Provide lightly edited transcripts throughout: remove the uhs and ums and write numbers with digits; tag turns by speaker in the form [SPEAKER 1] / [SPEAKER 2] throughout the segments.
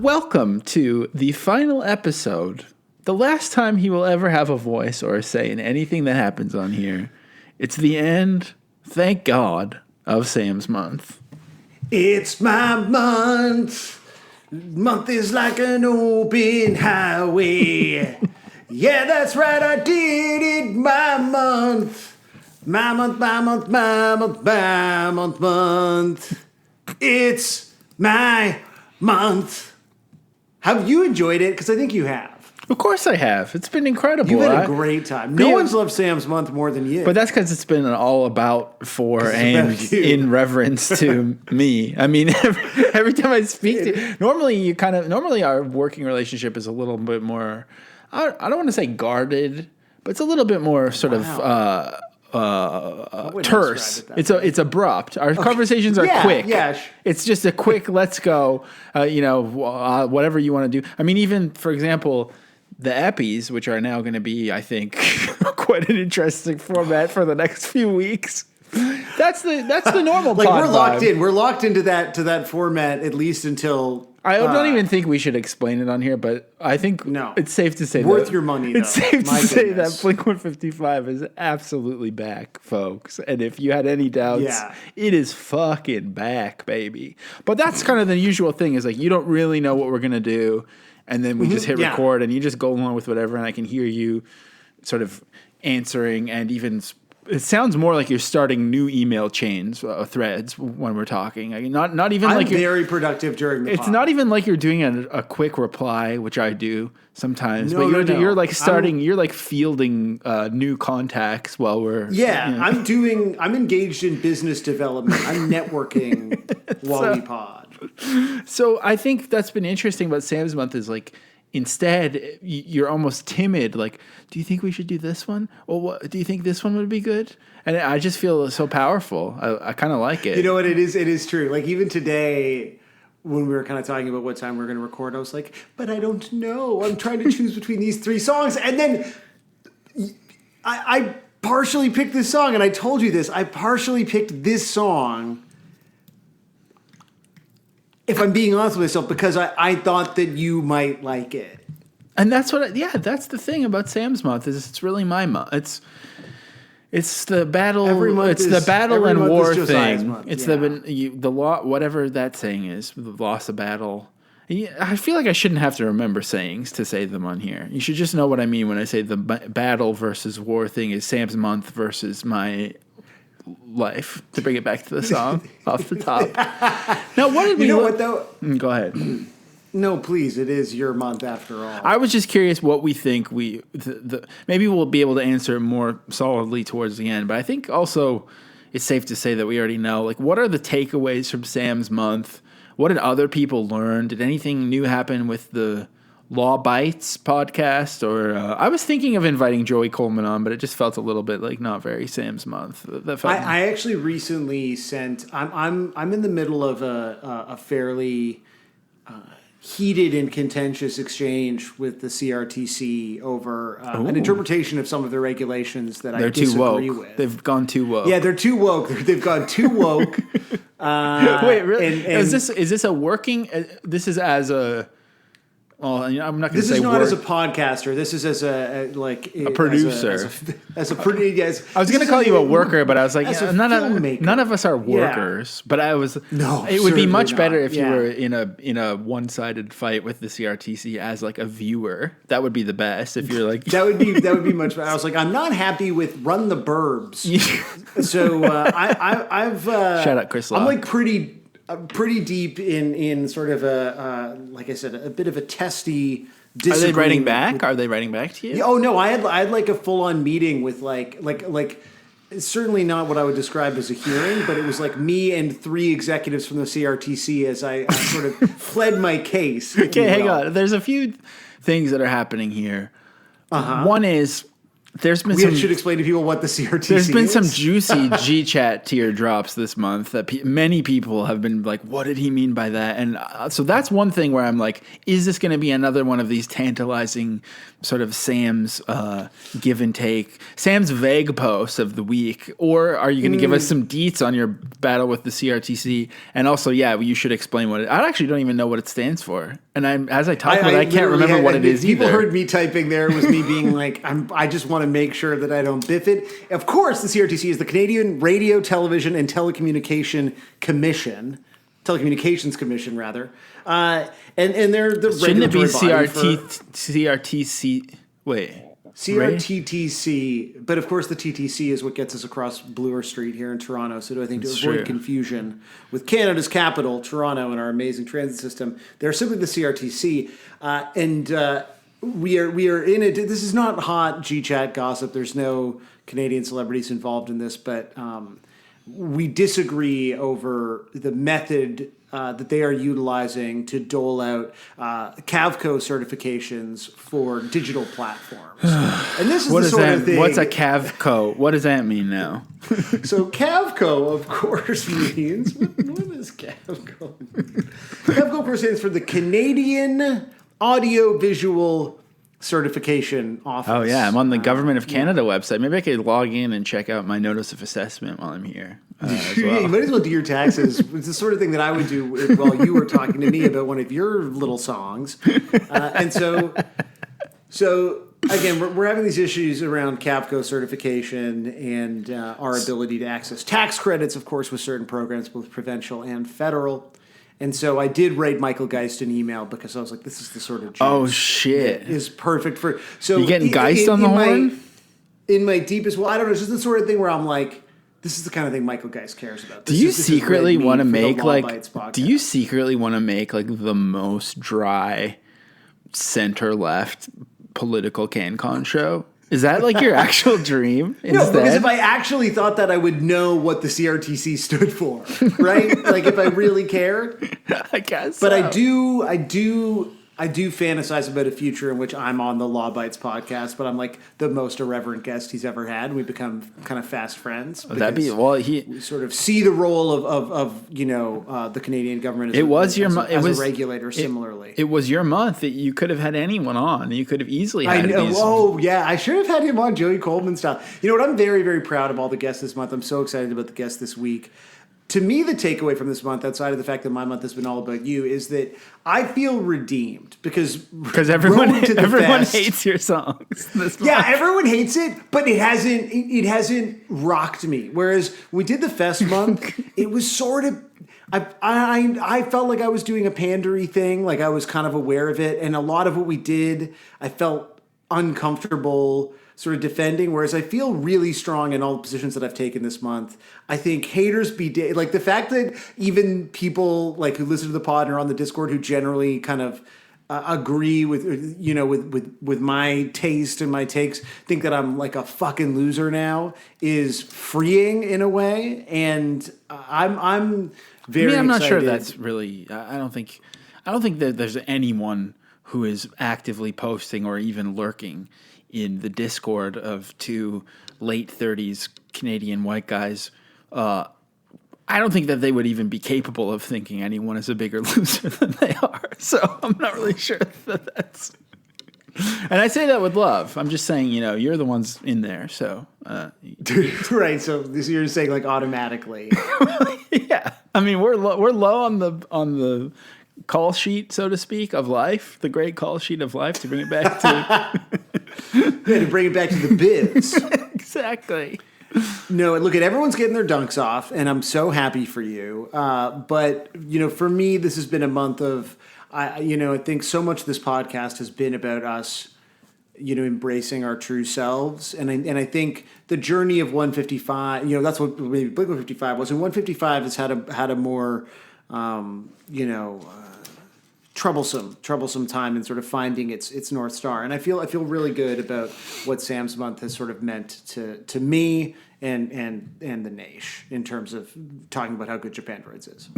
[SPEAKER 1] Welcome to the final episode. The last time he will ever have a voice or a say in anything that happens on here. It's the end, thank God, of Sam's month.
[SPEAKER 2] It's my month. Month is like an open highway. Yeah, that's right, I did it. My month. My month, my month, my month, my month, month. It's my month. Have you enjoyed it? Because I think you have.
[SPEAKER 1] Of course I have. It's been incredible.
[SPEAKER 2] You've had a great time. No one's loved Sam's month more than you.
[SPEAKER 1] But that's because it's been all about and in reverence to me. I mean, every time I speak to normally our working relationship is a little bit more, I don't want to say guarded, but it's a little bit more sort of terse. It's abrupt. Our conversations are quick.
[SPEAKER 2] Yeah.
[SPEAKER 1] It's just a quick let's go. Whatever you want to do. I mean, even for example, the Eppies, which are now going to be, I think, quite an interesting format for the next few weeks. That's the normal.
[SPEAKER 2] Like we're locked in. We're locked into that format at least until.
[SPEAKER 1] I don't even think we should explain it on here, but I think it's safe to say
[SPEAKER 2] worth your money.
[SPEAKER 1] It's safe to say that Blink-155 is absolutely back, folks. And if you had any doubts, it is fucking back, baby. But that's kind of the usual thing is like you don't really know what we're gonna do, and then we just hit record, and you just go along with whatever, and I can hear you sort of answering and even. It sounds more like you're starting new email chains, threads when we're talking. I mean, not even like you're
[SPEAKER 2] very productive during the.
[SPEAKER 1] It's not even like you're doing a quick reply, which I do sometimes. But you're like starting. You're like fielding new contacts while we're.
[SPEAKER 2] Yeah, I'm engaged in business development. I'm networking while we pod.
[SPEAKER 1] So I think that's been interesting about Sam's month is like. Instead, you're almost timid. Like, do you think we should do this one? Well, do you think this one would be good? And I just feel so powerful. I kind of like it.
[SPEAKER 2] You know what? It is true. Like, even today, when we were kind of talking about what time we were going to record, I was like, but I don't know. I'm trying to choose between these three songs. And then I partially picked this song. And I told you this. I partially picked this song. If I'm being honest with myself, because I thought that you might like it.
[SPEAKER 1] And that's what, that's the thing about Sam's month is it's really my month. It's the battle. It's the battle and war thing. It's the law, whatever that saying is, the loss of battle. I feel like I shouldn't have to remember sayings to say them on here. You should just know what I mean when I say the battle versus war thing is Sam's month versus my life, to bring it back to the song off the top. Now, what did we?
[SPEAKER 2] You know what though?
[SPEAKER 1] Go ahead.
[SPEAKER 2] No, please. It is your month after all.
[SPEAKER 1] I was just curious what we think maybe we'll be able to answer it more solidly towards the end. But I think also it's safe to say that we already know. Like, what are the takeaways from Sam's month? What did other people learn? Did anything new happen with the Law Bites podcast, or I was thinking of inviting Joey Coleman on, but it just felt a little bit like not very Sam's month.
[SPEAKER 2] I actually recently sent. I'm in the middle of a fairly heated and contentious exchange with the CRTC over an interpretation of some of their regulations that I disagree with.
[SPEAKER 1] They've gone too woke.
[SPEAKER 2] Yeah, they're too woke. They've gone too woke.
[SPEAKER 1] Wait, really? Is this a working? This is as a. Well, I'm not going to say.
[SPEAKER 2] This is not as a podcaster. This is as a
[SPEAKER 1] producer.
[SPEAKER 2] As a producer.
[SPEAKER 1] I was going to call you a worker, but I was like, none of us are workers. Yeah. But I was.
[SPEAKER 2] No,
[SPEAKER 1] it would be much better if you were in a one-sided fight with the CRTC as like a viewer. That would be the best. If you're like
[SPEAKER 2] that would be much better. I was like, I'm not happy with Run the Burbs. So I've
[SPEAKER 1] shout out Chris Law.
[SPEAKER 2] I'm like pretty deep in sort of like I said, a bit of a testy disagreement.
[SPEAKER 1] Are they writing back? Are they writing back to you?
[SPEAKER 2] Oh no, I had like a full on meeting with like certainly not what I would describe as a hearing, but it was like me and three executives from the CRTC as I sort of pled my case.
[SPEAKER 1] Okay, hang on. There's a few things that are happening here. One is
[SPEAKER 2] We should explain to people what the CRTC is.
[SPEAKER 1] There's been some juicy GChat teardrops this month that many people have been like, what did he mean by that? And so that's one thing where I'm like, is this going to be another one of these tantalizing sort of Sam's give and take, Sam's vague posts of the week? Or are you going to give us some deets on your battle with the CRTC? And also, you should explain what I actually don't even know what it stands for. And as I talk about it, I can't remember what it is
[SPEAKER 2] either.
[SPEAKER 1] People
[SPEAKER 2] heard me typing there. It was me being like, I just want to make sure that I don't biff it. Of course, the CRTC is the Canadian Radio, Television, and Telecommunications Commission, rather. And they're the
[SPEAKER 1] Shouldn't it be
[SPEAKER 2] CRTC?
[SPEAKER 1] Wait.
[SPEAKER 2] CRTTC, but of course the TTC is what gets us across Bloor Street here in Toronto. So I think to avoid confusion with Canada's capital, Toronto, and our amazing transit system, they're simply the CRTC. We are in it. This is not hot GChat gossip. There's no Canadian celebrities involved in this, but we disagree over the method that they are utilizing to dole out CAVCO certifications for digital platforms. And this is of thing.
[SPEAKER 1] What's a CAVCO? What does that mean now?
[SPEAKER 2] So CAVCO, of course, means what is CAVCO? CAVCO, of course, stands for the Canadian Audiovisual Certification Office.
[SPEAKER 1] Oh, yeah. I'm on the Government of Canada website. Maybe I could log in and check out my notice of assessment while I'm here.
[SPEAKER 2] You might as well do your taxes. It's the sort of thing that I would do while you were talking to me about one of your little songs. And so again, we're having these issues around CAVCO certification and our ability to access tax credits, of course, with certain programs, both provincial and federal. And so I did write Michael Geist an email because I was like, this is the sort of
[SPEAKER 1] joke shit
[SPEAKER 2] is perfect for. So
[SPEAKER 1] you getting Geist on the horn?
[SPEAKER 2] In my deepest, I don't know. It's just the sort of thing where I'm like, this is the kind of thing Michael Geist cares about.
[SPEAKER 1] Do you secretly want to make like? Do you secretly want to make like the most dry center left political CanCon show? Is that like your actual dream?
[SPEAKER 2] No, because if I actually thought that, I would know what the CRTC stood for, right? Like if I really cared.
[SPEAKER 1] I guess.
[SPEAKER 2] But I do fantasize about a future in which I'm on the Law Bites podcast, but I'm like the most irreverent guest he's ever had. We become kind of fast friends.
[SPEAKER 1] We
[SPEAKER 2] sort of see the role of the Canadian government as a regulator. Similarly,
[SPEAKER 1] it was your month that you could have had anyone on. You could have easily had.
[SPEAKER 2] I should have had him on, Joey Coleman style. You know what? I'm very, very proud of all the guests this month. I'm so excited about the guests this week. To me, the takeaway from this month, outside of the fact that my month has been all about you, is that I feel redeemed because
[SPEAKER 1] everyone hates your songs. This month.
[SPEAKER 2] Yeah, everyone hates it, but it hasn't rocked me. Whereas we did the Fest month, it was sort of. I felt like I was doing a pandery thing, like I was kind of aware of it, and a lot of what we did, I felt uncomfortable sort of defending, whereas I feel really strong in all the positions that I've taken this month. I think haters be like the fact that even people like who listen to the pod and are on the Discord who generally kind of agree with with my taste and my takes, think that I'm like a fucking loser now is freeing in a way, and I'm very.
[SPEAKER 1] I'm not
[SPEAKER 2] excited.
[SPEAKER 1] sure that's really. I don't think that there's anyone who is actively posting or even lurking in the Discord of two late 30s Canadian white guys. I don't think that they would even be capable of thinking anyone is a bigger loser than they are. So I'm not really sure that that's... And I say that with love. I'm just saying, you're the ones in there. So,
[SPEAKER 2] right. So you're saying like automatically.
[SPEAKER 1] Yeah. I mean, we're low on the call sheet, so to speak, of life, the great call sheet of life, to bring it back to...
[SPEAKER 2] to bring it back to the biz.
[SPEAKER 1] Exactly.
[SPEAKER 2] No, look, everyone's getting their dunks off, and I'm so happy for you. But, for me, this has been a month of, I think so much of this podcast has been about us, embracing our true selves. And I think the journey of 155, that's what maybe Blink 155 was. And 155 has had a more, troublesome time in sort of finding its North Star. And I feel really good about what Sam's month has sort of meant to me and the Naish in terms of talking about how good Japan Droids is.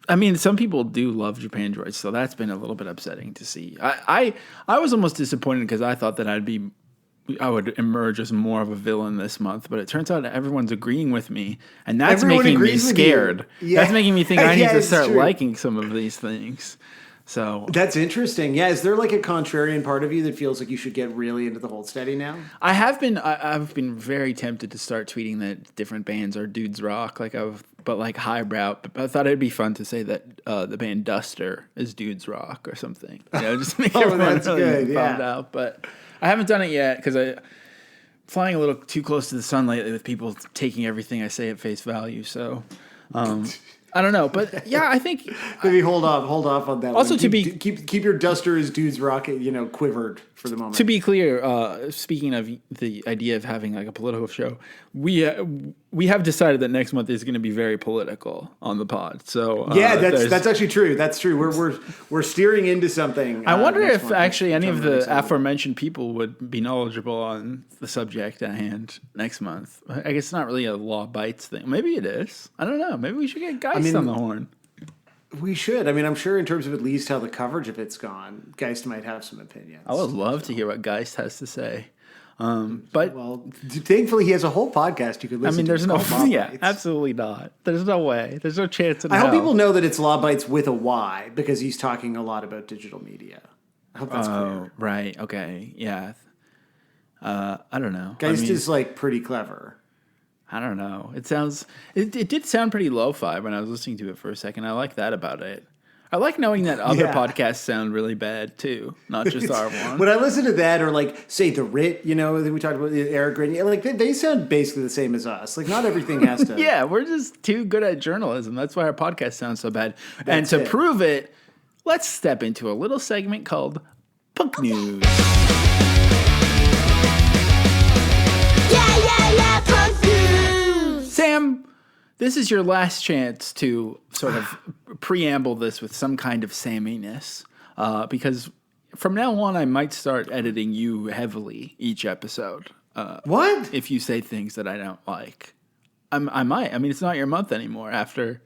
[SPEAKER 1] I mean, some people do love Japan Droids, so that's been a little bit upsetting to see. I was almost disappointed because I thought that I'd be, I would emerge as more of a villain this month, but it turns out everyone's agreeing with me, and that's
[SPEAKER 2] Everyone
[SPEAKER 1] making me
[SPEAKER 2] agrees with
[SPEAKER 1] scared.
[SPEAKER 2] Yeah.
[SPEAKER 1] That's making me think I need
[SPEAKER 2] Yeah,
[SPEAKER 1] to
[SPEAKER 2] it's
[SPEAKER 1] start
[SPEAKER 2] true.
[SPEAKER 1] liking some of these things. So
[SPEAKER 2] That's interesting. Yeah, is there like a contrarian part of you that feels like you should get really into the Hold Steady now?
[SPEAKER 1] I've been very tempted to start tweeting that different bands are dudes rock, but like highbrow. But I thought it'd be fun to say that the band Duster is dudes rock or something. Just make everyone
[SPEAKER 2] that's
[SPEAKER 1] really
[SPEAKER 2] good,
[SPEAKER 1] bummed
[SPEAKER 2] yeah.
[SPEAKER 1] out. But I haven't done it yet because I'm flying a little too close to the sun lately with people taking everything I say at face value. So. I don't know, but yeah, I think
[SPEAKER 2] Maybe hold off on that.
[SPEAKER 1] Also,
[SPEAKER 2] one. Keep your Duster as dudes rocket, quivered for the moment.
[SPEAKER 1] to be clear, speaking of the idea of having like a political show, we have decided that next month is going to be very political on the pod. So
[SPEAKER 2] yeah, that's actually true. That's true. We're steering into something.
[SPEAKER 1] I wonder
[SPEAKER 2] next
[SPEAKER 1] if
[SPEAKER 2] month,
[SPEAKER 1] actually any
[SPEAKER 2] which I'm
[SPEAKER 1] of
[SPEAKER 2] really
[SPEAKER 1] the
[SPEAKER 2] excited about.
[SPEAKER 1] aforementioned people would be knowledgeable on the subject at hand next month. I guess it's not really a law bites thing. Maybe it is. I don't know. Maybe we should get Geist on the horn.
[SPEAKER 2] We should. I mean, I'm sure in terms of at least how the coverage of it's gone, Geist might have some opinions.
[SPEAKER 1] I would love to hear what Geist has to say. But
[SPEAKER 2] Well, thankfully, he has a whole podcast you could listen to.
[SPEAKER 1] there's
[SPEAKER 2] It's
[SPEAKER 1] no,
[SPEAKER 2] called Law
[SPEAKER 1] yeah,
[SPEAKER 2] Bites.
[SPEAKER 1] absolutely not. There's no way. There's no chance in
[SPEAKER 2] I
[SPEAKER 1] hell.
[SPEAKER 2] hope people know that it's Law Bites with a Y because he's talking a lot about digital media. I hope that's
[SPEAKER 1] Oh,
[SPEAKER 2] clear.
[SPEAKER 1] right. Okay. Yeah. I don't know.
[SPEAKER 2] Geist is like pretty clever.
[SPEAKER 1] I don't know. It did sound pretty lo-fi when I was listening to it for a second. I like that about it. I like knowing that other
[SPEAKER 2] Yeah.
[SPEAKER 1] podcasts sound really bad too, not just our one.
[SPEAKER 2] When I listen to that, or like say The Writ, that we talked about Eric Grenier, like they sound basically the same as us. Like not everything has to.
[SPEAKER 1] Yeah, we're just too good at journalism. That's why our podcast sounds so bad. And
[SPEAKER 2] That's
[SPEAKER 1] to
[SPEAKER 2] it.
[SPEAKER 1] prove it, let's step into a little segment called Punk News.
[SPEAKER 3] Yeah, punk news!
[SPEAKER 1] Sam, this is your last chance to sort of preamble this with some kind of Saminess, because from now on I might start editing you heavily each episode.
[SPEAKER 2] What?
[SPEAKER 1] If you say things that I don't like, I might. I mean, it's not your month anymore. After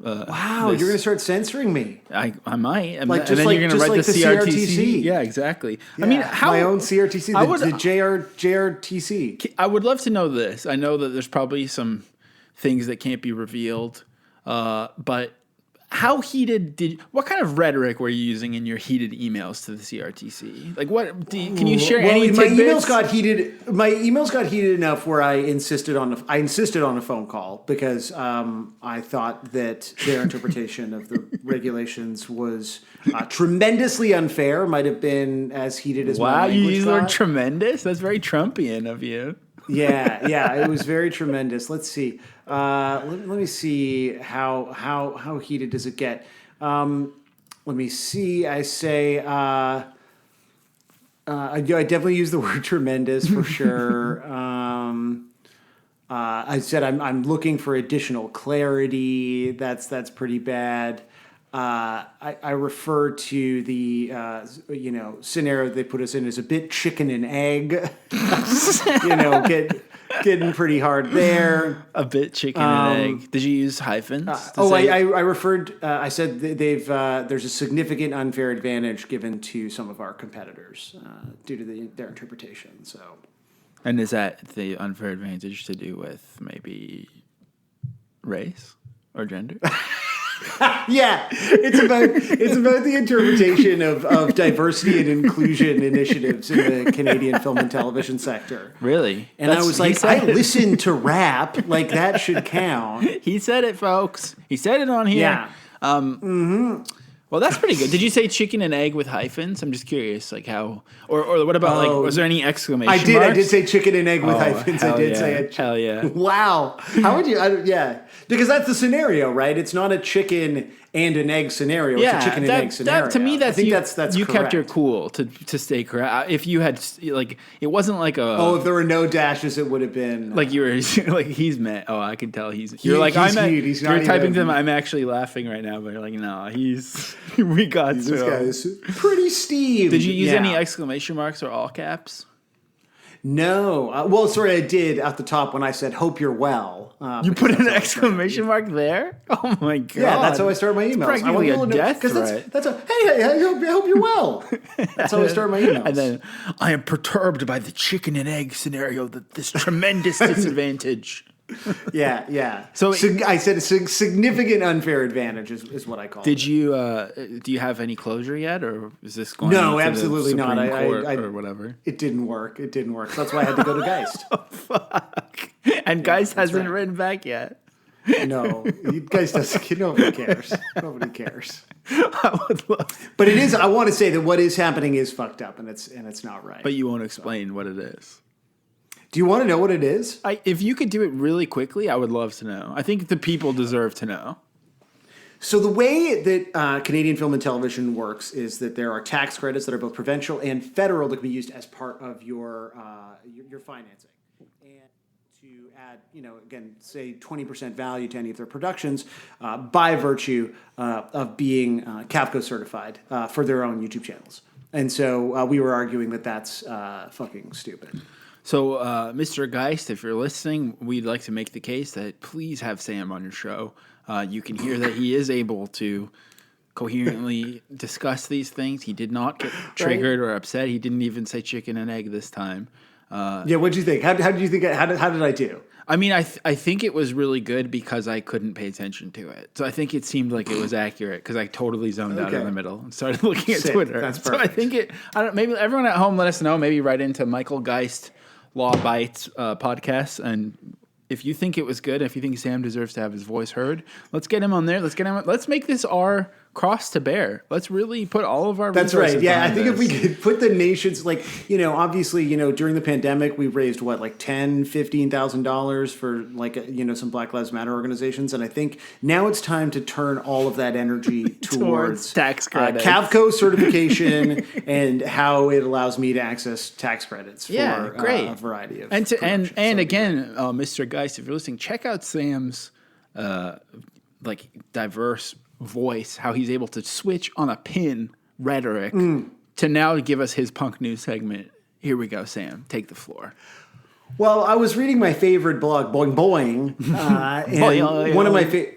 [SPEAKER 2] Wow,
[SPEAKER 1] this-
[SPEAKER 2] you're gonna start censoring me.
[SPEAKER 1] I might, and,
[SPEAKER 2] Like,
[SPEAKER 1] and
[SPEAKER 2] just
[SPEAKER 1] then
[SPEAKER 2] like-
[SPEAKER 1] you're going to
[SPEAKER 2] just
[SPEAKER 1] write
[SPEAKER 2] like
[SPEAKER 1] the
[SPEAKER 2] the
[SPEAKER 1] CRTC.
[SPEAKER 2] CRTC.
[SPEAKER 1] Yeah, exactly. I mean, how
[SPEAKER 2] my own CRTC,
[SPEAKER 1] I would-
[SPEAKER 2] the JRTC.
[SPEAKER 1] I would love to know this. I know that there's probably some things that can't be revealed, but how heated what kind of rhetoric were you using in your heated emails to the CRTC? Like, can you share any
[SPEAKER 2] my
[SPEAKER 1] tidbits?
[SPEAKER 2] emails got heated. My emails got heated enough where I insisted on a phone call because I thought that their interpretation of the regulations was tremendously unfair. Might have been as heated as
[SPEAKER 1] Wow,
[SPEAKER 2] my
[SPEAKER 1] you
[SPEAKER 2] language
[SPEAKER 1] use the word
[SPEAKER 2] got.
[SPEAKER 1] tremendous? That's very Trumpian of you.
[SPEAKER 2] Yeah, it was very tremendous. Let's see. Let me see how heated does it get. Let me see. I say I definitely use the word tremendous for sure. I said I'm looking for additional clarity. That's pretty bad. I refer to the scenario they put us in as a bit chicken and egg. Getting pretty hard there.
[SPEAKER 1] A bit chicken and egg. Did you use hyphens?
[SPEAKER 2] I referred. I said there's a significant unfair advantage given to some of our competitors due to their interpretation. So,
[SPEAKER 1] and is that the unfair advantage to do with maybe race or gender?
[SPEAKER 2] yeah, it's about the interpretation of diversity and inclusion initiatives in the Canadian film and television sector.
[SPEAKER 1] Really?
[SPEAKER 2] And I was like, I listen to rap, like that should count.
[SPEAKER 1] He said it, folks. He said it on here.
[SPEAKER 2] Yeah.
[SPEAKER 1] Well, that's pretty good. Did you say chicken and egg with hyphens? I'm just curious, like how, or what about was there any exclamation marks?
[SPEAKER 2] I did say chicken and egg with hyphens. I did say it.
[SPEAKER 1] Hell yeah.
[SPEAKER 2] Wow. How would you? Yeah. Because that's the scenario, right? It's not a chicken and an egg scenario. It's a chicken and egg scenario.
[SPEAKER 1] To me,
[SPEAKER 2] I think that's
[SPEAKER 1] you
[SPEAKER 2] correct.
[SPEAKER 1] kept your cool to stay correct. If you had it wasn't like a.
[SPEAKER 2] Oh, if there were no dashes, it would have been
[SPEAKER 1] like you were like he's mad. Oh, I can tell he's. You're like
[SPEAKER 2] he's
[SPEAKER 1] I'm.
[SPEAKER 2] huge. He's
[SPEAKER 1] You're
[SPEAKER 2] not
[SPEAKER 1] typing
[SPEAKER 2] even-
[SPEAKER 1] to them. I'm actually laughing right now, but you're like, no, he's. We got
[SPEAKER 2] This
[SPEAKER 1] to.
[SPEAKER 2] guy is pretty Steve.
[SPEAKER 1] Did you use
[SPEAKER 2] Yeah.
[SPEAKER 1] any exclamation marks or all caps?
[SPEAKER 2] No. Well, sorry, I did at the top when I said, hope you're well.
[SPEAKER 1] You put an exclamation mark there? Oh, my God.
[SPEAKER 2] Yeah, that's how I start my emails.
[SPEAKER 1] It's practically a death threat.
[SPEAKER 2] That's hey, I hope you're well. That's how I start my emails.
[SPEAKER 1] And then, I am perturbed by the chicken and egg scenario, this tremendous disadvantage.
[SPEAKER 2] Yeah.
[SPEAKER 1] So
[SPEAKER 2] I said a significant unfair advantage is what I call it.
[SPEAKER 1] Did you, do you have any closure yet, or is this going
[SPEAKER 2] No,
[SPEAKER 1] to
[SPEAKER 2] absolutely
[SPEAKER 1] the Supreme
[SPEAKER 2] not.
[SPEAKER 1] Court
[SPEAKER 2] I
[SPEAKER 1] or whatever?
[SPEAKER 2] It didn't work. That's why I had to go to Geist.
[SPEAKER 1] Fuck. And Geist hasn't written back yet.
[SPEAKER 2] No, Geist doesn't. Nobody cares. Nobody cares.
[SPEAKER 1] I would love.
[SPEAKER 2] But it is. I want to say that what is happening is fucked up, and it's not right.
[SPEAKER 1] But you won't explain what it is.
[SPEAKER 2] Do you want to know what it is?
[SPEAKER 1] If you could do it really quickly, I would love to know. I think the people deserve to know.
[SPEAKER 2] So the way that Canadian film and television works is that there are tax credits that are both provincial and federal that can be used as part of your financing. And to add, again, say 20% value to any of their productions by virtue of being CAPCO certified for their own YouTube channels. And so we were arguing that that's fucking stupid.
[SPEAKER 1] So, Mr. Geist, if you're listening, we'd like to make the case that please have Sam on your show. You can hear that he is able to coherently discuss these things. He did not get triggered or upset. He didn't even say chicken and egg this time.
[SPEAKER 2] Yeah, what'd you think? How did you think? How did I do?
[SPEAKER 1] I mean, I think it was really good because I couldn't pay attention to it. So I think it seemed like it was accurate because I totally zoned out in the middle and started looking at Twitter.
[SPEAKER 2] That's perfect.
[SPEAKER 1] So I think maybe everyone at home, let us know. Maybe write into Michael Geist Law Bites podcast, and if you think it was good, if you think Sam deserves to have his voice heard, let's get him on there. Let's make this our cross to bear. Let's really put all of our
[SPEAKER 2] That's
[SPEAKER 1] resources
[SPEAKER 2] right. Yeah, I think
[SPEAKER 1] this.
[SPEAKER 2] if we could put the nations, obviously, during the pandemic, we raised $10,000-$15,000 for some Black Lives Matter organizations, and I think now it's time to turn all of that energy towards
[SPEAKER 1] tax credits,
[SPEAKER 2] CAPCO certification, and how it allows me to access tax credits for a variety of
[SPEAKER 1] and again, Mr. Geist, if you're listening, check out Sam's diverse voice, how he's able to switch on a pin rhetoric to now give us his punk news segment. Here we go, Sam. Take the floor.
[SPEAKER 2] Well, I was reading my favorite blog, Boing Boing, and one of my boing,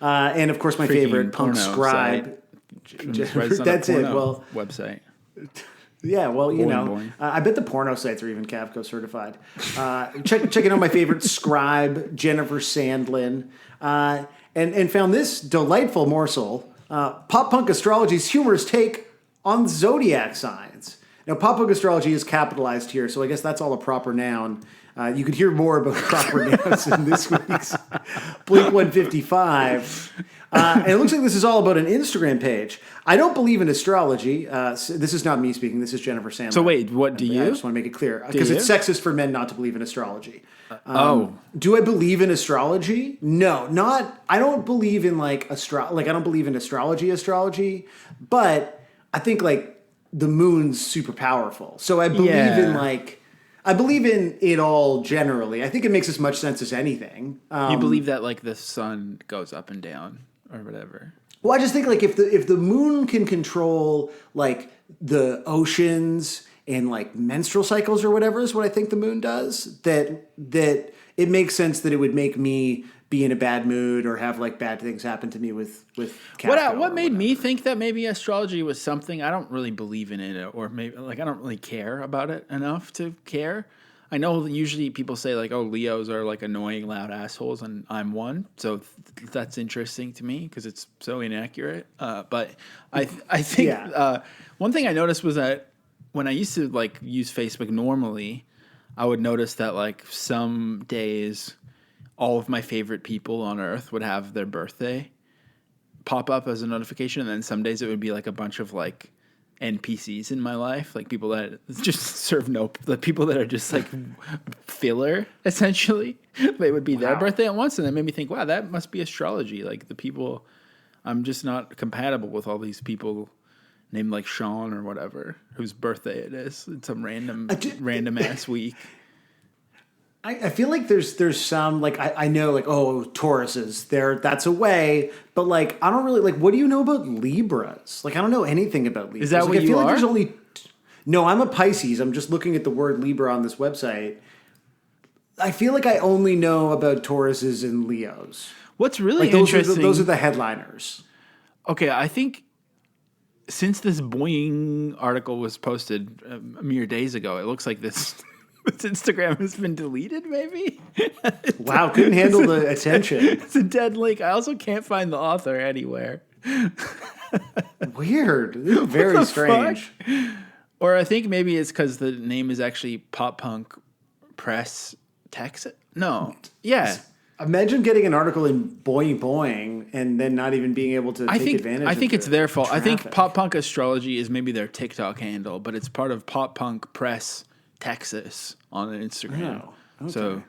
[SPEAKER 2] and of course my favorite, Punk Scribe.
[SPEAKER 1] That's it. Well, website.
[SPEAKER 2] Yeah, well, boing. I bet the porno sites are even CAPCO certified. Checking out my favorite scribe, Jennifer Sandlin, and found this delightful morsel, Pop Punk Astrology's humorous take on zodiac signs. Now, Pop Punk Astrology is capitalized here, so I guess that's all a proper noun. You could hear more about proper nouns in this week's Blink 155. And it looks like this is all about an Instagram page. I don't believe in astrology. This is not me speaking. This is Jennifer Sandlin.
[SPEAKER 1] So wait, what do you?
[SPEAKER 2] I just want to make it clear. Because it's sexist for men not to believe in astrology. Do I believe in astrology? No, not. I don't believe in I don't believe in astrology, but I think the moon's super powerful. So I believe in I believe in it all generally. I think it makes as much sense as anything.
[SPEAKER 1] You believe that the sun goes up and down or whatever?
[SPEAKER 2] Well, I just think if the moon can control the oceans and menstrual cycles or whatever is what I think the moon does, that it makes sense that it would make me be in a bad mood or have bad things happen to me with
[SPEAKER 1] what made me think that maybe astrology was something. I don't really believe in it, or maybe I don't really care about it enough to care. I know usually people say oh, Leos are annoying loud assholes, and I'm one, so that's interesting to me because it's so inaccurate. But I think one thing I noticed was that when I used to use Facebook normally, I would notice that some days all of my favorite people on earth would have their birthday pop up as a notification. And then some days it would be a bunch of NPCs in my life, people that just serve the people that are just filler, essentially. They would be their birthday at once. And that made me think, wow, that must be astrology. The people, I'm just not compatible with all these people named Sean or whatever, whose birthday it is. It's some random ass week.
[SPEAKER 2] I feel there's some I know Tauruses that's a way, but I don't really what do you know about Libras? I don't know anything about Libras.
[SPEAKER 1] Is that what you are?
[SPEAKER 2] No, I'm a Pisces. I'm just looking at the word Libra on this website. I feel like I only know about Tauruses and Leos.
[SPEAKER 1] What's really
[SPEAKER 2] interesting... Those are the headliners.
[SPEAKER 1] Okay, I think since this Boing article was posted mere days ago, it looks like this Instagram has been deleted, maybe?
[SPEAKER 2] Wow, couldn't handle the attention.
[SPEAKER 1] It's a dead link. I also can't find the author anywhere.
[SPEAKER 2] Weird. Very strange.
[SPEAKER 1] Fuck? Or I think maybe it's because the name is actually Pop Punk Press Texas. No. Yeah.
[SPEAKER 2] Imagine getting an article in Boing Boing and then not even being able to take advantage of it.
[SPEAKER 1] I think it's their fault. Traffic. I think Pop Punk Astrology is maybe their TikTok handle, but it's part of Pop Punk Press Texas on Instagram.
[SPEAKER 2] Oh, okay.
[SPEAKER 1] So,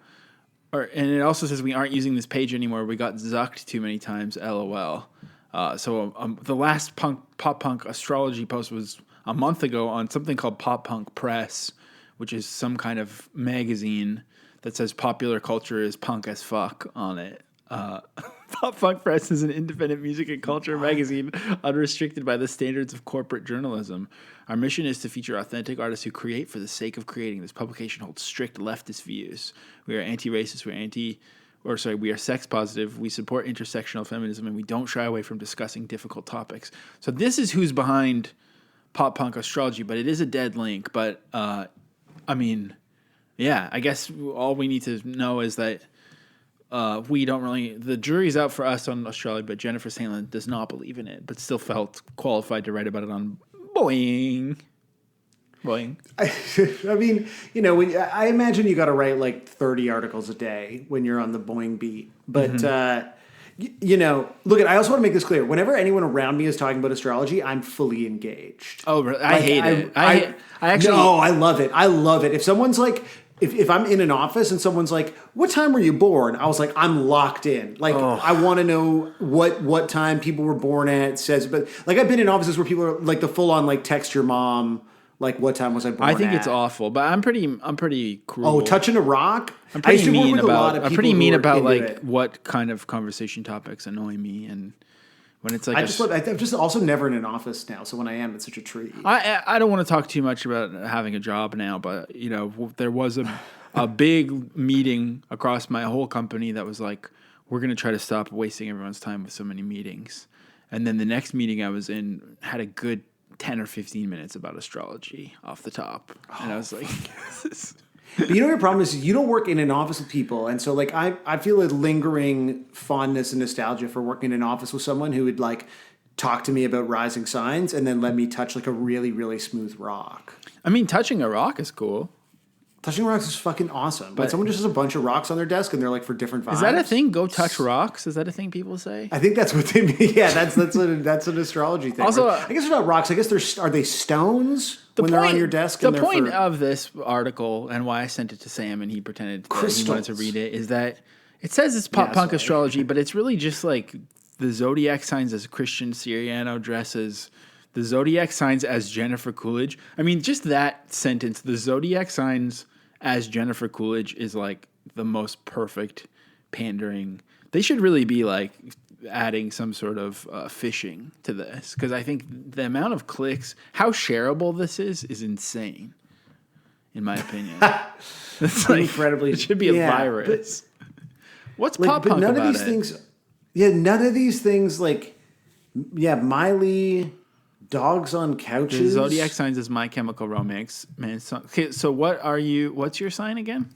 [SPEAKER 1] and it also says we aren't using this page anymore. We got zucked too many times, LOL. The last Pop Punk Astrology post was a month ago on something called Pop Punk Press, which is some kind of magazine that says popular culture is punk as fuck on it. Pop Punk Press is an independent music and culture magazine unrestricted by the standards of corporate journalism. Our mission is to feature authentic artists who create for the sake of creating. This publication holds strict leftist views. We are anti-racist, we are sex positive, we support intersectional feminism, and we don't shy away from discussing difficult topics. So this is who's behind Pop Punk Astrology, but it is a dead link. But, yeah, I guess all we need to know is that we don't really... The jury's out for us on astrology, but Jennifer Sandlin does not believe in it, but still felt qualified to write about it on Boing. Boing.
[SPEAKER 2] I mean, I imagine you got to write like 30 articles a day when you're on the Boing beat. But, look, I also want to make this clear. Whenever anyone around me is talking about astrology, I'm fully engaged.
[SPEAKER 1] Oh, really? I hate it. I actually...
[SPEAKER 2] No, I love it. I love it. If someone's like... If I'm in an office and someone's like, what time were you born? I was like, I'm locked in. Like, I want to know what time people were born at. It says, but like, I've been in offices where people are like the full on, like, text your mom, like, what time was I born at?
[SPEAKER 1] I think it's awful, but I'm pretty cruel.
[SPEAKER 2] Oh, touching a rock?
[SPEAKER 1] I'm pretty mean about like what kind of conversation topics annoy me, and when it's like
[SPEAKER 2] I'm just also never in an office now, so when I am, it's such a treat.
[SPEAKER 1] I don't want to talk too much about having a job now, but there was a big meeting across my whole company that was like, we're going to try to stop wasting everyone's time with so many meetings. And then the next meeting I was in had a good 10 or 15 minutes about astrology off the top. And I was like,
[SPEAKER 2] But you know what your problem is? You don't work in an office with people. And so, like, I feel a lingering fondness and nostalgia for working in an office with someone who would, like, talk to me about rising signs and then let me touch, like, a really, really smooth rock.
[SPEAKER 1] I mean, touching a rock is cool.
[SPEAKER 2] Touching rocks is fucking awesome. But someone just has a bunch of rocks on their desk and they're, like, for different vibes.
[SPEAKER 1] Is that a thing? Go touch rocks? Is that a thing people say?
[SPEAKER 2] I think that's what they mean. Yeah, that's an astrology thing.
[SPEAKER 1] Also,
[SPEAKER 2] I guess they're not rocks. I guess are they stones? They're on your desk.
[SPEAKER 1] The point of this article and why I sent it to Sam and he pretended that he wanted to read it is that it says it's pop punk astrology, but it's really just like the zodiac signs as Christian Siriano dresses, the zodiac signs as Jennifer Coolidge. I mean, just that sentence, the zodiac signs as Jennifer Coolidge, is like the most perfect pandering. They should really be like adding some sort of phishing to this, because I think the amount of clicks, how shareable this is insane, in my opinion. It's like, incredibly. It should be a virus. What's pop punk
[SPEAKER 2] none
[SPEAKER 1] about
[SPEAKER 2] of these things? Yeah, none of these things. Like, Miley, Dogs on Couches.
[SPEAKER 1] The zodiac signs is My Chemical Romance. Man, okay, so what's your sign again?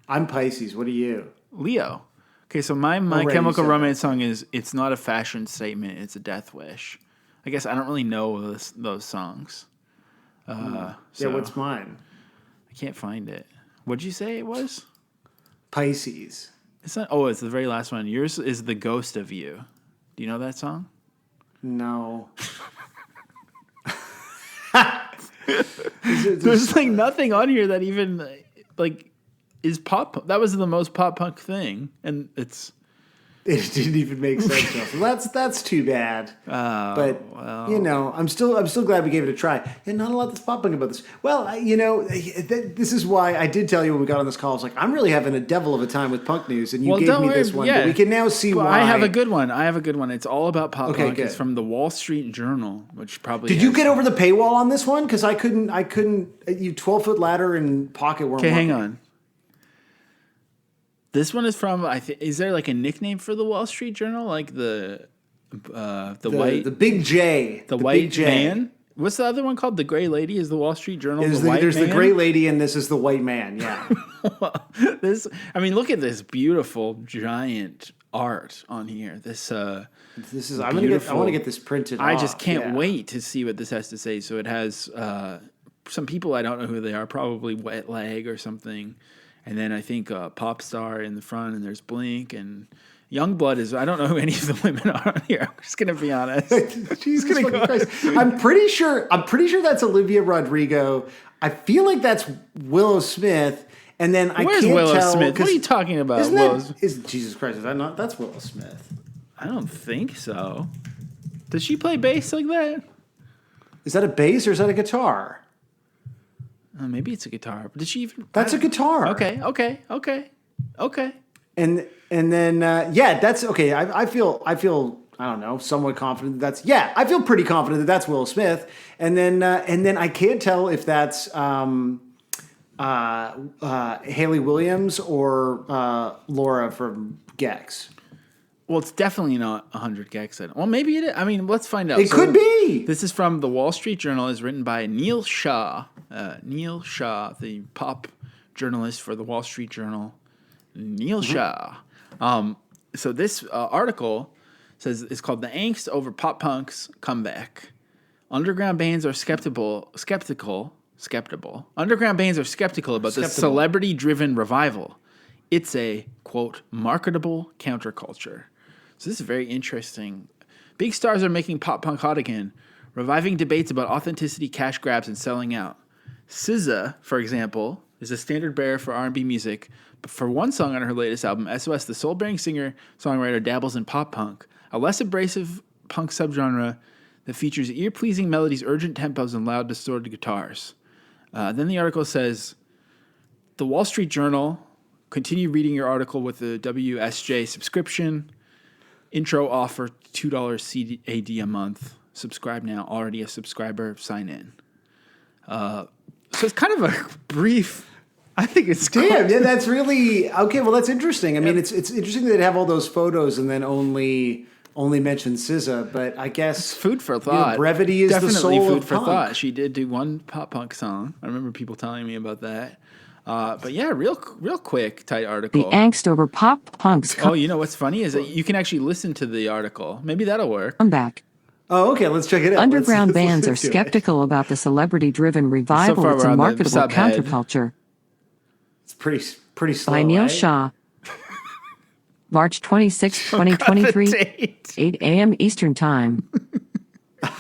[SPEAKER 2] I'm Pisces. What are you?
[SPEAKER 1] Leo. Okay, so my Chemical Romance song is It's Not a Fashion Statement, It's a Death Wish. I guess I don't really know those songs.
[SPEAKER 2] What's mine?
[SPEAKER 1] I can't find it. What'd you say it was?
[SPEAKER 2] Pisces.
[SPEAKER 1] It's not. Oh, it's the very last one. Yours is The Ghost of You. Do you know that song?
[SPEAKER 2] No.
[SPEAKER 1] There's like nothing on here that even like is pop. That was the most pop punk thing, and it's
[SPEAKER 2] It didn't even make sense. Justin. That's too bad. But I'm still glad we gave it a try. And not a lot that's popping about this. Well, this is why I did tell you when we got on this call. I was like, I'm really having a devil of a time with punk news, and you gave me this one. Yeah. But we can now see why.
[SPEAKER 1] I have a good one. It's all about pop punk. Good. It's from the Wall Street Journal, which probably
[SPEAKER 2] did you get over the paywall on this one? Because I couldn't. You 12-foot ladder and pocket weren't.
[SPEAKER 1] Okay, hang on. This one is from. Is there like a nickname for the Wall Street Journal, like the
[SPEAKER 2] Big J,
[SPEAKER 1] the white J. Man? What's the other one called? The Gray Lady is the Wall Street Journal.
[SPEAKER 2] There's the Gray Lady, and this is the White Man. Yeah.
[SPEAKER 1] Look at this beautiful giant art on here. This is.
[SPEAKER 2] I want to get this printed.
[SPEAKER 1] I just can't wait to see what this has to say. So it has some people I don't know who they are. Probably Wet Leg or something. And then I think Pop Star in the front, and there's Blink and Youngblood is. I don't know who any of the women are on here. I'm just gonna be honest.
[SPEAKER 2] Jesus Christ! I'm pretty sure that's Olivia Rodrigo. I feel like that's Willow Smith. And then
[SPEAKER 1] Where's
[SPEAKER 2] can't
[SPEAKER 1] Willow
[SPEAKER 2] tell.
[SPEAKER 1] Smith? What are you talking about?
[SPEAKER 2] Is Jesus Christ? Is that not? That's Willow Smith.
[SPEAKER 1] I don't think so. Does she play bass like that?
[SPEAKER 2] Is that a bass or is that a guitar?
[SPEAKER 1] Maybe it's a guitar. But did she even?
[SPEAKER 2] That's a guitar.
[SPEAKER 1] Okay.
[SPEAKER 2] And then that's okay. I feel I don't know, somewhat confident I feel pretty confident that that's Will Smith. And then I can't tell if that's Hayley Williams or Laura from Gex.
[SPEAKER 1] Well, it's definitely not 100 Gex. Well, maybe it is. I mean, let's find out.
[SPEAKER 2] It could be.
[SPEAKER 1] This is from the Wall Street Journal. Is written by Neil Shah. Neil Shah, the pop journalist for the Wall Street Journal. Neil Shah. So this article says it's called "The Angst Over Pop Punk's Comeback." Underground bands are skeptical. Underground bands are skeptical about the celebrity-driven revival. It's a, quote, marketable counterculture. So this is very interesting. Big stars are making pop punk hot again, reviving debates about authenticity, cash grabs, and selling out. SZA, for example, is a standard bearer for R&B music, but for one song on her latest album, SOS, the soul-bearing singer-songwriter dabbles in pop punk, a less abrasive punk subgenre that features ear-pleasing melodies, urgent tempos, and loud, distorted guitars. Then the article says, the Wall Street Journal, continue reading your article with the WSJ subscription. Intro offer $2 CAD a month. Subscribe now. Already a subscriber. Sign in. So it's kind of a brief. I think it's
[SPEAKER 2] damn. Yeah, that's really okay. Well, that's interesting. I mean, it's interesting that they have all those photos and then only mention SZA, but I guess
[SPEAKER 1] it's food for thought.
[SPEAKER 2] Brevity is
[SPEAKER 1] definitely
[SPEAKER 2] the soul
[SPEAKER 1] food
[SPEAKER 2] of
[SPEAKER 1] for
[SPEAKER 2] punk.
[SPEAKER 1] thought. She did do one pop punk song. I remember people telling me about that. But yeah, real quick, tight article.
[SPEAKER 4] The angst over pop punk's
[SPEAKER 1] you know what's funny is that you can actually listen to the article. Maybe that'll work.
[SPEAKER 4] comeback.
[SPEAKER 2] Oh, okay, let's check it out.
[SPEAKER 4] Underground bands are skeptical about the celebrity-driven revival. It's a marketable counterculture.
[SPEAKER 2] It's pretty slow.
[SPEAKER 4] By Neil Shah. March 26, 2023, 8 a.m. Eastern Time.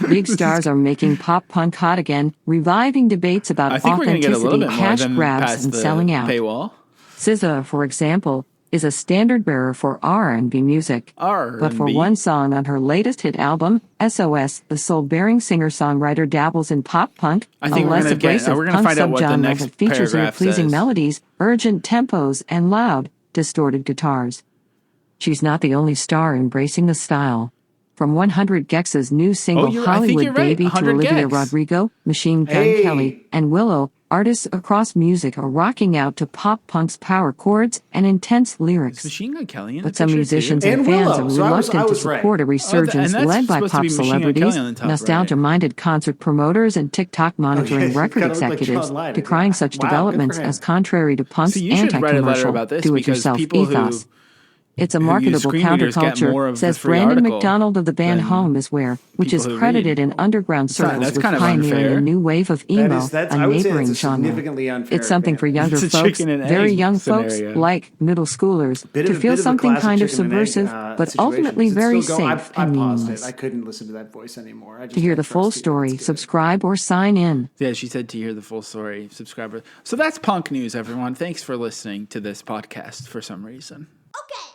[SPEAKER 4] Big stars are making pop punk hot again, reviving debates about authenticity, cash grabs, and selling out.
[SPEAKER 1] Paywall.
[SPEAKER 4] SZA, for example, is a standard bearer for R&B music. But for one song on her latest hit album, SOS, the soul-bearing singer-songwriter dabbles in pop punk, a less abrasive punk subgenre that features ear-pleasing melodies, urgent tempos, and loud, distorted guitars. She's not the only star embracing the style. From 100 Gex's new single Hollywood Baby to Olivia Rodrigo, Machine Gun Kelly, and Willow, artists across music are rocking out to pop punk's power chords and intense lyrics.
[SPEAKER 1] Machine Gun Kelly in
[SPEAKER 4] but some musicians and fans are reluctant to support a resurgence led by pop celebrities, nostalgia-minded concert promoters, and TikTok monitoring record executives, decrying such developments as contrary to punk's anti-commercial, do-it-yourself ethos. It's a marketable counterculture, says Brandon McDonald of the band Home Is Where, which is credited in underground circles with pioneering a new wave of emo, a neighboring genre. It's something for younger folks, very young folks, like middle schoolers, to feel something kind of subversive, but ultimately very safe and meaningless.
[SPEAKER 2] I couldn't listen to that voice anymore.
[SPEAKER 4] To hear the full story, subscribe or sign in.
[SPEAKER 1] Yeah, she said to hear the full story, subscribe. So that's punk news, everyone. Thanks for listening to this podcast for some reason.
[SPEAKER 3] Okay.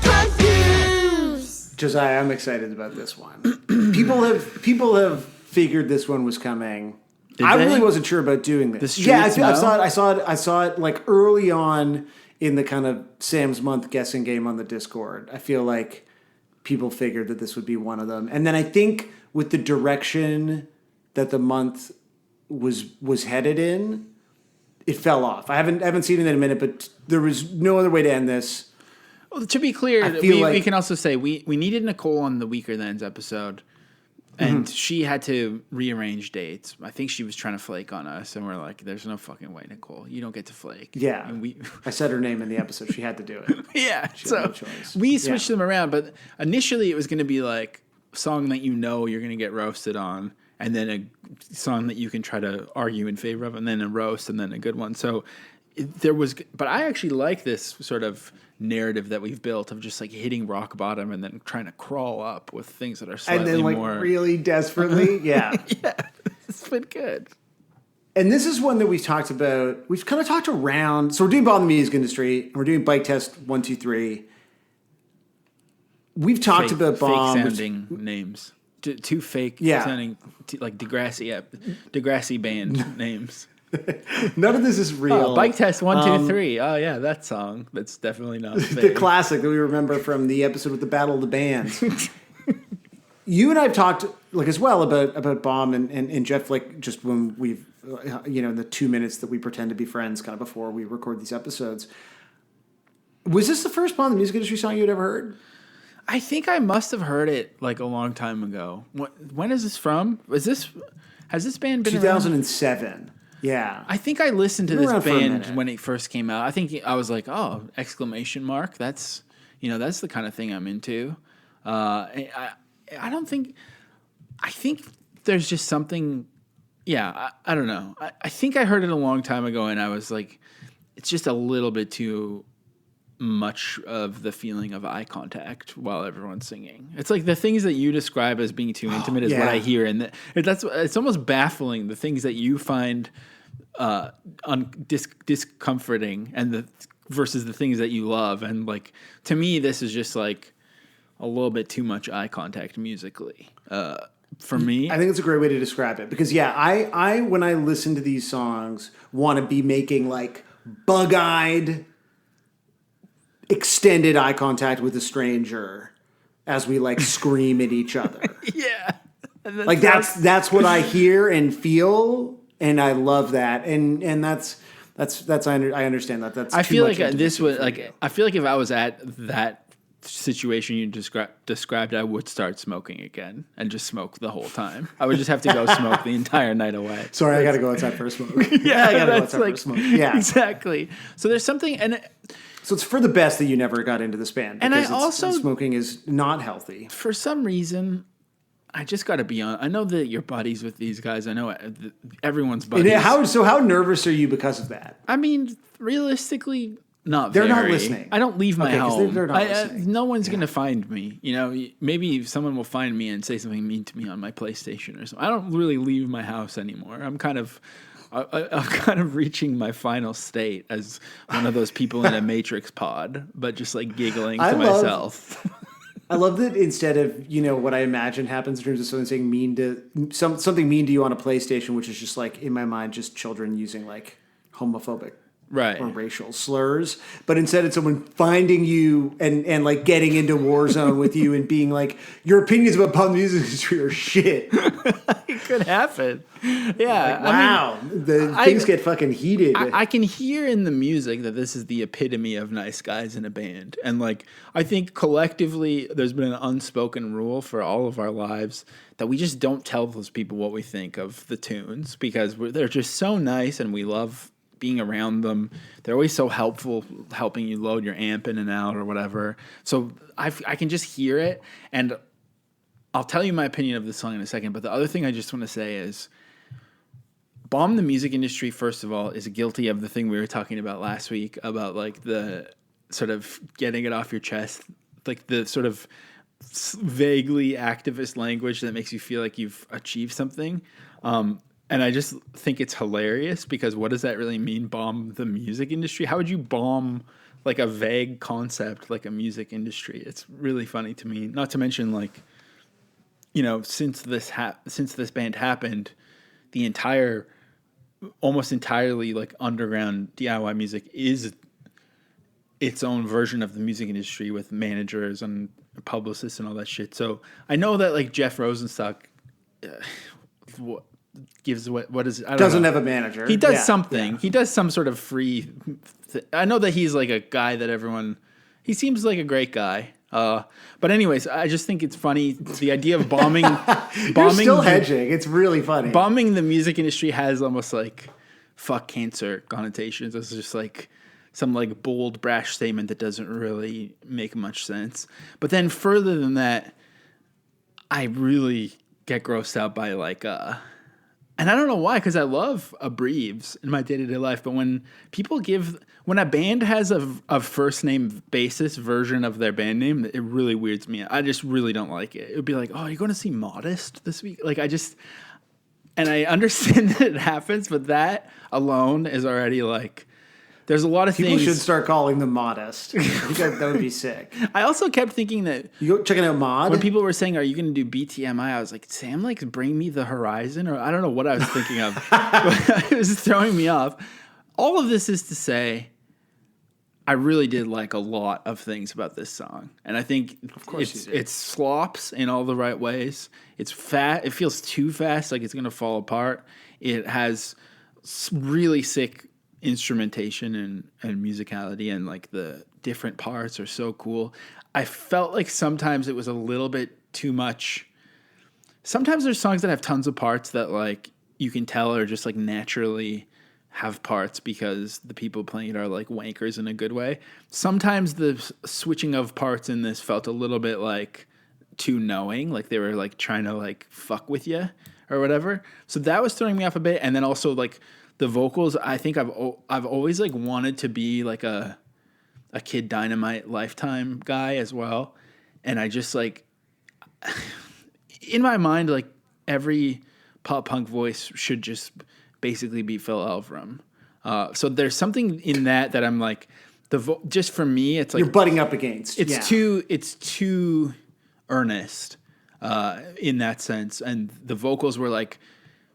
[SPEAKER 3] Confused.
[SPEAKER 2] Josiah, I'm excited about this one. People have figured this one was coming. I really wasn't sure about doing this. I saw it like early on in the kind of Sam's Month guessing game on the Discord. I feel like people figured that this would be one of them. And then I think with the direction that the month was headed in, it fell off. I haven't seen it in a minute, but there was no other way to end this.
[SPEAKER 1] Well, to be clear, we can also say we needed Nicole on the Weaker Thans episode, and she had to rearrange dates. I think she was trying to flake on us, and we're like, there's no fucking way, Nicole. You don't get to flake.
[SPEAKER 2] Yeah. I said her name in the episode. She had to do it.
[SPEAKER 1] Yeah. So we switched them around, but initially it was going to be like a song that you're going to get roasted on, and then a song that you can try to argue in favor of, and then a roast, and then a good one. So but I actually like this sort of narrative that we've built of just like hitting rock bottom and then trying to crawl up with things that are slightly
[SPEAKER 2] and then
[SPEAKER 1] more
[SPEAKER 2] really desperately. Yeah.
[SPEAKER 1] Yeah. It's been good.
[SPEAKER 2] And this is one that we've talked about. We've kind of talked around. So we're doing Bomb the Music Industry, and we're doing Bike Test 1, 2, 3. We've talked about Bomb.
[SPEAKER 1] Fake sounding names. Two fake sounding, like Degrassi band names.
[SPEAKER 2] None of this is real.
[SPEAKER 1] Bike Test 1, 2, 3. Oh yeah, that song. That's definitely not fake.
[SPEAKER 2] The classic that we remember from the episode with the Battle of the Bands. You and I have talked as well about Bomb and Jeff, like just when we've in the 2 minutes that we pretend to be friends kind of before we record these episodes. Was this the first Bomb the Music Industry song you had ever heard?
[SPEAKER 1] I think I must have heard it like a long time ago. When is this from? Has this band been
[SPEAKER 2] 2007?
[SPEAKER 1] Around?
[SPEAKER 2] Yeah.
[SPEAKER 1] I think I listened to this band when it first came out. I think I was like, oh, exclamation mark. That's the kind of thing I'm into. I think there's just something. Yeah, I don't know. I think I heard it a long time ago, and I was like, it's just a little bit too much of the feeling of eye contact while everyone's singing. It's like the things that you describe as being too intimate is what I hear, and it's almost baffling, the things that you find discomforting and versus the things that you love. And like, to me, this is just like a little bit too much eye contact musically for me.
[SPEAKER 2] I think it's a great way to describe it, because I when I listen to these songs want to be making like bug-eyed extended eye contact with a stranger as we like scream at each other.
[SPEAKER 1] Yeah.
[SPEAKER 2] Like that's what I hear and feel, and I love that. And that's I understand that. That's
[SPEAKER 1] I feel like this was like, I feel like if I was at that situation you described, I would start smoking again and just smoke the whole time. I would just have to go smoke the entire night away.
[SPEAKER 2] Sorry, I got to go outside for a smoke.
[SPEAKER 1] Yeah,
[SPEAKER 2] I got to go outside for a smoke. Yeah,
[SPEAKER 1] exactly. So there's something,
[SPEAKER 2] so it's for the best that you never got into this band.
[SPEAKER 1] And I also
[SPEAKER 2] smoking is not healthy.
[SPEAKER 1] For some reason, I just got to be on. I know that you're buddies with these guys. I know everyone's buddies.
[SPEAKER 2] How nervous are you because of that?
[SPEAKER 1] I mean, realistically, not
[SPEAKER 2] They're
[SPEAKER 1] very.
[SPEAKER 2] Not listening.
[SPEAKER 1] I don't leave my home.
[SPEAKER 2] They're not listening.
[SPEAKER 1] No one's going to find me. Maybe someone will find me and say something mean to me on my PlayStation or something. I don't really leave my house anymore. I'm kind of reaching my final state as one of those people in a Matrix pod, but just like giggling to myself.
[SPEAKER 2] I love that instead of, what I imagine happens in terms of someone saying something mean to you on a PlayStation, which is just like, in my mind, just children using like homophobic or racial slurs. But instead it's someone finding you and like getting into Warzone with you and being like, your opinions about pop music industry are shit.
[SPEAKER 1] It could happen. Yeah.
[SPEAKER 2] Like, wow. Things get fucking heated.
[SPEAKER 1] I can hear in the music that this is the epitome of nice guys in a band. And like, I think collectively there's been an unspoken rule for all of our lives that we just don't tell those people what we think of the tunes, because they're just so nice and we love being around them. They're always so helpful, helping you load your amp in and out or whatever. So I can just hear it, and I'll tell you my opinion of this song in a second. But the other thing I just want to say is, Bomb the Music Industry, first of all, is guilty of the thing we were talking about last week about like the sort of getting it off your chest, like the sort of vaguely activist language that makes you feel like you've achieved something. And I just think it's hilarious because what does that really mean, bomb the music industry? How would you bomb like a vague concept like a music industry? It's really funny to me. Not to mention like, you know, since this band happened, the entire, almost entirely like underground DIY music is its own version of the music industry with managers and publicists and all that shit. So I know that like Jeff Rosenstock gives what is I don't
[SPEAKER 2] doesn't
[SPEAKER 1] know.
[SPEAKER 2] have a manager.
[SPEAKER 1] He does something. Yeah. He does some sort of free. I know that he's like a guy that everyone. He seems like a great guy. But anyways, I just think it's funny the idea of bombing.
[SPEAKER 2] You're still hedging. It's really funny.
[SPEAKER 1] Bombing the music industry has almost like fuck cancer connotations. It's just like some like bold, brash statement that doesn't really make much sense. But then further than that, I really get grossed out by like and I don't know why, because I love Breves in my day-to-day life, but when a band has a first name basis version of their band name, it really weirds me out. I just really don't like it. It would be like, oh, you're going to see Modest this week? Like and I understand that it happens, but that alone is already like, there's a lot of
[SPEAKER 2] people
[SPEAKER 1] things.
[SPEAKER 2] People should start calling them Modest. That would be sick.
[SPEAKER 1] I also kept thinking that
[SPEAKER 2] you go checking out Mod.
[SPEAKER 1] When people were saying, "Are you going to do BTMI?" I was like, "Sam, like, bring me the horizon," or I don't know what I was thinking of. It was throwing me off. All of this is to say, I really did like a lot of things about this song, and I think it slops in all the right ways. It's fast. It feels too fast, like it's going to fall apart. It has really sick instrumentation and musicality, and like the different parts are so cool. I felt like sometimes it was a little bit too much. Sometimes there's songs that have tons of parts that like you can tell are just like naturally have parts because the people playing it are like wankers in a good way. Sometimes the switching of parts in this felt a little bit like too knowing, like they were like trying to like fuck with you or whatever. So that was throwing me off a bit. And then also like the vocals, I think I've always like wanted to be like a Kid Dynamite Lifetime guy as well, and I just like in my mind like every pop punk voice should just basically be Phil Elverum. So there's something in that I'm like just for me it's like
[SPEAKER 2] you're butting up against.
[SPEAKER 1] It's too earnest in that sense, and the vocals were like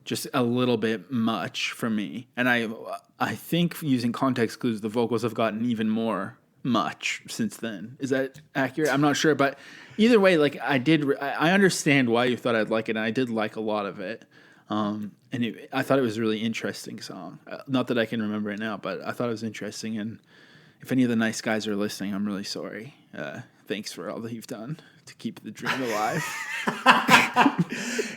[SPEAKER 1] just a little bit much for me. And I think using context clues, the vocals have gotten even more much since then. Is that accurate? I'm not sure, but either way, like I understand why you thought I'd like it, and I did like a lot of it. I thought it was a really interesting song. Not that I can remember it now, but I thought it was interesting. And if any of the nice guys are listening, I'm really sorry. Thanks for all that you've done to keep the dream alive.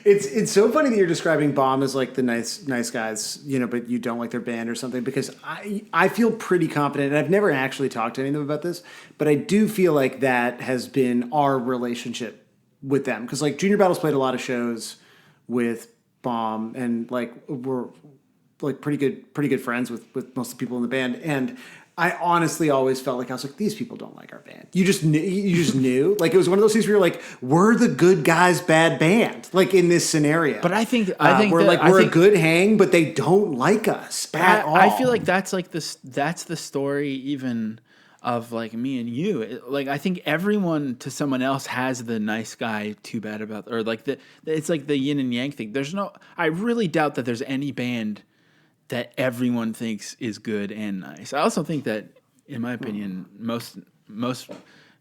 [SPEAKER 2] It's so funny that you're describing Bomb as like the nice guys, you know, but you don't like their band or something, because I feel pretty confident, and I've never actually talked to any of them about this, but I do feel like that has been our relationship with them, because like Junior Battles played a lot of shows with Bomb, and like we're like pretty good friends with most of the people in the band, and I honestly always felt like I was like, these people don't like our band. You just knew. Like it was one of those things where you're like, we're the good guys, bad band. Like in this scenario.
[SPEAKER 1] But I think
[SPEAKER 2] we're a good hang, but they don't like us at all.
[SPEAKER 1] I feel like that's like this. That's the story even of like me and you. Like I think everyone to someone else has the nice guy too bad about, or like it's like the yin and yang thing. I really doubt that there's any band that everyone thinks is good and nice. I also think that, in my opinion, most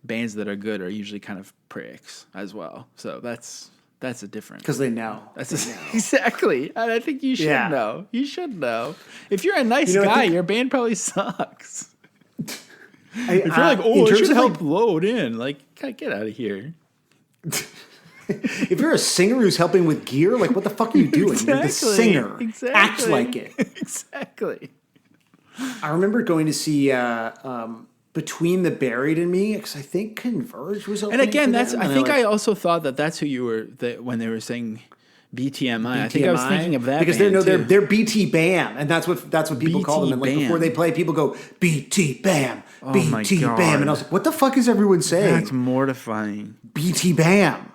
[SPEAKER 1] bands that are good are usually kind of pricks as well. So that's a difference.
[SPEAKER 2] Because they know.
[SPEAKER 1] Exactly. And I think you should know. You should know. If you're a nice guy, your band probably sucks. If you're like, it should help load in, like, get out of here.
[SPEAKER 2] If you're a singer who's helping with gear, like, what the fuck are you doing?
[SPEAKER 1] Exactly.
[SPEAKER 2] You're the singer.
[SPEAKER 1] Exactly.
[SPEAKER 2] Act like it.
[SPEAKER 1] Exactly.
[SPEAKER 2] I remember going to see Between the Buried and Me, because I think Converge was opening.
[SPEAKER 1] And again,
[SPEAKER 2] I
[SPEAKER 1] also thought that that's who you were when they were saying BTMI. I think I was thinking of that
[SPEAKER 2] because they're BT Bam, and that's what people call them. And like before they play, people go BT Bam, BT Bam, and I was like, what the fuck is everyone saying?
[SPEAKER 1] That's mortifying.
[SPEAKER 2] BT Bam.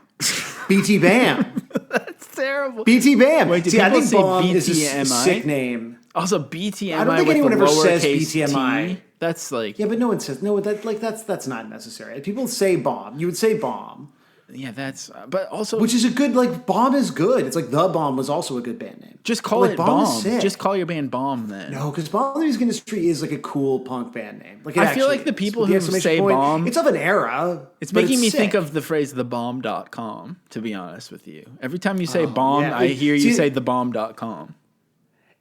[SPEAKER 2] BT Bam.
[SPEAKER 1] That's terrible.
[SPEAKER 2] BT Bam.
[SPEAKER 1] Wait,
[SPEAKER 2] see, I think Bomb
[SPEAKER 1] BTMI?
[SPEAKER 2] is a sick name.
[SPEAKER 1] Also, BTMI.
[SPEAKER 2] I don't think anyone ever says BTMI.
[SPEAKER 1] T? That's like
[SPEAKER 2] but no one says no. That's not necessary. People say Bomb. You would say Bomb.
[SPEAKER 1] Yeah, that's but also
[SPEAKER 2] which is a good Bomb is good. It's like The Bomb was also a good band name.
[SPEAKER 1] Just call it Bomb. Just call your band Bomb then.
[SPEAKER 2] No, because Bomb the Music Industry is like a cool punk band name. Like
[SPEAKER 1] I feel like the people who say Bomb,
[SPEAKER 2] it's of an era.
[SPEAKER 1] It's making me think of the phrase thebomb.com, to be honest with you. Every time you say bomb, I hear you say thebomb.com.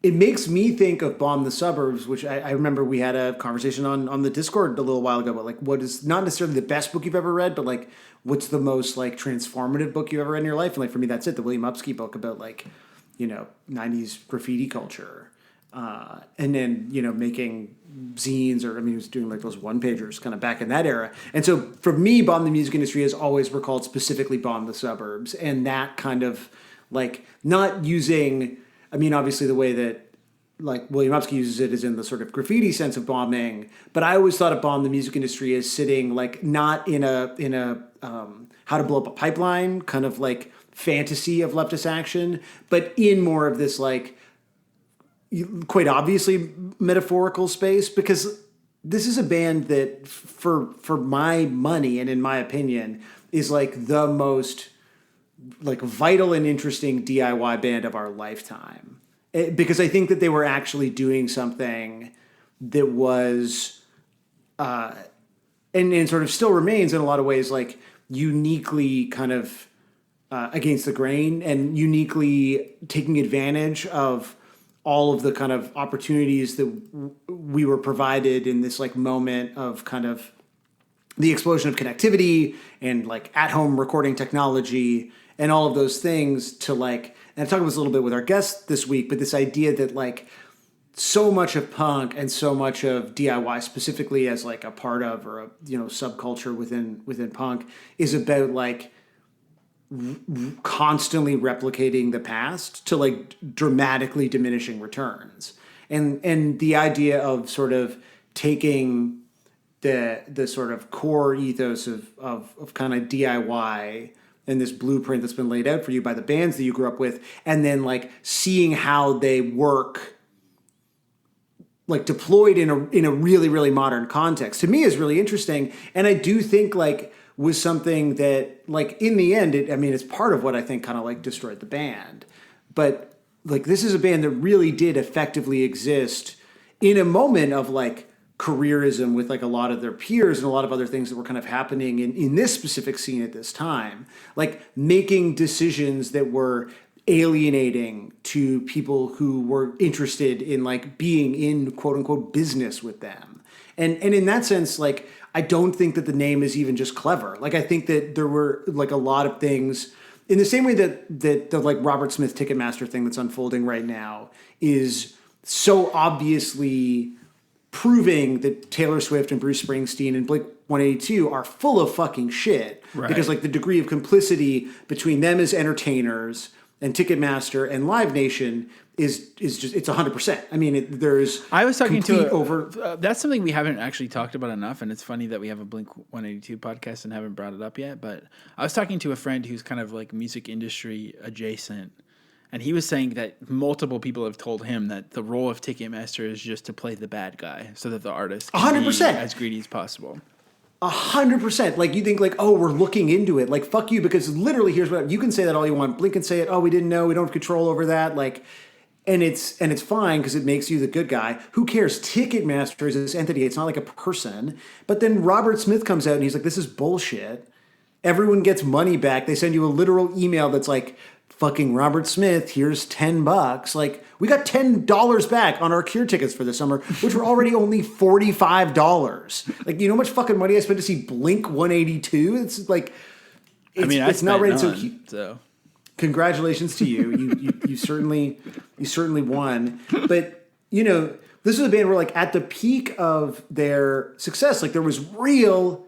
[SPEAKER 2] It makes me think of Bomb the Suburbs, which I remember we had a conversation on the Discord a little while ago about what is not necessarily the best book you've ever read, but what's the most transformative book you've ever read in your life. And for me, that's it. The William Upski book about 90s graffiti culture. And then, making zines he was doing those one-pagers kind of back in that era. And so for me, Bomb the Music Industry has always recalled specifically Bomb the Suburbs and that kind of not using... obviously the way that William Upski uses it is in the sort of graffiti sense of bombing, but I always thought of Bomb the Music Industry as sitting not in a how to blow up a pipeline kind of fantasy of leftist action, but in more of this quite obviously metaphorical space, because this is a band that for my money and in my opinion is the most vital and interesting DIY band of our lifetime. Because I think that they were actually doing something that was, and sort of still remains in a lot of ways, uniquely kind of against the grain and uniquely taking advantage of all of the kind of opportunities that we were provided in this moment of kind of the explosion of connectivity and at-home recording technology and all of those things to and I talked about this a little bit with our guest this week, but this idea that so much of punk and so much of DIY specifically as a part of or a subculture within punk is about constantly replicating the past to dramatically diminishing returns. And the idea of sort of taking the sort of core ethos of kind of DIY and this blueprint that's been laid out for you by the bands that you grew up with, and then seeing how they work deployed in a really, really modern context, to me is really interesting. And I do think was something that in the end, it's part of what I think kind of destroyed the band. But this is a band that really did effectively exist in a moment of careerism with a lot of their peers and a lot of other things that were kind of happening in this specific scene at this time, making decisions that were alienating to people who were interested in being in quote unquote business with them. And in that sense, I don't think that the name is even just clever. I think that there were a lot of things in the same way that the Robert Smith Ticketmaster thing that's unfolding right now is so obviously proving that Taylor Swift and Bruce Springsteen and Blink-182 are full of fucking shit. Right. Because the degree of complicity between them as entertainers and Ticketmaster and Live Nation is just, it's 100%.
[SPEAKER 1] I was talking to that's something we haven't actually talked about enough, and it's funny that we have a Blink-182 podcast and haven't brought it up yet, but I was talking to a friend who's kind of music industry adjacent, and he was saying that multiple people have told him that the role of Ticketmaster is just to play the bad guy so that the artist can 100%. Be as greedy as possible.
[SPEAKER 2] 100%. You think we're looking into it. Fuck you, because literally here's what you can say that all you want. Blink can say it. Oh, we didn't know. We don't have control over that. And it's fine because it makes you the good guy. Who cares? Ticketmaster is this entity. It's not a person. But then Robert Smith comes out and he's this is bullshit. Everyone gets money back. They send you a literal email that's fucking Robert Smith, here's $10. We got $10 back on our Cure tickets for the summer, which were already only $45. You know how much fucking money I spent to see Blink-182? It's not right. So congratulations to you. You certainly won. But this was a band where at the peak of their success, there was real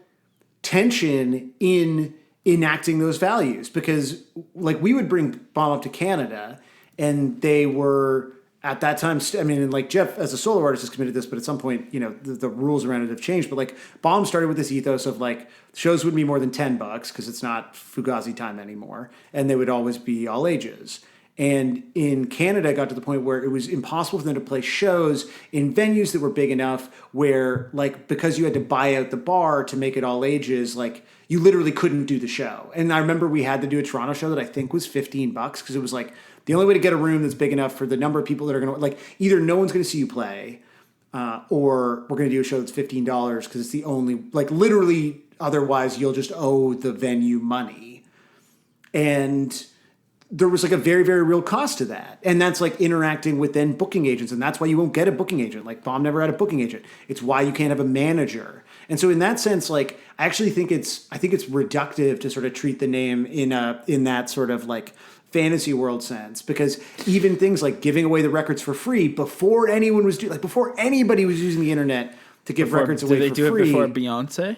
[SPEAKER 2] tension in enacting those values, because we would bring Bomb up to Canada and they were at that time, I mean, and like Jeff as a solo artist has committed this, but at some point, the rules around it have changed. But like Bomb started with this ethos of like shows wouldn't be more than $10 because it's not Fugazi time anymore, and they would always be all ages. And in Canada, it got to the point where it was impossible for them to play shows in venues that were big enough where, like, because you had to buy out the bar to make it all ages, like, you literally couldn't do the show. And I remember we had to do a Toronto show that I think was $15 because it was like the only way to get a room that's big enough for the number of people that are going to, like, either no one's going to see you play or we're going to do a show that's $15 because it's the only, like, literally, otherwise you'll just owe the venue money. And there was like a very, very real cost to that. And that's like interacting with then booking agents. And that's why you won't get a booking agent. Like Bomb never had a booking agent. It's why you can't have a manager. And so in that sense, like, I actually think it's reductive to sort of treat the name in that sort of like fantasy world sense, because even things like giving away the records for free before anyone was before anybody was using the internet to give records away for free.
[SPEAKER 1] Did they do it before Beyonce?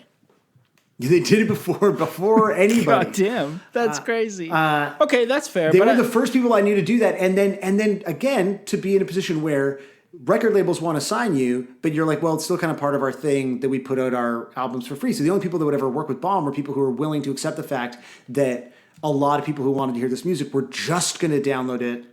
[SPEAKER 2] They did it before anybody.
[SPEAKER 1] God damn, that's crazy. Okay, that's fair.
[SPEAKER 2] They were the first people I knew to do that, and then again to be in a position where record labels want to sign you, but you're like, well, it's still kind of part of our thing that we put out our albums for free. So the only people that would ever work with Bomb were people who were willing to accept the fact that a lot of people who wanted to hear this music were just going to download it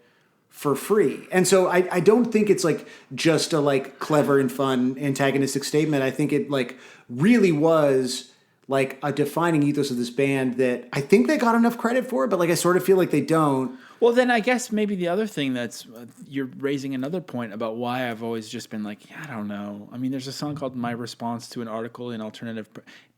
[SPEAKER 2] for free. And so I don't think it's like just a like clever and fun antagonistic statement. I think it like really was like a defining ethos of this band that I think they got enough credit for, but like I sort of feel like they don't.
[SPEAKER 1] Well, then I guess maybe the other thing that's you're raising another point about why I've always just been like, I don't know. I mean, there's a song called My Response to an Article in Alternative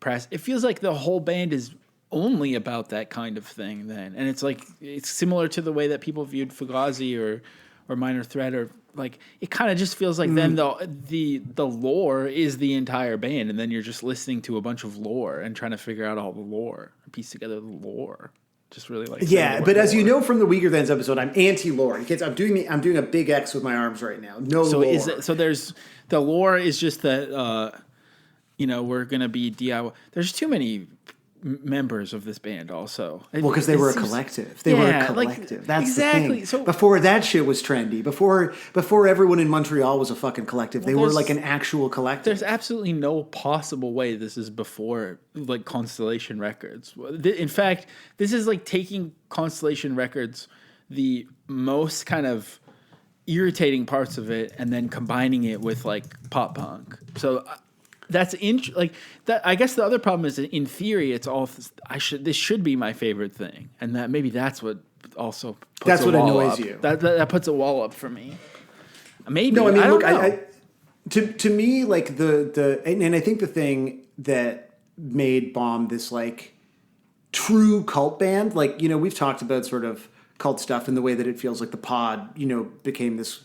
[SPEAKER 1] Press. It feels like the whole band is only about that kind of thing then. And it's like, it's similar to the way that people viewed Fugazi or Minor Threat, or like, it kind of just feels like then the lore is the entire band, and then you're just listening to a bunch of lore and trying to figure out all the lore, piece together the lore. Just really like
[SPEAKER 2] but as you know from the Weaker Thans episode, I'm anti-lore. Kids, I'm doing a big X with my arms right now. No lore.
[SPEAKER 1] So there's the lore is just that we're gonna be DIY. There's too many members of this band also.
[SPEAKER 2] Well, because they were a collective. They were a collective. Like, that's exactly the thing. So before that shit was trendy, before everyone in Montreal was a fucking collective, they were like an actual collective.
[SPEAKER 1] There's absolutely no possible way this is before like Constellation Records. In fact, this is like taking Constellation Records, the most kind of irritating parts of it, and then combining it with like pop punk. So that's like that. I guess the other problem is, in theory, it's all this should be my favorite thing, and that maybe that's what also puts
[SPEAKER 2] that's what annoys
[SPEAKER 1] up.
[SPEAKER 2] you.
[SPEAKER 1] That puts a wall up for me. Maybe
[SPEAKER 2] no. I mean,
[SPEAKER 1] I
[SPEAKER 2] look,
[SPEAKER 1] know.
[SPEAKER 2] To me, like and I think the thing that made Bomb this like true cult band, like we've talked about sort of cult stuff in the way that it feels like the Pod, became this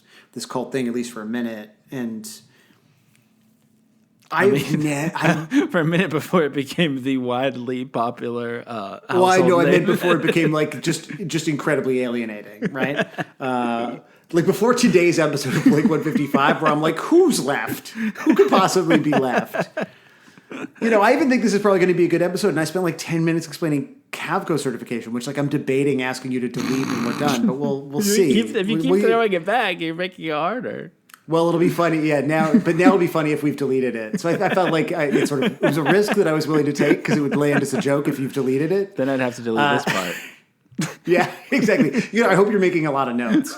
[SPEAKER 2] cult thing, at least for a minute, and.
[SPEAKER 1] For a minute before it became the widely popular
[SPEAKER 2] well, I know. I meant before it became like just incredibly alienating, right? Like before today's episode of Blink 155, where I'm like, who's left? Who could possibly be left? I even think this is probably going to be a good episode, and I spent like 10 minutes explaining Cavco certification, which like I'm debating asking you to delete when we're done, but we'll see.
[SPEAKER 1] If you keep throwing it back, you're making it harder.
[SPEAKER 2] Well, it'll be funny, yeah. Now it'll be funny if we've deleted it. So I felt like it was a risk that I was willing to take because it would land as a joke if you've deleted it.
[SPEAKER 1] Then I'd have to delete this part.
[SPEAKER 2] Yeah, exactly. I hope you're making a lot of notes.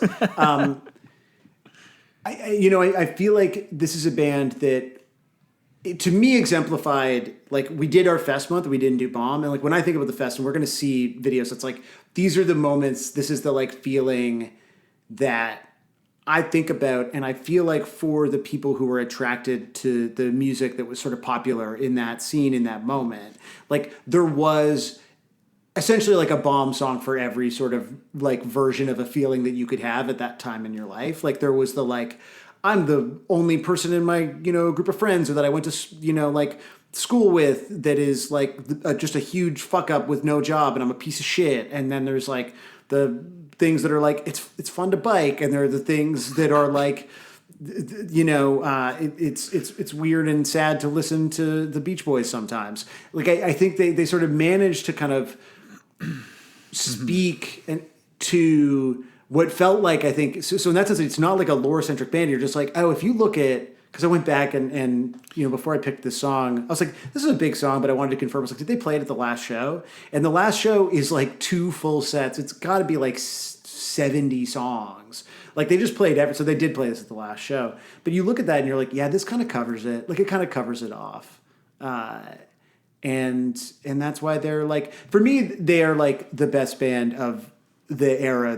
[SPEAKER 2] I feel like this is a band that, to me, exemplified, like, we did our fest month, we didn't do Bomb, and like when I think about the fest, and we're going to see videos, it's like these are the moments. This is the like feeling that I think about, and I feel like for the people who were attracted to the music that was sort of popular in that scene, in that moment, like there was essentially like a Bomb song for every sort of like version of a feeling that you could have at that time in your life. Like there was the like, I'm the only person in my, group of friends or that I went to, like school with that is like just a huge fuck up with no job and I'm a piece of shit. And then there's like the things that are like, it's fun to bike. And there are the things that are like, it's weird and sad to listen to the Beach Boys sometimes. Like, I think they sort of managed to kind of speak and to what felt like, I think, so in that sense, it's not like a lore-centric band. You're just like, oh, if you look at, because I went back and before I picked this song, I was like, this is a big song, but I wanted to confirm. I was like, did they play it at the last show? And the last show is like 2 full sets. It's got to be like 70 songs. Like they just played so they did play this at the last show. But you look at that and you're like, yeah, this kind of covers it. Like it kind of covers it off. And that's why they're like, for me, they are like the best band of the era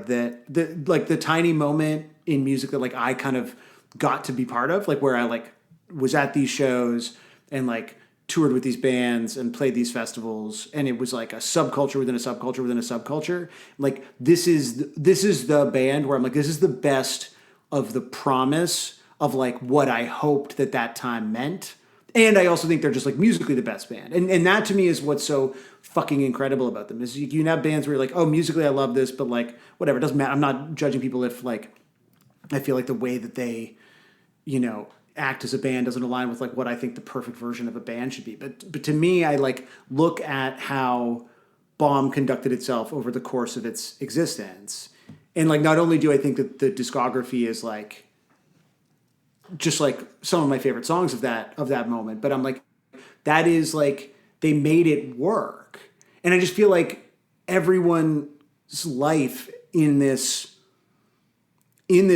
[SPEAKER 2] like the tiny moment in music that like I kind of got to be part of, like where I like was at these shows and like toured with these bands and played these festivals, and it was like a subculture within a subculture within a subculture. Like this is the band where I'm like, this is the best of the promise of like what I hoped that time meant. And I also think they're just like musically the best band. And that to me is what's so fucking incredible about them is you can have bands where you're like, oh, musically I love this, but like whatever, it doesn't matter. I'm not judging people if like I feel like the way that they, act as a band doesn't align with like what I think the perfect version of a band should be. But to me, I like look at how Bomb conducted itself over the course of its existence. And like not only do I think that the discography is like just like some of my favorite songs of that moment, but I'm like, that is like they made it work. And I just feel like everyone's life in this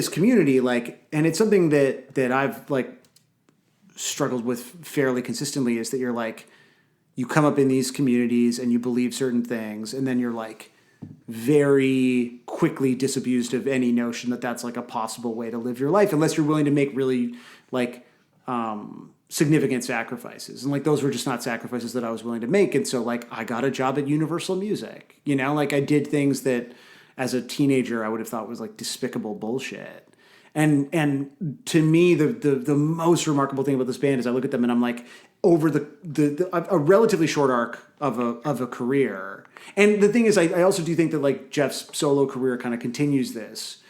[SPEAKER 2] community, like, and it's something that I've like struggled with fairly consistently, is that you're like, you come up in these communities and you believe certain things, and then you're like very quickly disabused of any notion that that's like a possible way to live your life, unless you're willing to make really like significant sacrifices. And like those were just not sacrifices that I was willing to make. And so like I got a job at Universal Music, like I did things that as a teenager I would have thought was like despicable bullshit. And to me, the most remarkable thing about this band is I look at them and I'm like, over a relatively short arc of a career. And the thing is, I also do think that like Jeff's solo career kind of continues this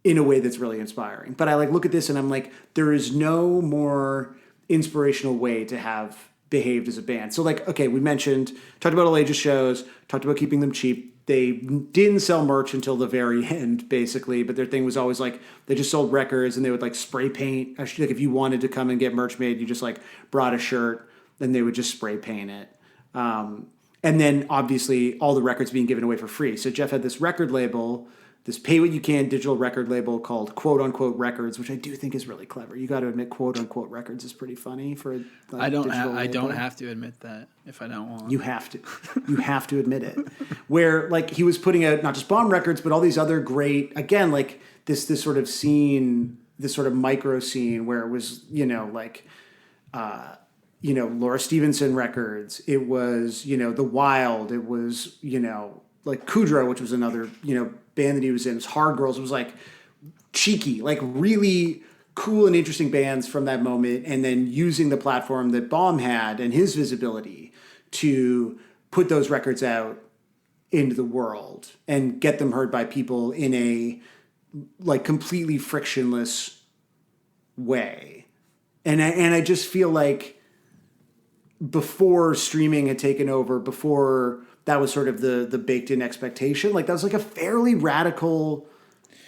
[SPEAKER 2] in a way that's really inspiring. But I like look at this and I'm like, there is no more inspirational way to have behaved as a band. So like, okay, we talked about all ages shows, talked about keeping them cheap. They didn't sell merch until the very end, basically. But their thing was always like they just sold records, and they would like spray paint. Actually, like if you wanted to come and get merch made, you just like brought a shirt, and they would just spray paint it. And then obviously all the records being given away for free. So Jeff had this record label, this pay what you can digital record label called Quote Unquote Records, which I do think is really clever. You got to admit, Quote Unquote Records is pretty funny for. Like,
[SPEAKER 1] I don't have to admit that if I don't want.
[SPEAKER 2] You have to admit it. Where like he was putting out not just Bomb Records, but all these other great, again, like this sort of scene, this sort of micro scene where it was Laura Stevenson Records. It was The Wild. It was like Kudrow, which was another band that he was in. It was Hard Girls. It was like cheeky, like really cool and interesting bands from that moment, and then using the platform that Bomb had and his visibility to put those records out into the world and get them heard by people in a like completely frictionless way. And I just feel like before streaming had taken over, before that was sort of the baked in expectation, like that was like a fairly radical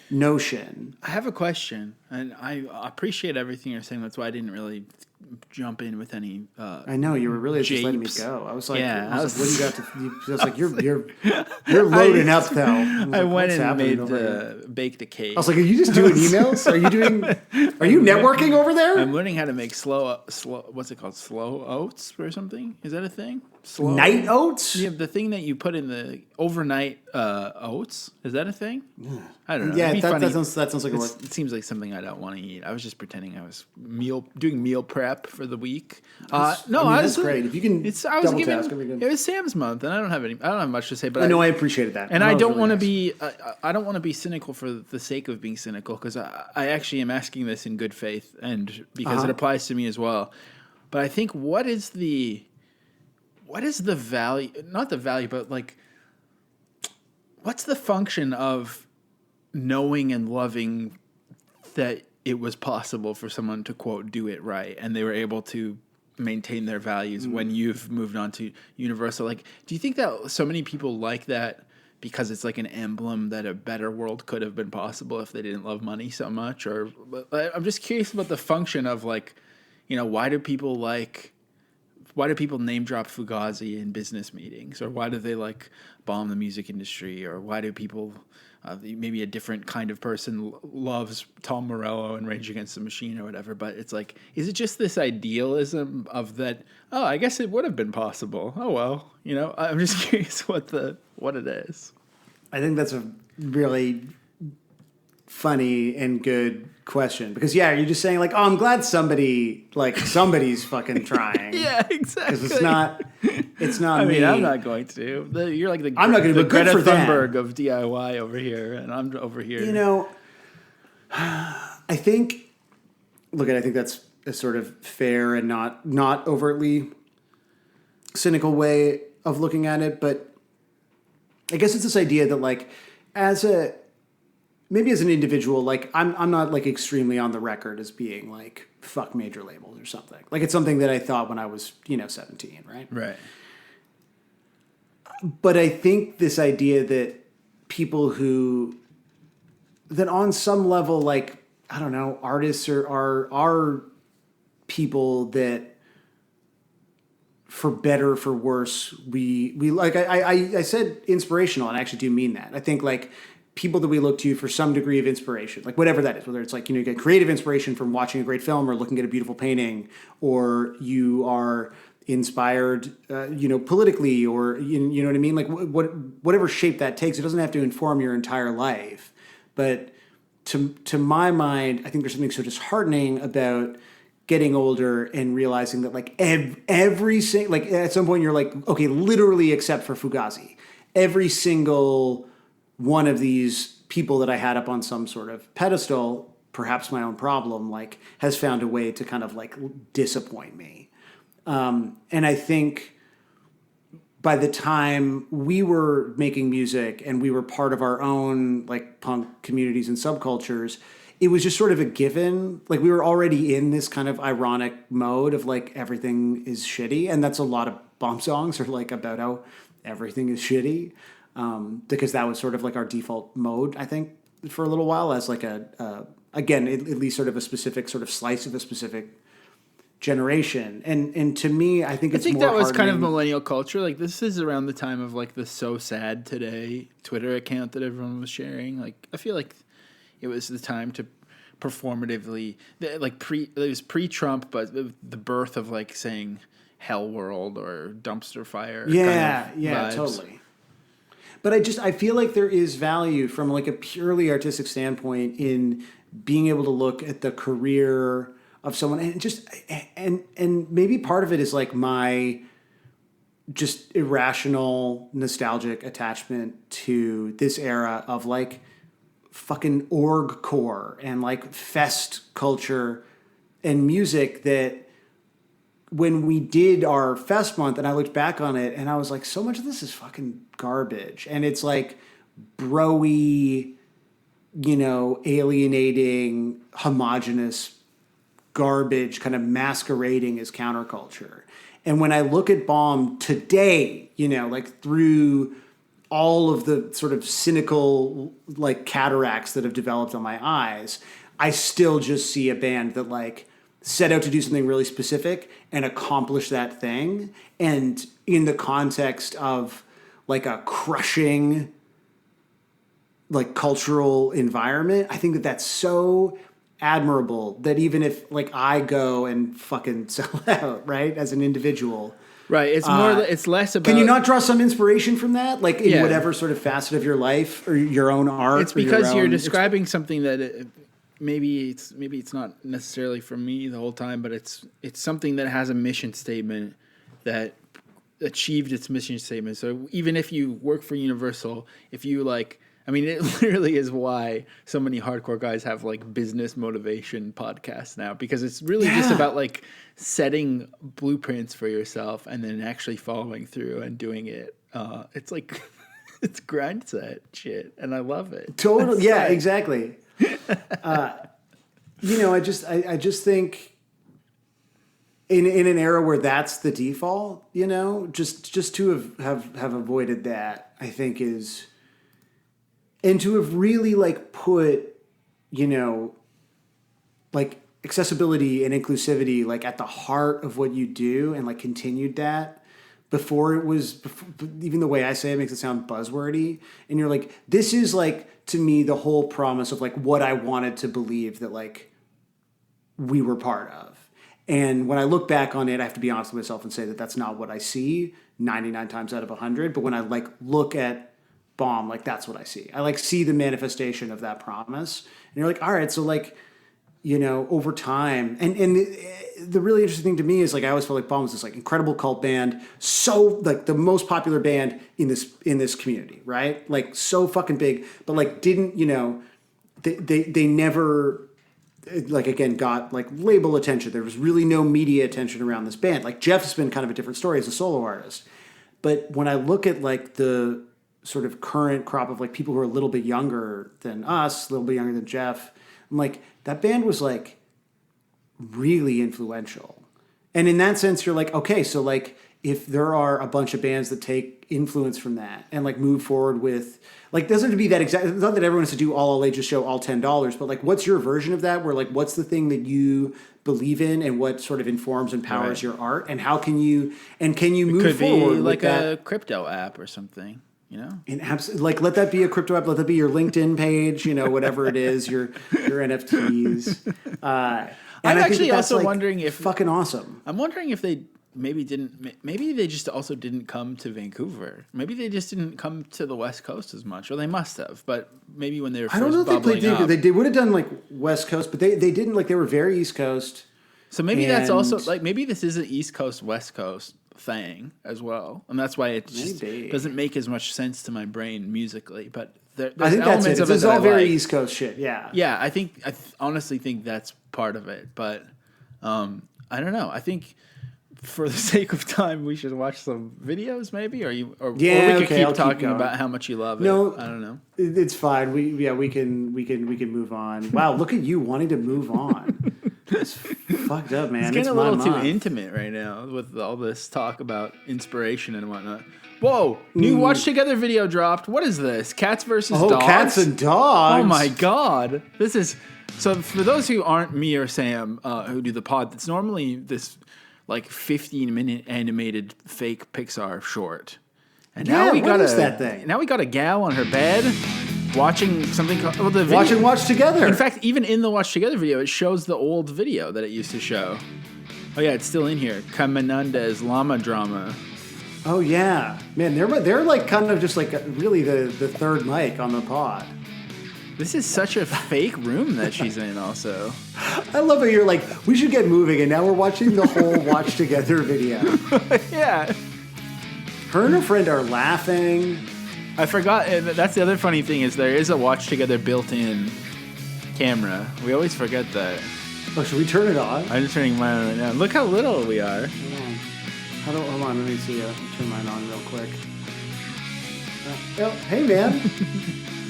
[SPEAKER 2] notion.
[SPEAKER 1] I have a question, and I appreciate everything you're saying. That's why I didn't really jump in with any.
[SPEAKER 2] I know you were really just letting me go. I was like, what do you got to? I was like, you're loading up though.
[SPEAKER 1] I went and baked a cake.
[SPEAKER 2] I was like, are you just doing emails? Are you networking over there?
[SPEAKER 1] I'm learning how to make slow. What's it called? Slow oats or something? Is that a thing?
[SPEAKER 2] Night oats?
[SPEAKER 1] Yeah, the thing that you put in the overnight oats. Is that a thing? I don't know.
[SPEAKER 2] Yeah, that sounds like a word.
[SPEAKER 1] It seems like something I don't want to eat. I was just pretending I was doing meal prep for the week.
[SPEAKER 2] That's great. If you can double task,
[SPEAKER 1] it was Sam's month, and I don't have much to say. But
[SPEAKER 2] I appreciated that.
[SPEAKER 1] And I don't want to be. I don't want to be cynical for the sake of being cynical, because I actually am asking this in good faith, and because it applies to me as well. But I think what is the value? Not the value, but like, what's the function of knowing and loving that it was possible for someone to, quote, do it right, and they were able to maintain their values when you've moved on to Universal? Like, do you think that so many people like that because it's like an emblem that a better world could have been possible if they didn't love money so much? Or I'm just curious about the function of like, you know, why do people name drop Fugazi in business meetings, or why do they like bomb the music industry, or why do people maybe a different kind of person loves Tom Morello and Rage Against the Machine or whatever, but it's like, is it just this idealism of that, oh, I guess it would have been possible. Oh, well, you know, I'm just curious what it is.
[SPEAKER 2] I think that's a really funny and good question, because you're just saying like, oh, I'm glad somebody's fucking trying.
[SPEAKER 1] Yeah, exactly.
[SPEAKER 2] Because it's not
[SPEAKER 1] I
[SPEAKER 2] me.
[SPEAKER 1] mean, I'm not going to. You're like
[SPEAKER 2] I'm not going to.
[SPEAKER 1] Greta Thunberg of DIY over here, and I'm over here.
[SPEAKER 2] You know, I think that's a sort of fair and not overtly cynical way of looking at it, but I guess it's this idea that like maybe as an individual, like I'm not like extremely on the record as being like fuck major labels or something. Like it's something that I thought when I was, 17, right?
[SPEAKER 1] Right.
[SPEAKER 2] But I think this idea that people that on some level, like, I don't know, artists are people that for better, for worse, we like, I said inspirational, and I actually do mean that. I think like people that we look to for some degree of inspiration, like whatever that is, whether it's like, you get creative inspiration from watching a great film or looking at a beautiful painting, or you are inspired, politically, or, you know what I mean? Like whatever shape that takes, it doesn't have to inform your entire life. But to my mind, I think there's something so disheartening about getting older and realizing that like every single, like at some point you're like, okay, literally except for Fugazi, every single one of these people that I had up on some sort of pedestal, perhaps my own problem, like has found a way to kind of like disappoint me. And I think by the time we were making music and we were part of our own like punk communities and subcultures, it was just sort of a given. Like we were already in this kind of ironic mode of like everything is shitty. And that's a lot of Bomb songs are like about how everything is shitty. Because that was sort of like our default mode, I think, for a little while, as like again, at least sort of a specific sort of slice of a specific generation. And to me, I think more
[SPEAKER 1] that was kind of millennial culture. Like this is around the time of like the So Sad Today Twitter account that everyone was sharing. Like I feel like it was the time to performatively, like it was pre-Trump, but the birth of like saying Hell World or Dumpster Fire.
[SPEAKER 2] Yeah, totally. But I feel like there is value from like a purely artistic standpoint in being able to look at the career of someone and maybe part of it is like my just irrational nostalgic attachment to this era of like fucking orgcore and like fest culture and music that when we did our fest month and I looked back on it and I was like, so much of this is fucking garbage. And it's like bro-y, alienating, homogenous garbage kind of masquerading as counterculture. And when I look at Bomb today, like through all of the sort of cynical like cataracts that have developed on my eyes, I still just see a band that like set out to do something really specific and accomplish that thing. And in the context of like a crushing like cultural environment, I think that that's so admirable that even if like I go and fucking sell out, right, as an individual.
[SPEAKER 1] Right. It's more, it's less about.
[SPEAKER 2] Can you not draw some inspiration from that? Like in whatever sort of facet of your life or your own art?
[SPEAKER 1] It's because you're describing something that maybe it's not necessarily for me the whole time, but it's something that has a mission statement that achieved its mission statement. So even if you work for Universal, if you like, I mean, it literally is why so many hardcore guys have like business motivation podcasts now, because it's really just about like setting blueprints for yourself and then actually following through and doing it. It's like, it's grind set shit. And I love it.
[SPEAKER 2] Totally. Yeah, exactly. I just think in an era where that's the default, just to have avoided that, I think is And to have really like put, you know, like accessibility and inclusivity like at the heart of what you do and like continued that before it was, even the way I say it makes it sound buzzwordy. And you're like, this is like, to me, the whole promise of like what I wanted to believe that like we were part of. And when I look back on it, I have to be honest with myself and say that that's not what I see 99 times out of 100. But when I like look at Bomb, like that's what I see. I like see the manifestation of that promise. And you're like, all right, so like, you know, over time, and the really interesting thing to me is like I always felt like Bomb was this like incredible cult band, so like the most popular band in this community, right? Like so fucking big, but like didn't, you know, they never like again got like label attention. There was really no media attention around this band. Like Jeff's been kind of a different story as a solo artist. But when I look at like the sort of current crop of like people who are a little bit younger than us, a little bit younger than Jeff, I'm like, that band was like really influential. And in that sense, you're like, okay, so like if there are a bunch of bands that take influence from that and like move forward with, like, doesn't have to be that exact, it's not that everyone has to do all ages show all $10, but like, what's your version of that? Where like, what's the thing that you believe in and what sort of informs and powers your art? And how can you, and can you move forward? Could be
[SPEAKER 1] like a crypto app or something. You know,
[SPEAKER 2] and like let that be a crypto app, let that be your LinkedIn page, you know, whatever it is, your NFTs.
[SPEAKER 1] I'm actually also like wondering if
[SPEAKER 2] fucking awesome.
[SPEAKER 1] I'm wondering if they maybe they just also didn't come to Vancouver. Maybe they just didn't come to the West Coast as much. Well, they must have, but maybe when they were first bubbling up. I don't know if they played.
[SPEAKER 2] They would have done like West Coast, but they didn't. Like they were very East Coast.
[SPEAKER 1] So maybe that's also like maybe this is an East Coast West Coast thing as well, and that's why it just doesn't make as much sense to my brain musically. But there's
[SPEAKER 2] I think
[SPEAKER 1] elements
[SPEAKER 2] that's it. It's all very East Coast shit. Yeah,
[SPEAKER 1] yeah. I honestly think that's part of it, but I don't know. I think for the sake of time, we should watch some videos, maybe, or we could keep talking about how much you love it.
[SPEAKER 2] No,
[SPEAKER 1] I don't know.
[SPEAKER 2] It's fine. We can move on. Wow, look at you wanting to move on. It's fucked up, man.
[SPEAKER 1] It's getting a little too intimate right now with all this talk about inspiration and whatnot. Whoa! New Watch Together video dropped. What is this? Cats versus dogs?
[SPEAKER 2] Cats and dogs.
[SPEAKER 1] Oh my god! This is so. For those who aren't me or Sam, who do the pod, it's normally this like 15-minute animated fake Pixar short. And now we got
[SPEAKER 2] that thing?
[SPEAKER 1] Now we got a gal on her bed. Watching something called the video.
[SPEAKER 2] Watching Watch Together.
[SPEAKER 1] In fact, even in the Watch Together video, it shows the old video that it used to show. Oh yeah, it's still in here. Kamananda's Llama Drama.
[SPEAKER 2] Oh yeah, man, they're like kind of just like really the third mic on the pod.
[SPEAKER 1] This is such a fake room that she's in. Also,
[SPEAKER 2] I love how you're like, we should get moving, and now we're watching the whole Watch Together video.
[SPEAKER 1] Yeah,
[SPEAKER 2] her and her friend are laughing.
[SPEAKER 1] I forgot. That's the other funny thing is there is a Watch Together built-in camera. We always forget that.
[SPEAKER 2] Oh, should we turn it on?
[SPEAKER 1] I'm just turning mine on right now. Look how little we are.
[SPEAKER 2] Hold on, let me see. Turn mine on real quick. Hey, man.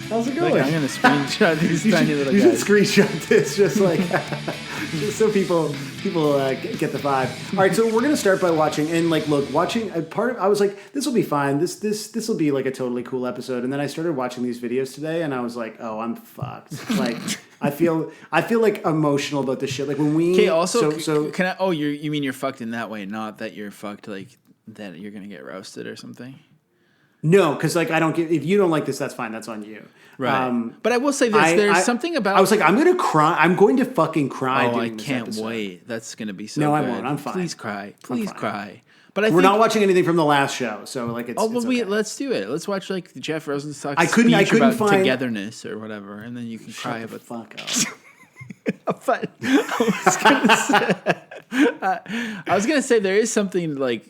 [SPEAKER 2] How's it going?
[SPEAKER 1] Look, I'm going to screenshot these tiny little guys.
[SPEAKER 2] You should screenshot this just like... just so people get the vibe. All right, so we're gonna start by watching, and like, look, watching I was like, this will be fine. This will be like a totally cool episode. And then I started watching these videos today, and I was like, oh, I'm fucked. Like, I feel like emotional about this shit. Like when we.
[SPEAKER 1] Okay. Also, so can I? Oh, you mean you're fucked in that way, not that you're fucked like that you're gonna get roasted or something.
[SPEAKER 2] No, because like I don't get. If you don't like this, that's fine. That's on you.
[SPEAKER 1] Right. But I will say this: there's something about.
[SPEAKER 2] I was like, I'm gonna cry. I'm going to fucking cry.
[SPEAKER 1] Oh, I can't wait. That's gonna be so.
[SPEAKER 2] No,
[SPEAKER 1] good.
[SPEAKER 2] I won't. I'm fine.
[SPEAKER 1] Please cry. Please cry. But
[SPEAKER 2] we're not watching anything from the last show, so like it's.
[SPEAKER 1] Oh, well,
[SPEAKER 2] okay.
[SPEAKER 1] let's do it. Let's watch like Jeff Rosenstock's speech about togetherness or whatever, and then you can cry about.
[SPEAKER 2] Fuck up.
[SPEAKER 1] But I was gonna say there is something like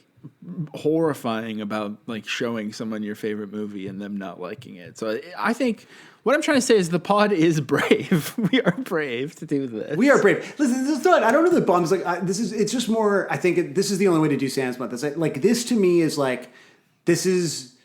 [SPEAKER 1] horrifying about like showing someone your favorite movie and them not liking it. So I think what I'm trying to say is the pod is brave. We are brave to do this.
[SPEAKER 2] We are brave. Listen, this is not, I don't know the bombs like it's just more. I think this is the only way to do Sam's Month. It's like this to me is like this is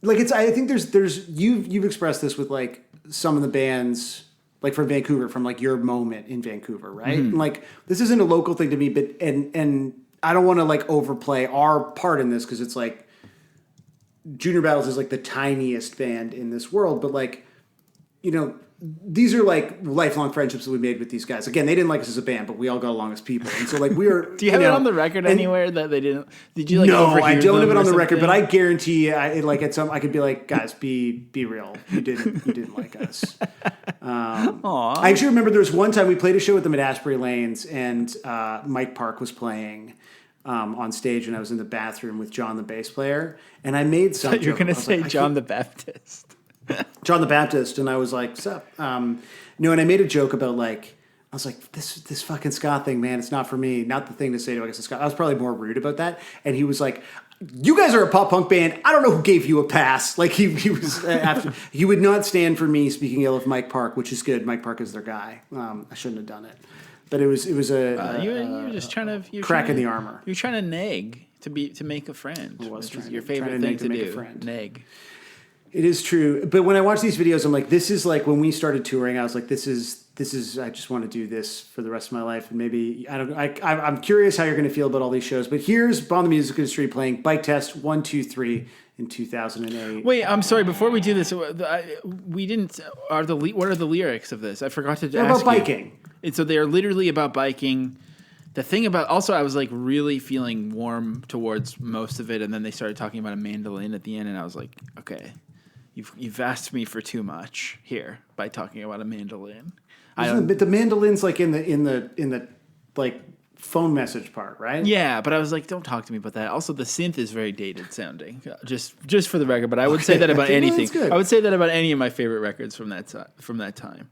[SPEAKER 2] like it's. I think there's you've expressed this with like some of the bands like from Vancouver, from like your moment in Vancouver, right? Mm-hmm. And like this isn't a local thing to me, but and I don't want to like overplay our part in this because it's like Junior Battles is like the tiniest band in this world, but like, you know, these are like lifelong friendships that we made with these guys. Again, they didn't like us as a band, but we all got along as people. And so like we were.
[SPEAKER 1] Do you have it on the record anywhere that they didn't? Did you like?
[SPEAKER 2] No, I don't have it on the record, but I guarantee you, I could be like, guys, be real. You didn't like us. I actually remember there was one time we played a show with them at Asbury Lanes, and Mike Park was playing on stage, and I was in the bathroom with John, the bass player, and I made some.
[SPEAKER 1] You're going to say like, John the Baptist.
[SPEAKER 2] John the Baptist, and I was like, "Sup?" And I made a joke about like, I was like, "This fucking ska thing, man, it's not for me." Not the thing to say to, I guess, ska. I was probably more rude about that, and he was like, "You guys are a pop punk band. I don't know who gave you a pass." Like he was after he would not stand for me speaking ill of Mike Park, which is good. Mike Park is their guy. I shouldn't have done it, but it was
[SPEAKER 1] you were just trying to
[SPEAKER 2] crack in the armor.
[SPEAKER 1] You're trying to nag to make a friend. Which is your favorite thing to do. Nag.
[SPEAKER 2] It is true, but when I watch these videos, I'm like, this is like when we started touring. I was like, this is. I just want to do this for the rest of my life, and maybe I'm curious how you're going to feel about all these shows. But here's Bomb the Music Industry playing Bike Test 1, 2, 3 in 2008.
[SPEAKER 1] Wait, I'm sorry. Before we do this, we didn't. What are the lyrics of this? I forgot to ask you.
[SPEAKER 2] About biking.
[SPEAKER 1] And so they are literally about biking. The thing about also, I was like really feeling warm towards most of it, and then they started talking about a mandolin at the end, and I was like, okay. You've asked me for too much here by talking about a mandolin.
[SPEAKER 2] The mandolin's like in the like phone message part, right?
[SPEAKER 1] Yeah, but I was like, don't talk to me about that. Also, the synth is very dated sounding, just for the record. But I would say that about anything. I would say that about any of my favorite records from that time.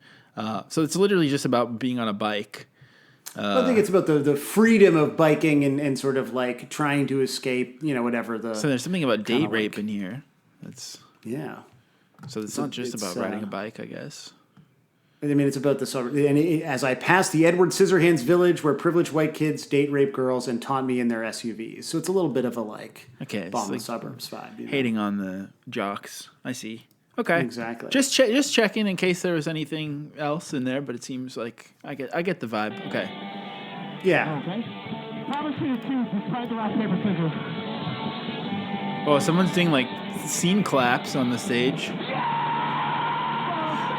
[SPEAKER 1] So it's literally just about being on a bike.
[SPEAKER 2] I think it's about the freedom of biking and sort of like trying to escape, whatever the.
[SPEAKER 1] So there's something about date rape in here.
[SPEAKER 2] Yeah.
[SPEAKER 1] So it's not just about riding a bike, I guess.
[SPEAKER 2] I mean, it's about as I passed the Edward Scissorhands village where privileged white kids date rape girls and taunt me in their SUVs. So it's a little bit of a bomb the suburbs vibe.
[SPEAKER 1] Hating on the jocks. I see. Okay.
[SPEAKER 2] Exactly.
[SPEAKER 1] Just checking in case there was anything else in there, but it seems like I get the vibe. Okay.
[SPEAKER 2] Yeah.
[SPEAKER 5] Okay. Obviously, it's despite the rock, paper, scissors.
[SPEAKER 1] Oh, someone's doing like scene claps on the stage.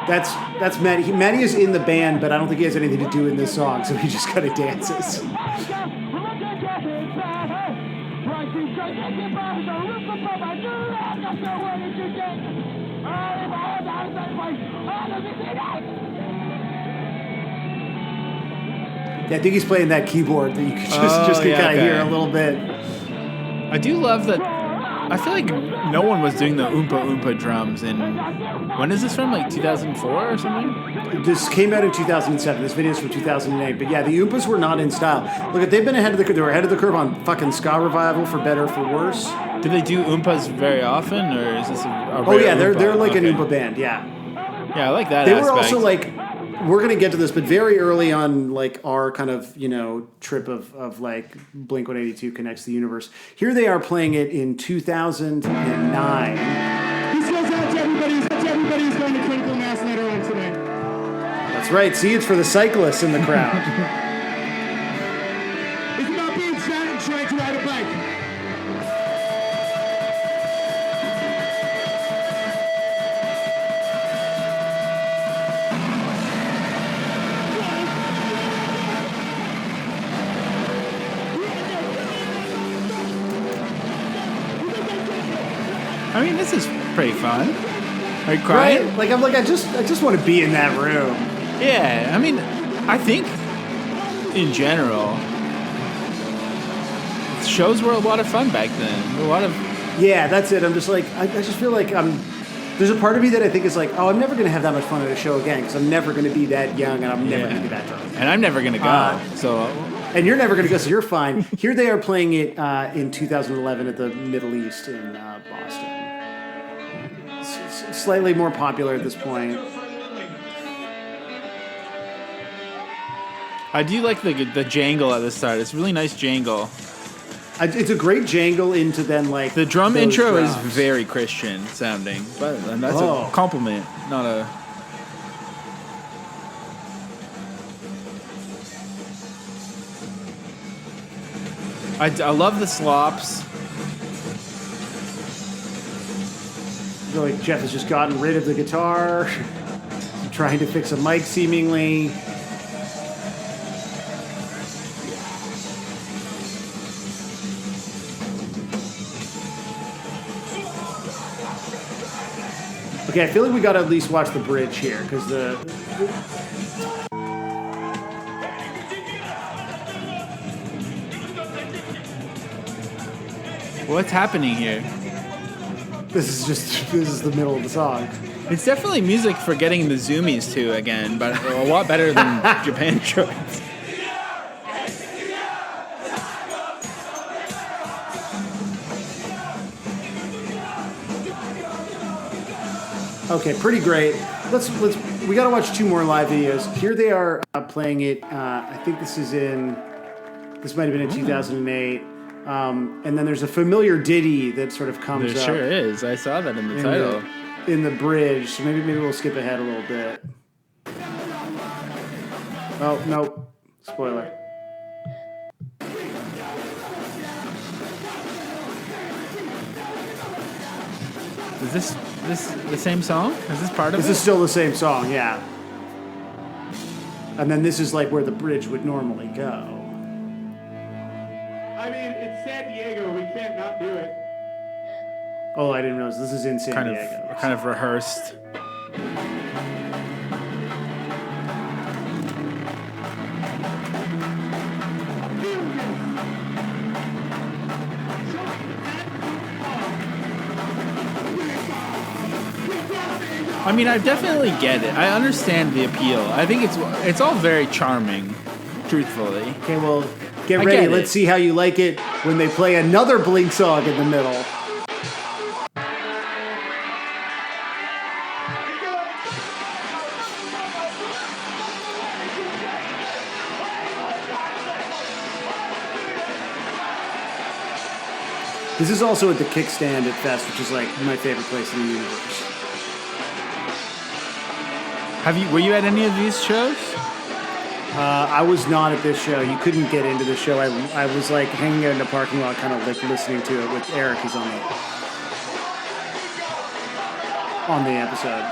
[SPEAKER 2] That's Matty. Matty is in the band, but I don't think he has anything to do in this song, so he just kind of dances. Yeah, I think he's playing that keyboard that you can just kind of hear a little bit.
[SPEAKER 1] I do love that. I feel like no one was doing the Oompa Oompa drums in. When is this from? Like 2004 or something?
[SPEAKER 2] This came out in 2007. This video is from 2008. But yeah, the Oompas were not in style. Look, they've been ahead of the curve. They were ahead of the curve on fucking ska revival, for better or for worse.
[SPEAKER 1] Do they do Oompas very often, or is this
[SPEAKER 2] they're like an Oompa band. Yeah.
[SPEAKER 1] Yeah, I like that.
[SPEAKER 2] They were also like. We're going to get to this, but very early on, like our kind of, trip of like Blink-182 Connects the Universe. Here they are playing it in 2009.
[SPEAKER 5] This goes out to everybody who's going to Critical Mass later on today.
[SPEAKER 2] That's right. See, it's for the cyclists in the crowd.
[SPEAKER 5] It's about being fat and trying to ride a bike.
[SPEAKER 1] I mean, this is pretty fun. Are you crying?
[SPEAKER 2] Right? Like I just want to be in that room.
[SPEAKER 1] Yeah, I mean, I think in general, shows were a lot of fun back then.
[SPEAKER 2] Yeah, that's it. I'm just like I just feel like there's a part of me that I think is like, oh, I'm never going to have that much fun at a show again because I'm never going to be that young and I'm never going to be that drunk.
[SPEAKER 1] And I'm never going to go.
[SPEAKER 2] And you're never going to go, so you're fine. Here they are playing it in 2011 at the Middle East in Boston. It's slightly more popular at this point.
[SPEAKER 1] I do like the jangle at the start. It's a really nice jangle.
[SPEAKER 2] It's a great jangle into then like
[SPEAKER 1] the drum intro drums. Is very Christian sounding, and that's a compliment, not a. I love the slops.
[SPEAKER 2] So like Jeff has just gotten rid of the guitar, trying to fix a mic seemingly. Okay, I feel like we gotta at least watch the bridge here, because
[SPEAKER 1] What's happening here?
[SPEAKER 2] This is the middle of the song.
[SPEAKER 1] It's definitely music for getting the zoomies to again, but a lot better than Japan Droids.
[SPEAKER 2] Okay, pretty great. We gotta watch 2 more live videos. Here they are playing it. I think this might have been in 2008. And then there's a familiar ditty that sort of comes up.
[SPEAKER 1] There sure is. I saw that in the title.
[SPEAKER 2] In the bridge. So maybe we'll skip ahead a little bit. Oh, no. Spoiler.
[SPEAKER 1] Is this the same song? Is this part of it?
[SPEAKER 2] This is still the same song, yeah. And then this is like where the bridge would normally go.
[SPEAKER 5] I mean, it's San Diego. We can't not do it.
[SPEAKER 2] Oh, I didn't realize this is in San Diego.
[SPEAKER 1] Kind of rehearsed. I mean, I definitely get it. I understand the appeal. I think it's all very charming, truthfully.
[SPEAKER 2] Okay, well, get ready. Let's see how you like it when they play another Blink song in the middle. This is also at the Kickstand at Fest, which is like my favorite place in the universe.
[SPEAKER 1] Were you at any of these shows?
[SPEAKER 2] I was not at this show. You couldn't get into the show. I was like hanging out in the parking lot, kind of like listening to it with Eric, who's on the episode.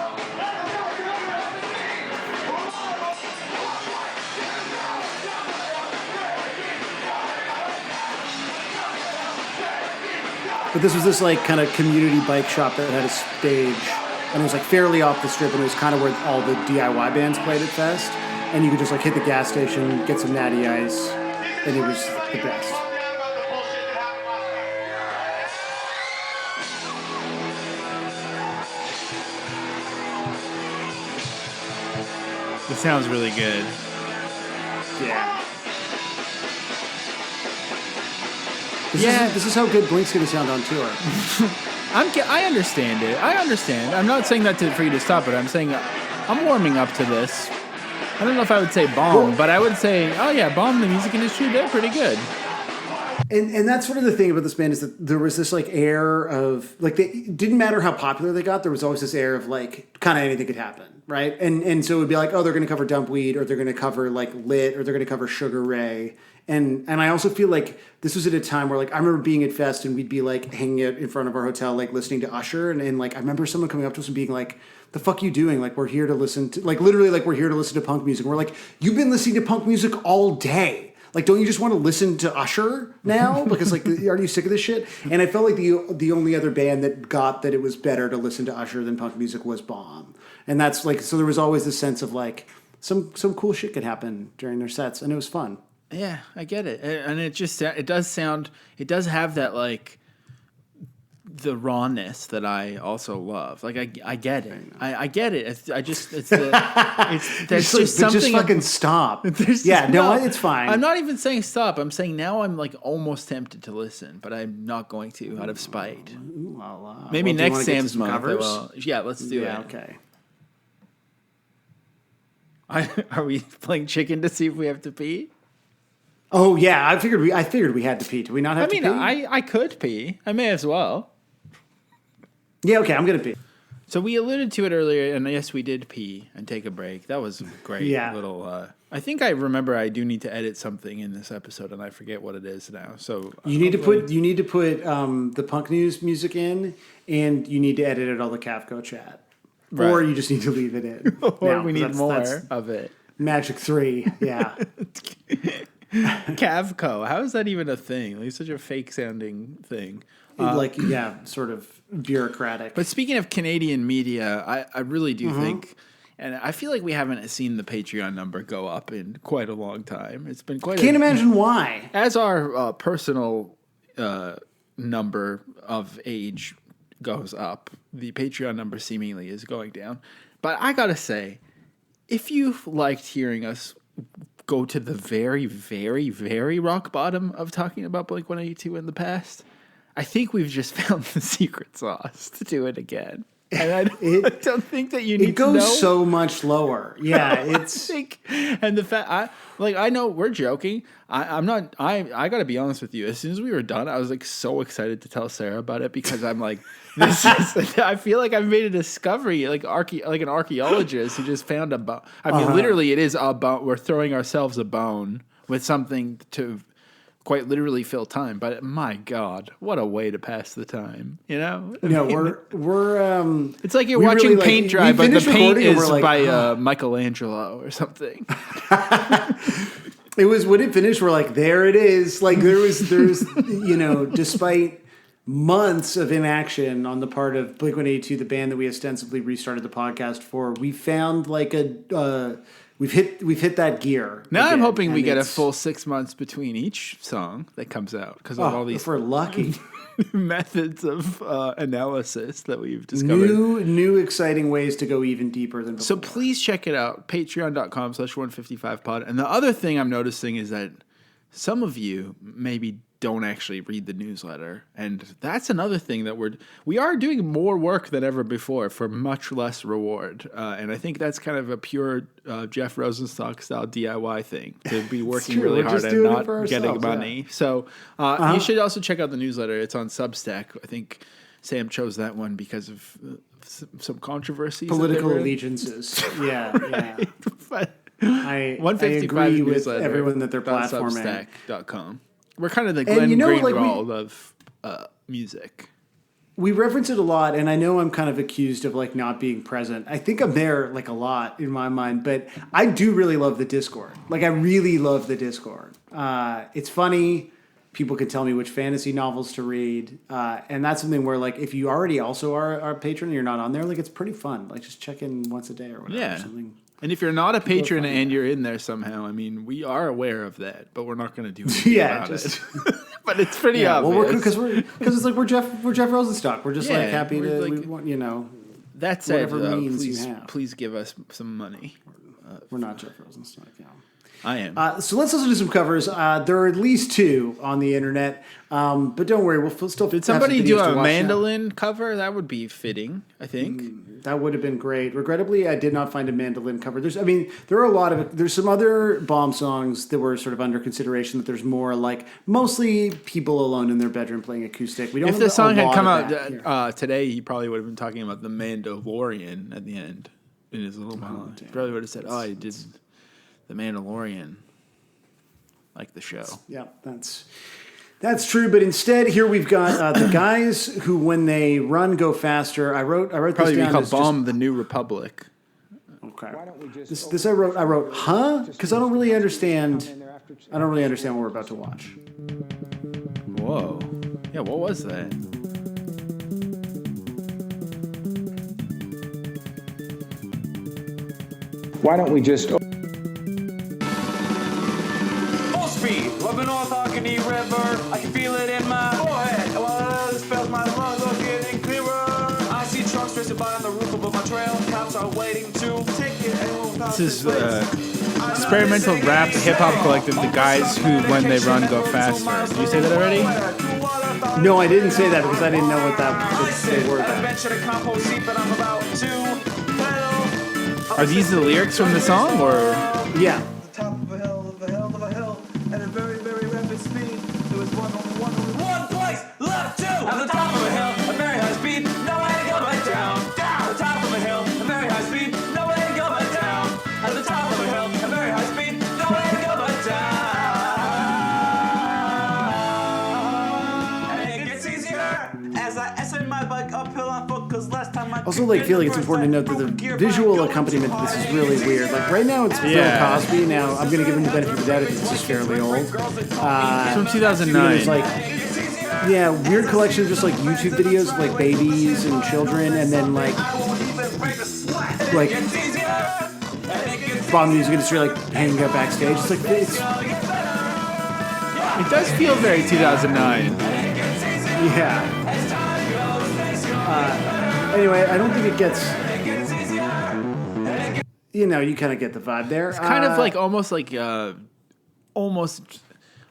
[SPEAKER 2] But this was this like kind of community bike shop that had a stage. And it was like fairly off the strip, and it was kind of where all the DIY bands played at Fest. And you could just like hit the gas station, get some natty ice, and it was the best.
[SPEAKER 1] This sounds really good.
[SPEAKER 2] Yeah. This is how good Blink's gonna sound on tour.
[SPEAKER 1] I understand it. I understand. I'm not saying that for you to stop it. I'm saying I'm warming up to this. I don't know if I would say bomb, but I would say, oh yeah, bomb the music industry. They're pretty good.
[SPEAKER 2] And that's sort of the thing about this band is that there was this like air of like it didn't matter how popular they got. There was always this air of like kind of anything could happen, right? And so it would be like, oh, they're going to cover Dumpweed, or they're going to cover like Lit, or they're going to cover Sugar Ray. And I also feel like this was at a time where like I remember being at Fest and we'd be like hanging out in front of our hotel like listening to Usher, and like I remember someone coming up to us and being like, the fuck you doing? Like we're here to listen to like literally like we're here to listen to punk music. And we're like, you've been listening to punk music all day. Like, don't you just want to listen to Usher now? Because like, aren't you sick of this shit? And I felt like the only other band that got that it was better to listen to Usher than punk music was Bomb. And that's like, so there was always this sense of like some cool shit could happen during their sets, and it was fun.
[SPEAKER 1] Yeah, I get it, and it does have that like the rawness that I also love. Like I get it. I get it. It's something.
[SPEAKER 2] Just fucking stop. It's fine.
[SPEAKER 1] I'm not even saying stop. I'm saying now I'm like almost tempted to listen, but I'm not going to out of spite. Maybe next Sam's month. Yeah, let's do it.
[SPEAKER 2] Okay.
[SPEAKER 1] Are we playing chicken to see if we have to pee?
[SPEAKER 2] Oh yeah, I figured we had to pee. Do we not have to pee?
[SPEAKER 1] I could pee. I may as well.
[SPEAKER 2] Yeah, okay, I'm gonna pee.
[SPEAKER 1] So we alluded to it earlier, and yes, we did pee and take a break. That was great. Little. I think I remember I do need to edit something in this episode, and I forget what it is now. So
[SPEAKER 2] you need to put the Punk News music in, and you need to edit it all the Cavco chat, right. Or you just need to leave it in.
[SPEAKER 1] Or we need more of it.
[SPEAKER 2] Magic 3, yeah.
[SPEAKER 1] Cavco, how is that even a thing? Like, it's such a fake sounding thing.
[SPEAKER 2] Sort of bureaucratic.
[SPEAKER 1] But speaking of Canadian media, I really do think. And I feel like we haven't seen the Patreon number go up in quite a long time. It's been quite.
[SPEAKER 2] Can't imagine why.
[SPEAKER 1] As our personal number of age goes up, the Patreon number seemingly is going down. But I gotta say, if you've liked hearing us go to the very, very, very rock bottom of talking about Blink-182 in the past, I think we've just found the secret sauce to do it again. And I don't think that you need to know.
[SPEAKER 2] It goes so much lower. Yeah, it's
[SPEAKER 1] and the fact I know we're joking. I'm not. I got to be honest with you. As soon as we were done, I was like so excited to tell Sarah about it because I'm like, this is. I feel like I've made a discovery, like an archaeologist who just found a bone. I mean, literally, it is a bone. We're throwing ourselves a bone with something to quite literally fill time, but my God, what a way to pass the time, you know?
[SPEAKER 2] We're
[SPEAKER 1] it's like you're watching really, paint dry, but the paint is by Michelangelo or something.
[SPEAKER 2] It was when it finished, we're like, there it is. Like there's despite months of inaction on the part of Blink-182, the band that we ostensibly restarted the podcast for, we found like We've hit that gear.
[SPEAKER 1] Now again, I'm hoping we get a full 6 months between each song that comes out because of all these.
[SPEAKER 2] If we're lucky,
[SPEAKER 1] methods of analysis that we've discovered.
[SPEAKER 2] New exciting ways to go even deeper than before.
[SPEAKER 1] So please check it out. Patreon.com/155pod. And the other thing I'm noticing is that some of you maybe don't actually read the newsletter. And that's another thing that we are doing more work than ever before for much less reward. And I think that's kind of a pure Jeff Rosenstock style DIY thing, to be working really hard and not getting money. Yeah. So you should also check out the newsletter. It's on Substack. I think Sam chose that one because of some controversies.
[SPEAKER 2] Political allegiances. Yeah. But I agree with everyone that they're platforming.
[SPEAKER 1] Substack.com. We're kind of the Glenn Greenwald of music.
[SPEAKER 2] We reference it a lot, and I know I'm kind of accused of like not being present. I think I'm there like a lot in my mind, but I do really love the Discord. Like I really love the Discord. It's funny. People can tell me which fantasy novels to read, and that's something where like if you already also are our patron and you're not on there, like it's pretty fun. Like just check in once a day or whatever.
[SPEAKER 1] Yeah.
[SPEAKER 2] Or something.
[SPEAKER 1] And if you're not a patron and you're in there somehow, I mean, we are aware of that, but we're not going to do anything about it. But it's pretty obvious.
[SPEAKER 2] Well, because it's like we're Jeff Rosenstock. We're just like happy to, like,
[SPEAKER 1] that said,
[SPEAKER 2] whatever means you have.
[SPEAKER 1] Please give us some money.
[SPEAKER 2] We're not Jeff Rosenstock, yeah.
[SPEAKER 1] I am.
[SPEAKER 2] So let's also do some covers. There are at least 2 on the internet, but don't worry, we'll still.
[SPEAKER 1] Did somebody do a mandolin cover? That would be fitting, I think.
[SPEAKER 2] That would have been great. Regrettably, I did not find a mandolin cover. There are a lot of. There's some other Bomb songs that were sort of under consideration. That there's more like mostly people alone in their bedroom playing acoustic. We don't.
[SPEAKER 1] If the song had come out today, he probably would have been talking about the Mandalorian at the end in his little monologue. He probably would have said, "Oh, I did." The Mandalorian, like the show.
[SPEAKER 2] Yeah, that's true. But instead, here we've got the guys who, when they run, go faster. I wrote
[SPEAKER 1] probably
[SPEAKER 2] this down.
[SPEAKER 1] Probably called Bomb the New Republic.
[SPEAKER 2] Okay. This I wrote, huh? Because I don't really understand. I don't really understand what we're about to watch.
[SPEAKER 1] Whoa. Yeah. What was that?
[SPEAKER 6] Why don't we just?
[SPEAKER 7] Up the North Allegheny River, I can feel it in my forehead. While this spells my lungs are getting clearer. I see trucks racing by on the roof above my trail. Cops are waiting to take it.
[SPEAKER 1] This is experimental rap hip hop collective. The guys who, when they run, go faster. Did you say that already?
[SPEAKER 2] No, I didn't say that because I didn't know what they were.
[SPEAKER 1] Are these the lyrics from the song, or
[SPEAKER 2] yeah?
[SPEAKER 7] At the top of a hill, a very high speed, no way to go back down. Down. As I essay my bike uphill on foot, cause last time I
[SPEAKER 2] also like feel like it's important to note that the visual accompaniment to this is really weird. Like right now it's Bill Cosby. Now I'm gonna give him the benefit of the doubt if this is fairly old.
[SPEAKER 1] It's from 2009.
[SPEAKER 2] It's like weird collection of just like YouTube videos of like babies and children, and then like Bond music industry like hanging out backstage. It's like
[SPEAKER 1] it does feel very 2009.
[SPEAKER 2] Yeah. Anyway, I don't think it gets. You kind of get the vibe there.
[SPEAKER 1] It's kind of like almost.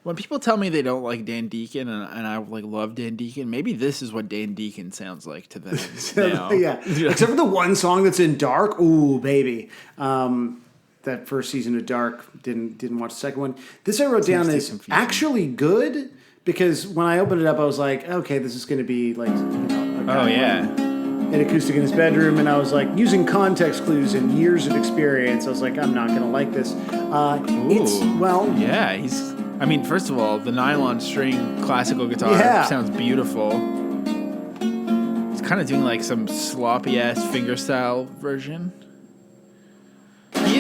[SPEAKER 1] When people tell me they don't like Dan Deacon and I like love Dan Deacon, maybe this is what Dan Deacon sounds like to them now.
[SPEAKER 2] Yeah. Except for the one song that's in Dark. Ooh, baby. That first season of Dark, didn't watch the second one. This I wrote down is actually good because when I opened it up, I was like, okay, this is going to be like, an acoustic in his bedroom, and I was like, using context clues and years of experience, I was like, I'm not going to like this.
[SPEAKER 1] First of all, the nylon string classical guitar sounds beautiful. It's kind of doing like some sloppy ass fingerstyle version. He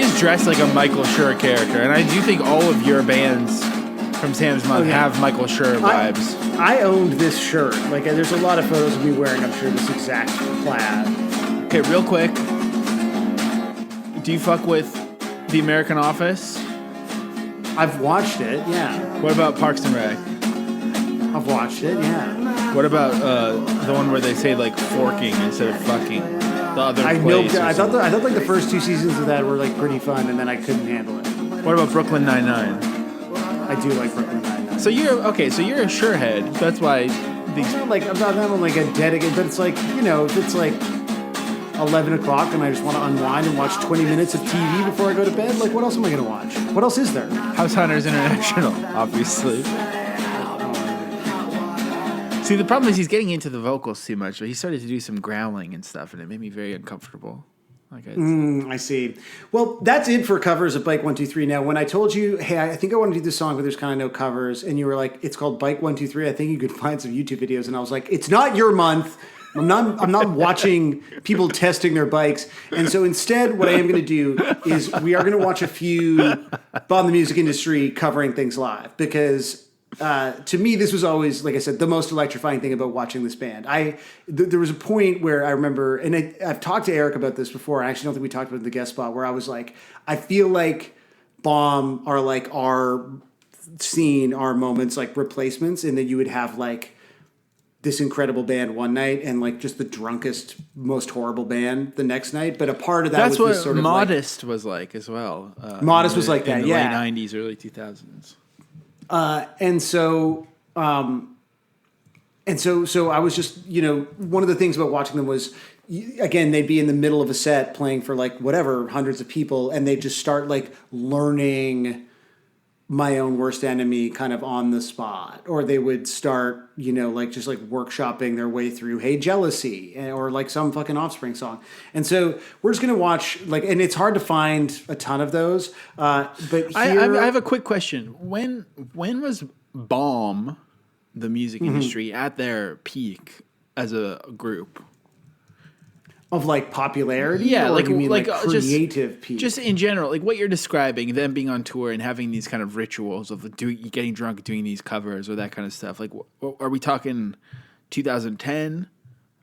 [SPEAKER 1] is dressed like a Michael Schur character, and I do think all of your bands from Sam's Month have Michael Schur vibes.
[SPEAKER 2] I owned this shirt. Like, there's a lot of photos of me wearing, I'm sure, this exact plaid.
[SPEAKER 1] Okay, real quick. Do you fuck with The American Office?
[SPEAKER 2] I've watched it, yeah.
[SPEAKER 1] What about Parks and Rec?
[SPEAKER 2] I've watched it, yeah.
[SPEAKER 1] What about the one where they say like forking instead of fucking? The other
[SPEAKER 2] I thought like the first 2 seasons of that were like pretty fun, and then I couldn't handle it.
[SPEAKER 1] What about Brooklyn Nine-Nine?
[SPEAKER 2] I do like Brooklyn Nine-Nine.
[SPEAKER 1] So you're a Schur head. That's why
[SPEAKER 2] I'm not like a dedicated, but it's like, if it's like 11 o'clock and I just want to unwind and watch 20 minutes of TV before I go to bed, like what else am I going to watch? What else is there?
[SPEAKER 1] House Hunters International, obviously. See, the problem is he's getting into the vocals too much. He started to do some growling and stuff, and it made me very uncomfortable.
[SPEAKER 2] I see. Well, that's it for covers of Bike 123. Now, when I told you, hey, I think I want to do this song, but there's kind of no covers, and you were like, it's called Bike 123. I think you could find some YouTube videos, and I was like, it's not your month. I'm not watching people testing their bikes. And so instead, what I am going to do is we are going to watch a few Bomb the Music Industry covering things live, because to me, this was always, like I said, the most electrifying thing about watching this band. There was a point where I remember, and I've talked to Eric about this before. I actually don't think we talked about it in the guest spot, where I was like, I feel like Bomb are like our scene, our moments, like replacements, and that you would have like this incredible band one night and like just the drunkest, most horrible band the next night. But a part of that was this sort of
[SPEAKER 1] Modest was like as well.
[SPEAKER 2] Modest was like that,
[SPEAKER 1] in the late 90s, early 2000s.
[SPEAKER 2] And so I was just, one of the things about watching them was, again, they'd be in the middle of a set playing for like whatever, hundreds of people, and they'd just start like learning My Own Worst Enemy kind of on the spot, or they would start, just like workshopping their way through Hey Jealousy, or like some fucking Offspring song. And so we're just going to watch, like, and it's hard to find a ton of those. But here,
[SPEAKER 1] I have a quick question. When was Bomb, the music industry, at their peak as a group?
[SPEAKER 2] Of like popularity?
[SPEAKER 1] Yeah,
[SPEAKER 2] or
[SPEAKER 1] like
[SPEAKER 2] you mean like
[SPEAKER 1] creative
[SPEAKER 2] peak?
[SPEAKER 1] Just in general, like what you're describing, them being on tour and having these kind of rituals of getting drunk, doing these covers or that kind of stuff. Like, are we talking 2010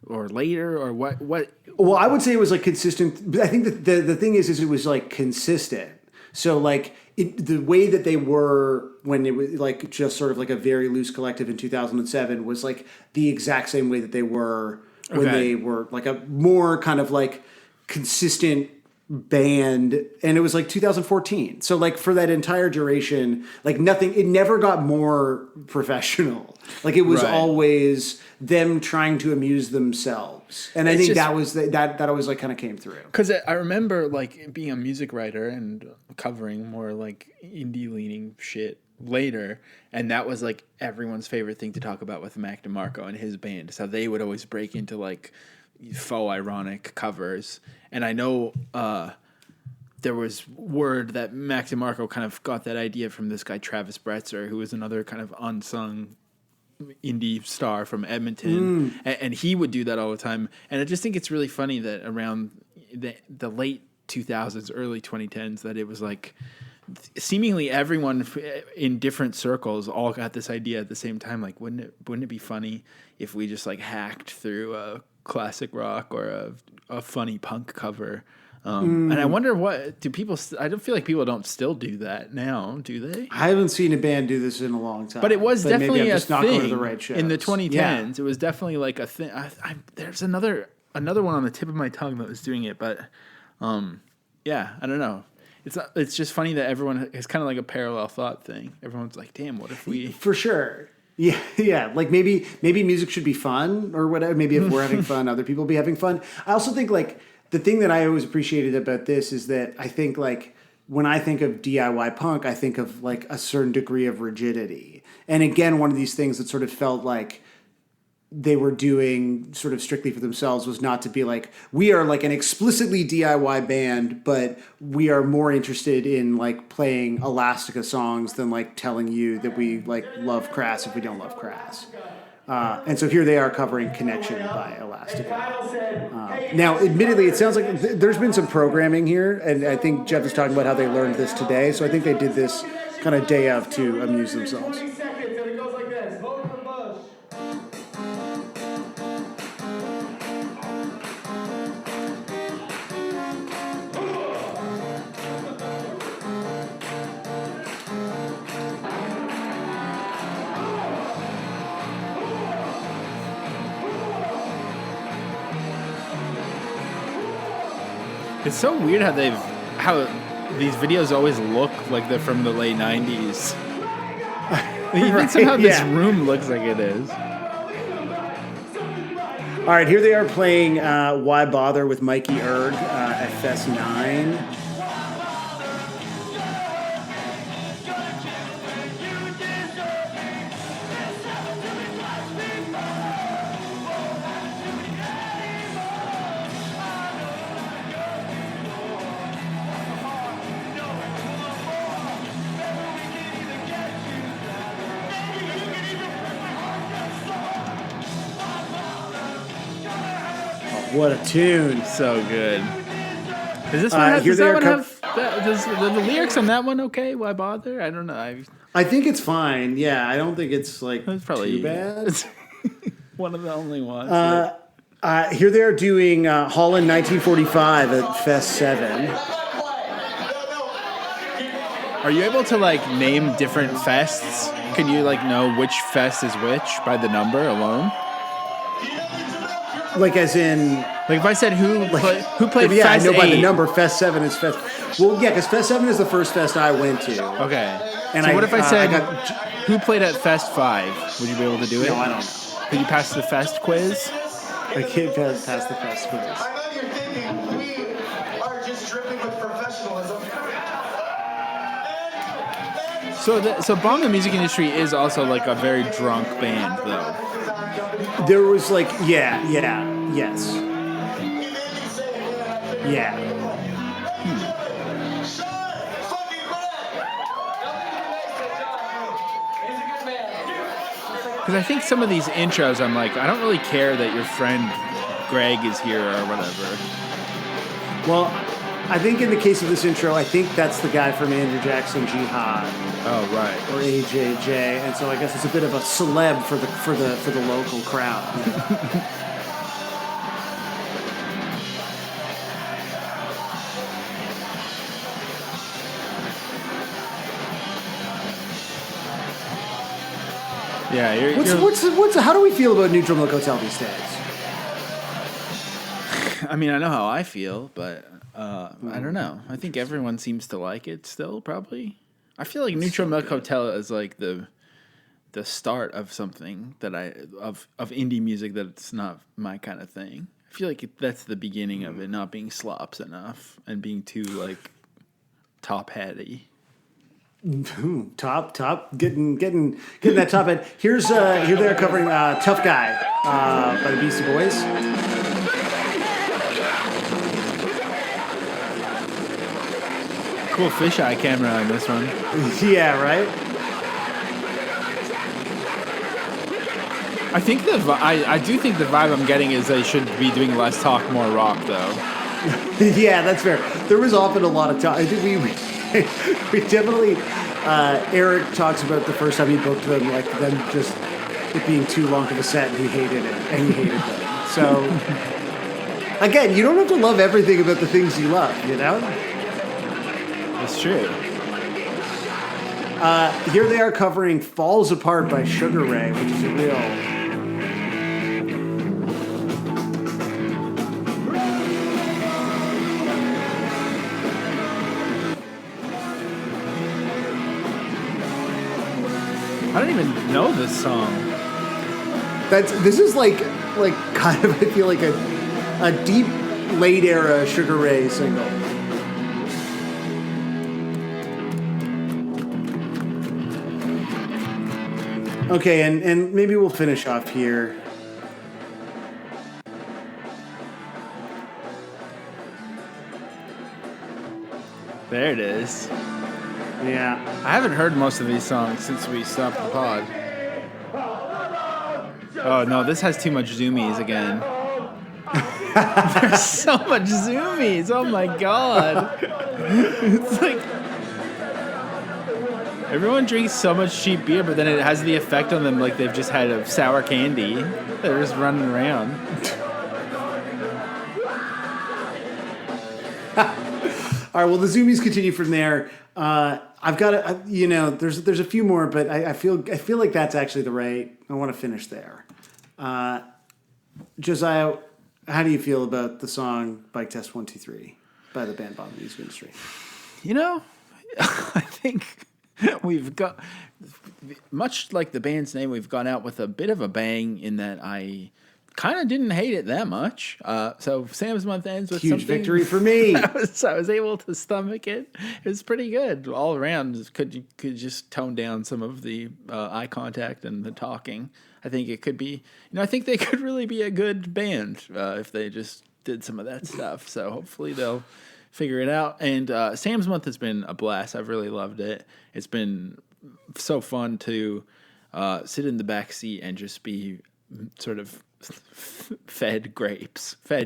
[SPEAKER 1] or later, or what?
[SPEAKER 2] Well, I would say it was like consistent. But I think that the thing is it was like consistent. So like the way that they were when it was like just sort of like a very loose collective in 2007 was like the exact same way that they were when they were like a more kind of like consistent band, and it was like 2014. So like for that entire duration, like it never got more professional. Like it was always them trying to amuse themselves. And I think that was that always like kind of came through.
[SPEAKER 1] Because I remember like being a music writer and covering more like indie leaning shit later, and that was like everyone's favorite thing to talk about with Mac DeMarco and his band. So they would always break into like faux ironic covers, and I know there was word that Mac DeMarco kind of got that idea from this guy Travis Bretzer, who was another kind of unsung indie star from Edmonton, and he would do that all the time. And I just think it's really funny that around the late 2000s, early 2010s, that it was like seemingly everyone in different circles all got this idea at the same time. Like, wouldn't it be funny if we just like hacked through a classic rock or a funny punk cover? And I wonder, what do people? I don't feel like people don't still do that now, do they?
[SPEAKER 2] I haven't seen a band do this in a long time.
[SPEAKER 1] But it was definitely a thing
[SPEAKER 2] going to the right shows.
[SPEAKER 1] In the 2010s. Yeah. It was definitely like a thing. There's another one on the tip of my tongue that was doing it, but yeah, I don't know. It's just funny that everyone is kind of like a parallel thought thing. Everyone's like, damn, what if we...
[SPEAKER 2] For sure. Yeah. Like maybe music should be fun or whatever. Maybe if we're having fun, other people be having fun. I also think like the thing that I always appreciated about this is that I think like when I think of DIY punk, I think of like a certain degree of rigidity. And again, one of these things that sort of felt like they were doing sort of strictly for themselves was not to be like, we are like an explicitly DIY band, but we are more interested in like playing Elastica songs than like telling you that we like love Crass if we don't love Crass. And so here they are covering Connection by Elastica. Now, admittedly, it sounds like there's been some programming here, and I think Jeff is talking about how they learned this today, so I think they did this kind of day of to amuse themselves.
[SPEAKER 1] It's so weird how these videos always look like they're from the late 90s. Even right, somehow this room looks like it is.
[SPEAKER 2] All right, here they are playing Why Bother with Mikey Erg at Fest 9. What a tune.
[SPEAKER 1] So good. Is this one does that one have does the lyrics on that one okay? Why bother? I don't know.
[SPEAKER 2] I think it's fine. Yeah, I don't think it's like probably too bad.
[SPEAKER 1] One of the only ones.
[SPEAKER 2] Here they are doing Holland 1945 at Fest 7.
[SPEAKER 1] Are you able to like name different fests? Can you like know which fest is which by the number alone?
[SPEAKER 2] Like as in...
[SPEAKER 1] Like if I said who played
[SPEAKER 2] yeah,
[SPEAKER 1] Fest 8.
[SPEAKER 2] I know by the number, Fest 7 is Fest... Well, yeah, because Fest 7 is the first fest I went to.
[SPEAKER 1] Okay. And so what if I said who played at Fest 5? Would you be able to do it?
[SPEAKER 2] No, I don't know.
[SPEAKER 1] Could you pass the Fest quiz?
[SPEAKER 2] I can't pass the Fest quiz.
[SPEAKER 6] I know you're thinking we are just dripping with professionalism.
[SPEAKER 1] So Bomb the Music Industry is also like a very drunk band, though.
[SPEAKER 2] There was like, yes. Yeah.
[SPEAKER 1] Because I think some of these intros, I'm like, I don't really care that your friend Greg is here or whatever.
[SPEAKER 2] Well, I think in the case of this intro, I think that's the guy from Andrew Jackson Jihad.
[SPEAKER 1] Oh, right.
[SPEAKER 2] Or AJJ, and so I guess it's a bit of a celeb for the local crowd.
[SPEAKER 1] Yeah,
[SPEAKER 2] how do we feel about Neutral Milk Hotel these days?
[SPEAKER 1] I mean, I know how I feel, but I don't know. I think everyone seems to like it still, probably. I feel like Neutral Milk Hotel is like the start of something that of indie music that's not my kind of thing. I feel like that's the beginning of it, not being slops enough and being too like top heady.
[SPEAKER 2] Top, getting that top end. Here they're covering Tough Guy by the Beastie Boys.
[SPEAKER 1] Cool fisheye camera on this one.
[SPEAKER 2] Yeah, right?
[SPEAKER 1] I think I do think the vibe I'm getting is they should be doing less talk, more rock, though.
[SPEAKER 2] Yeah, that's fair. There was often a lot of talk. I think we definitely. Eric talks about the first time he booked them, like them just it being too long of a set, and he hated it, and he hated them. So, again, you don't have to love everything about the things you love, you know?
[SPEAKER 1] That's true.
[SPEAKER 2] Here they are covering Falls Apart by Sugar Ray, which is a real...
[SPEAKER 1] I don't even know this song.
[SPEAKER 2] This is like kind of, I feel like a deep late era Sugar Ray single. Okay, and maybe we'll finish off here.
[SPEAKER 1] There it is.
[SPEAKER 2] Yeah.
[SPEAKER 1] I haven't heard most of these songs since we stopped the pod. Oh, no, this has too much zoomies again. There's so much zoomies. Oh, my God. It's like... Everyone drinks so much cheap beer, but then it has the effect on them like they've just had a sour candy. They're just running around.
[SPEAKER 2] All right, well, the zoomies continue from there. I've got there's a few more, but I feel like that's actually the right. I want to finish there. Josiah, how do you feel about the song "Bike Test 1 2 3" by the band Bomb Music Industry?
[SPEAKER 1] You know, I think we've got, much like the band's name, we've gone out with a bit of a bang in that I kind of didn't hate it that much. So Sam's Month ends with
[SPEAKER 2] huge victory for me.
[SPEAKER 1] I was able to stomach it. It was pretty good all around. Could just tone down some of the eye contact and the talking. I think it could be, I think they could really be a good band if they just did some of that stuff. So hopefully they'll figure it out. And Sam's Month has been a blast. I've really loved it. It's been so fun to sit in the back seat and just be sort of fed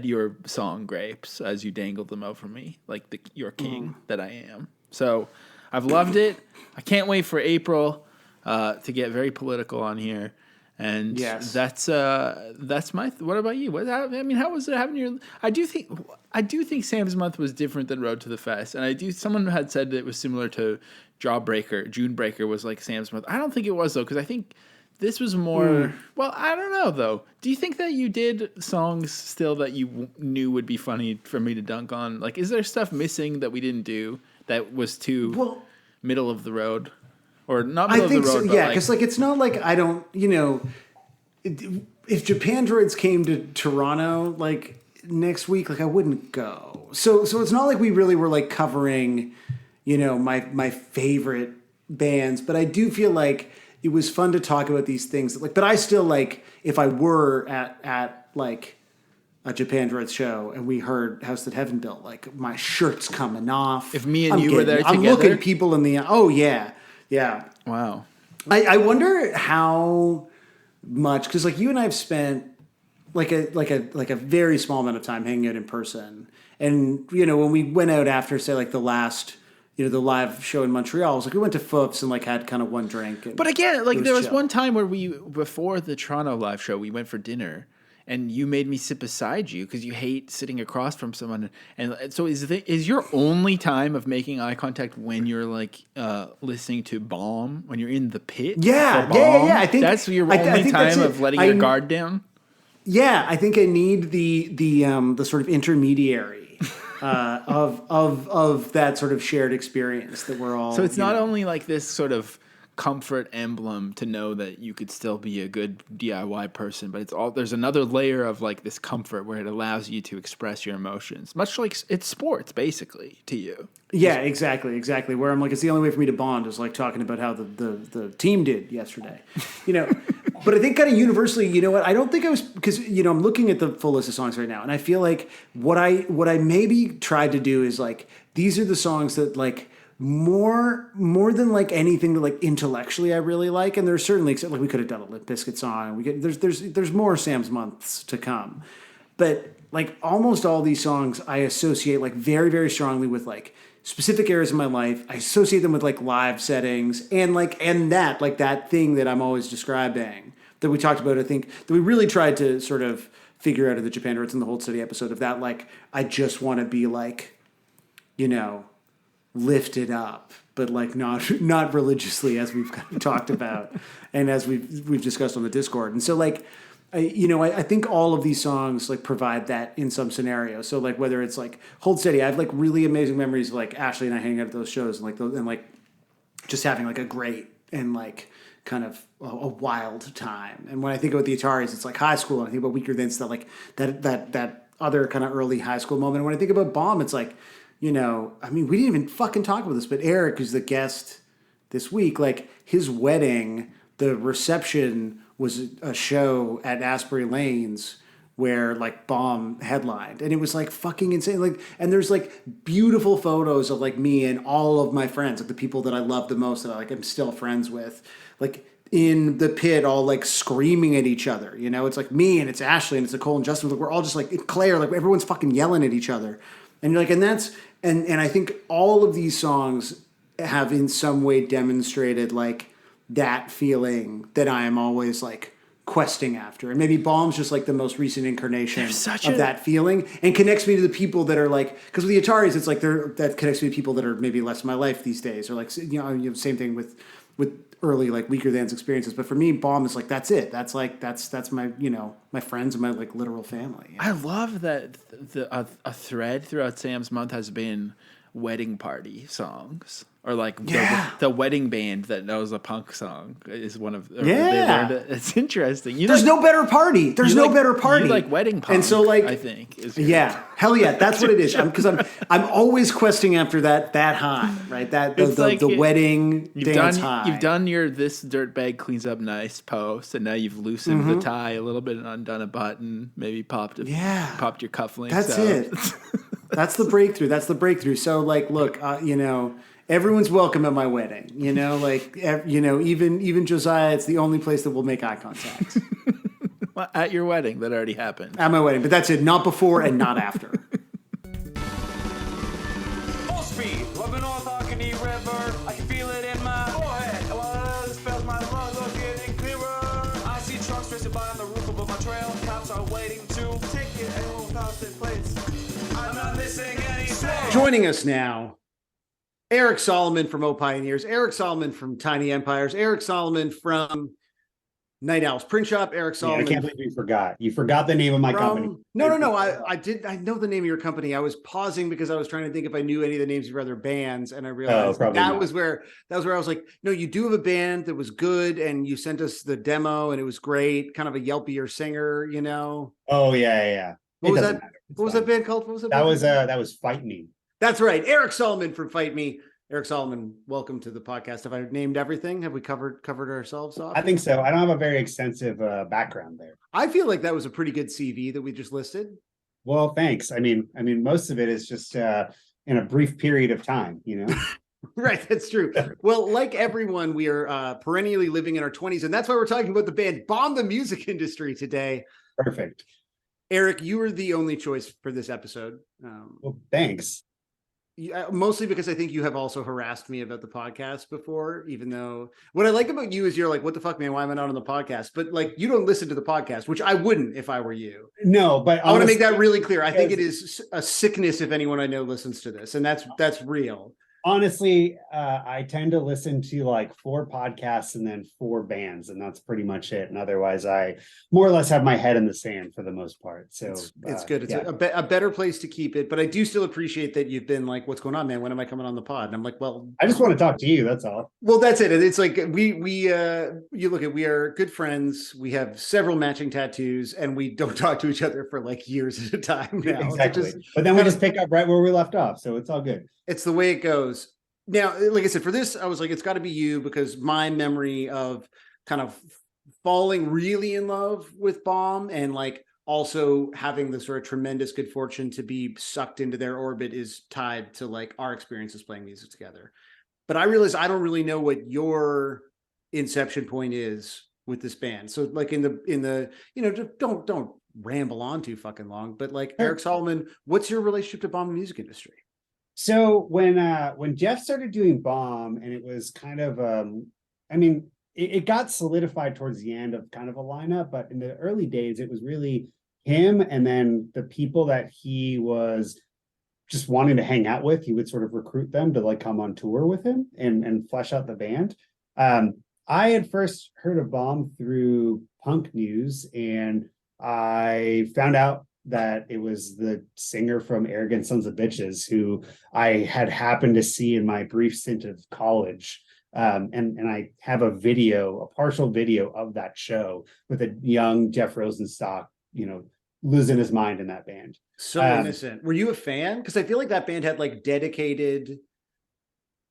[SPEAKER 1] your song grapes as you dangle them over me like your king that I am. So I've loved it. I can't wait for April to get very political on here. And
[SPEAKER 2] yes.
[SPEAKER 1] that's my. What about you? How was it having your? I do think Sam's Month was different than Road to the Fest, and someone had said that it was similar to Junebreaker was like Sam's Month. I don't think it was though, because I think this was more. Well, I don't know though. Do you think that you did songs still that you knew would be funny for me to dunk on? Like, is there stuff missing that we didn't do that was too middle of the road? Or not middle of the road,
[SPEAKER 2] so, yeah, because it's not like I don't, if Japandroids came to Toronto next week, I wouldn't go. So it's not like we really were covering, my favorite bands, but I do feel like it was fun to talk about these things. But I still if I were at a Japandroids show and we heard House That Heaven Built, my shirt's coming off.
[SPEAKER 1] If me and you were there together,
[SPEAKER 2] I'm looking people in the eye. Oh yeah. Yeah.
[SPEAKER 1] Wow.
[SPEAKER 2] I wonder how much, because you and I have spent like a very small amount of time hanging out in person, and when we went out after say the last the live show in Montreal, it was we went to Foof's and had kind of one drink.
[SPEAKER 1] But again, there was one time where before the Toronto live show we went for dinner. And you made me sit beside you because you hate sitting across from someone. And so is your only time of making eye contact when you're listening to Bomb, when you're in the pit?
[SPEAKER 2] Yeah.
[SPEAKER 1] I think that's your only time of letting your guard down.
[SPEAKER 2] Yeah, I think I need the sort of intermediary of that sort of shared experience that we're all.
[SPEAKER 1] So it's not only this sort of comfort emblem to know that you could still be a good DIY person, but there's another layer of this comfort where it allows you to express your emotions, much like it's sports basically to you.
[SPEAKER 2] Yeah, exactly. Where I'm it's the only way for me to bond is talking about how the team did yesterday, But I think kind of universally, I don't think I was, because I'm looking at the full list of songs right now, and I feel what I maybe tried to do is these are the songs that more than like anything that like intellectually I really like, and there's certainly like we could have done a Limp Bizkit song. There's more Sam's Months to come, but like almost all these songs I associate like very, very strongly with like specific areas of my life. I associate them with like live settings and that thing that I'm always describing that we talked about. I think that we really tried to sort of figure out of the Japan Roots in the Hold Steady episode of that. Like, I just want to be like, you know, lifted up, but like not religiously, as we've kind of talked about and as we've discussed on the Discord. And so like, I think all of these songs like provide that in some scenario. So like whether it's like Hold Steady, I have like really amazing memories of like Ashley and I hanging out at those shows and like just having like a great and like kind of a wild time. And when I think about the Ataris, it's like high school. And I think about Weaker Than stuff like that other kind of early high school moment. And when I think about Bomb, it's like, you know, I mean, we didn't even fucking talk about this, but Eric, who's the guest this week, like his wedding, the reception was a show at Asbury Lanes where like Bomb headlined, and it was like fucking insane. Like, and there's like beautiful photos of like me and all of my friends, like the people that I love the most that I like I'm still friends with, like in the pit, all like screaming at each other. You know, it's like me and it's Ashley and it's Nicole and Justin. Like we're all just like Claire, like everyone's fucking yelling at each other, and you're like, and that's and I think all of these songs have in some way demonstrated like that feeling that I am always like questing after. And maybe Bomb's just like the most recent incarnation of that feeling and connects me to the people that are like, because with the Ataris, it's like that connects me to people that are maybe less in my life these days, or like, you know, same thing with early like Weaker Than's experiences. But for me, Bomb is like, that's it. That's like, that's my, you know, my friends and my like literal family. You know?
[SPEAKER 1] I love that a thread throughout Sam's Month has been wedding party songs. Or like the wedding band that knows a punk song is one of it's interesting.
[SPEAKER 2] There's no better party. There's no better party.
[SPEAKER 1] You like wedding punk,
[SPEAKER 2] and so like
[SPEAKER 1] I think
[SPEAKER 2] hell yeah, that's what it is. Because I'm always questing after that high, right? That the wedding dance high.
[SPEAKER 1] You've done your this dirtbag cleans up nice post, and now you've loosened the tie a little bit and undone a button, maybe popped your cufflinks.
[SPEAKER 2] That's it. That's the breakthrough. That's the breakthrough. So like, look, you know. Everyone's welcome at my wedding, you know, like, you know, even Josiah, it's the only place that will make eye contact.
[SPEAKER 1] Well, at your wedding, that already happened.
[SPEAKER 2] At my wedding, but that's it, not before and not after.
[SPEAKER 7] Full speed, love the North Arcany River, I can feel it in my forehead. A lot of this spells my lungs are getting clearer. I see trucks racing by on the roof above my trail. Cops are waiting to take it, everyone cops their plates. I'm not missing anything.
[SPEAKER 2] Joining us now, Eric Solomon from O Pioneers, Eric Solomon from Tiny Empires, Eric Solomon from Night Owls Print Shop, Eric Solomon.
[SPEAKER 8] I can't believe you forgot. You forgot the name of my company.
[SPEAKER 2] No. I did. I know the name of your company. I was pausing because I was trying to think if I knew any of the names of your other bands, and I realized that was where I was like, no, you do have a band that was good, and you sent us the demo, and it was great. Kind of a yelpier singer, you know.
[SPEAKER 8] Oh yeah.
[SPEAKER 2] What was that? What was that band called? What was
[SPEAKER 8] that was Fight Me.
[SPEAKER 2] That's right. Eric Solomon from Fight Me. Eric Solomon, welcome to the podcast. Have I named everything? Have we covered ourselves off?
[SPEAKER 8] I think so. I don't have a very extensive background there.
[SPEAKER 2] I feel like that was a pretty good CV that we just listed.
[SPEAKER 8] Well, thanks. I mean, most of it is just in a brief period of time, you know?
[SPEAKER 2] Right. That's true. Well, like everyone, we are perennially living in our 20s. And that's why we're talking about the band Bomb the Music Industry today.
[SPEAKER 8] Perfect.
[SPEAKER 2] Eric, you were the only choice for this episode.
[SPEAKER 8] Well, thanks.
[SPEAKER 2] Mostly because I think you have also harassed me about the podcast before, even though what I like about you is you're like, what the fuck, man, why am I not on the podcast? But like, you don't listen to the podcast, which I wouldn't if I were you.
[SPEAKER 8] No, but
[SPEAKER 2] I want to make that really clear. I think it is a sickness if anyone I know listens to this, and that's real.
[SPEAKER 8] Honestly, I tend to listen to like 4 podcasts and then 4 bands, and that's pretty much it. And otherwise, I more or less have my head in the sand for the most part. So
[SPEAKER 2] it's good. It's a better place to keep it. But I do still appreciate that you've been like, "What's going on, man? When am I coming on the pod?" And I'm like, "Well,
[SPEAKER 8] I just want to talk to you. That's all."
[SPEAKER 2] Well, that's it. It's like we are good friends. We have several matching tattoos, and we don't talk to each other for like years at a time now.
[SPEAKER 8] Exactly. But then we just pick up right where we left off, so it's all good.
[SPEAKER 2] It's the way it goes. Now, like I said, for this, I was like, it's got to be you, because my memory of kind of falling really in love with Bomb and like also having the sort of tremendous good fortune to be sucked into their orbit is tied to like our experiences playing music together. but I realize I don't really know what your inception point is with this band. So like in the just don't ramble on too fucking long, but like Eric Solomon, what's your relationship to Bomb Music Industry?
[SPEAKER 8] So when Jeff started doing Bomb, and it was kind of it got solidified towards the end of kind of a lineup, but in the early days it was really him, and then the people that he was just wanting to hang out with, he would sort of recruit them to like come on tour with him and flesh out the band. I had first heard of Bomb through Punk News, and I found out that it was the singer from Arrogant Sons of Bitches, who I had happened to see in my brief stint of college. And I have a partial video of that show with a young Jeff Rosenstock, losing his mind in that band.
[SPEAKER 2] So innocent. Were you a fan? Because I feel like that band had like dedicated,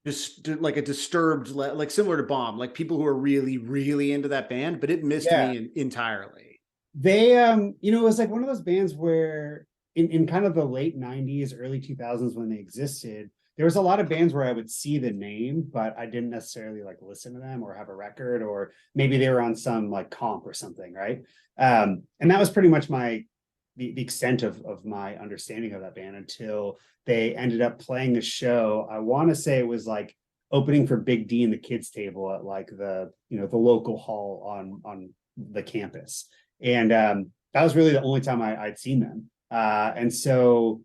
[SPEAKER 2] just like a Disturbed, like similar to Bomb, like people who are really, really into that band, but it missed me entirely.
[SPEAKER 8] They, it was like one of those bands where in kind of the late 90s, early 2000s when they existed, there was a lot of bands where I would see the name, but I didn't necessarily like listen to them or have a record, or maybe they were on some like comp or something, right? And that was pretty much the extent of my understanding of that band until they ended up playing the show. I want to say it was like opening for Big D and the Kids Table at like the local hall on the campus. And that was really the only time I'd seen them. And so,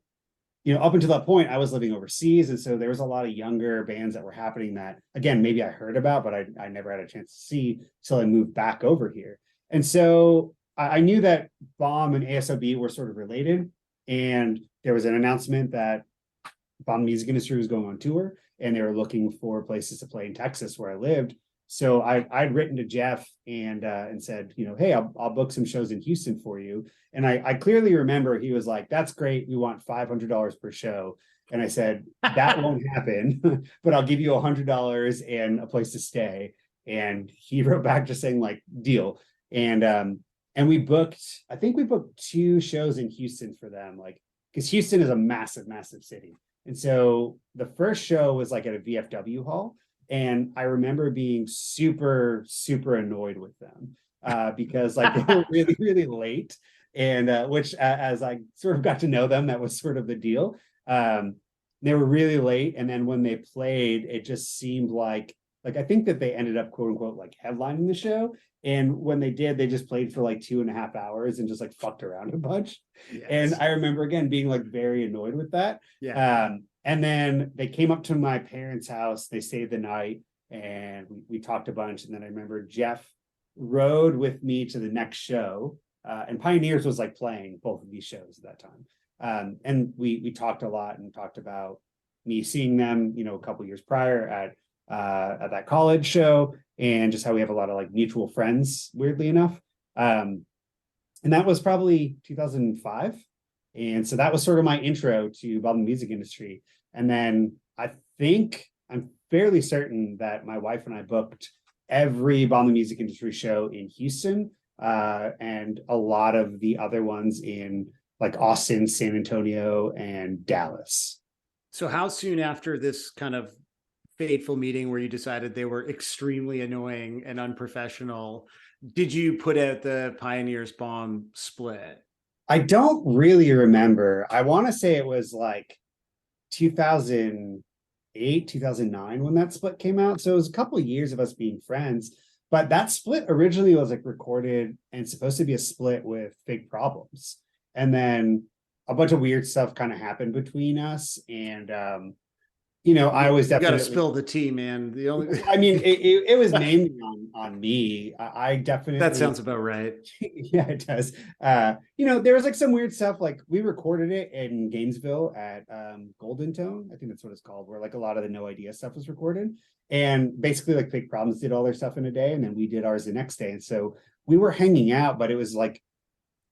[SPEAKER 8] up until that point, I was living overseas. And so there was a lot of younger bands that were happening that, again, maybe I heard about, but I never had a chance to see until I moved back over here. And so I knew that Bomb and ASOB were sort of related. And there was an announcement that Bomb Music Industry was going on tour, and they were looking for places to play in Texas where I lived. So I'd written to Jeff and said, hey, I'll book some shows in Houston for you. And I clearly remember he was like, that's great. We want $500 per show. And I said, that won't happen, but I'll give you $100 and a place to stay. And he wrote back just saying like, deal. And we booked 2 shows in Houston for them, like, because Houston is a massive, massive city. And so the first show was like at a VFW hall. And I remember being super, super annoyed with them because like they were really, really late. And which as I sort of got to know them, that was sort of the deal. They were really late. And then when they played, it just seemed like I think that they ended up, quote unquote, like headlining the show. And when they did, they just played for like 2.5 hours and just like fucked around a bunch. Yes. And I remember again being like very annoyed with that. Yeah. And then they came up to my parents' house. They stayed the night and we talked a bunch. And then I remember Jeff rode with me to the next show. And Pioneers was like playing both of these shows at that time. And we talked a lot and talked about me seeing them, a couple years prior at that college show, and just how we have a lot of like mutual friends, weirdly enough. And that was probably 2005. And so that was sort of my intro to Bomb Music Industry. And then I'm fairly certain that my wife and I booked every Bomb Music Industry show in Houston, and a lot of the other ones in like Austin, San Antonio, and Dallas.
[SPEAKER 2] So how soon after this kind of fateful meeting where you decided they were extremely annoying and unprofessional did you put out the Pioneers Bomb split?
[SPEAKER 8] I don't really remember. I want to say it was like 2008, 2009 when that split came out. So it was a couple of years of us being friends. But that split originally was like recorded and supposed to be a split with Big Problems. And then a bunch of weird stuff kind of happened between us. And, I was definitely...
[SPEAKER 2] You got to spill the tea, man.
[SPEAKER 8] It was mainly on me. I definitely...
[SPEAKER 2] That sounds about right.
[SPEAKER 8] Yeah, it does. There was like some weird stuff. Like we recorded it in Gainesville at Golden Tone. I think that's what it's called, where like a lot of the No Idea stuff was recorded. And basically like Big Problems did all their stuff in a day, and then we did ours the next day. And so we were hanging out, but it was like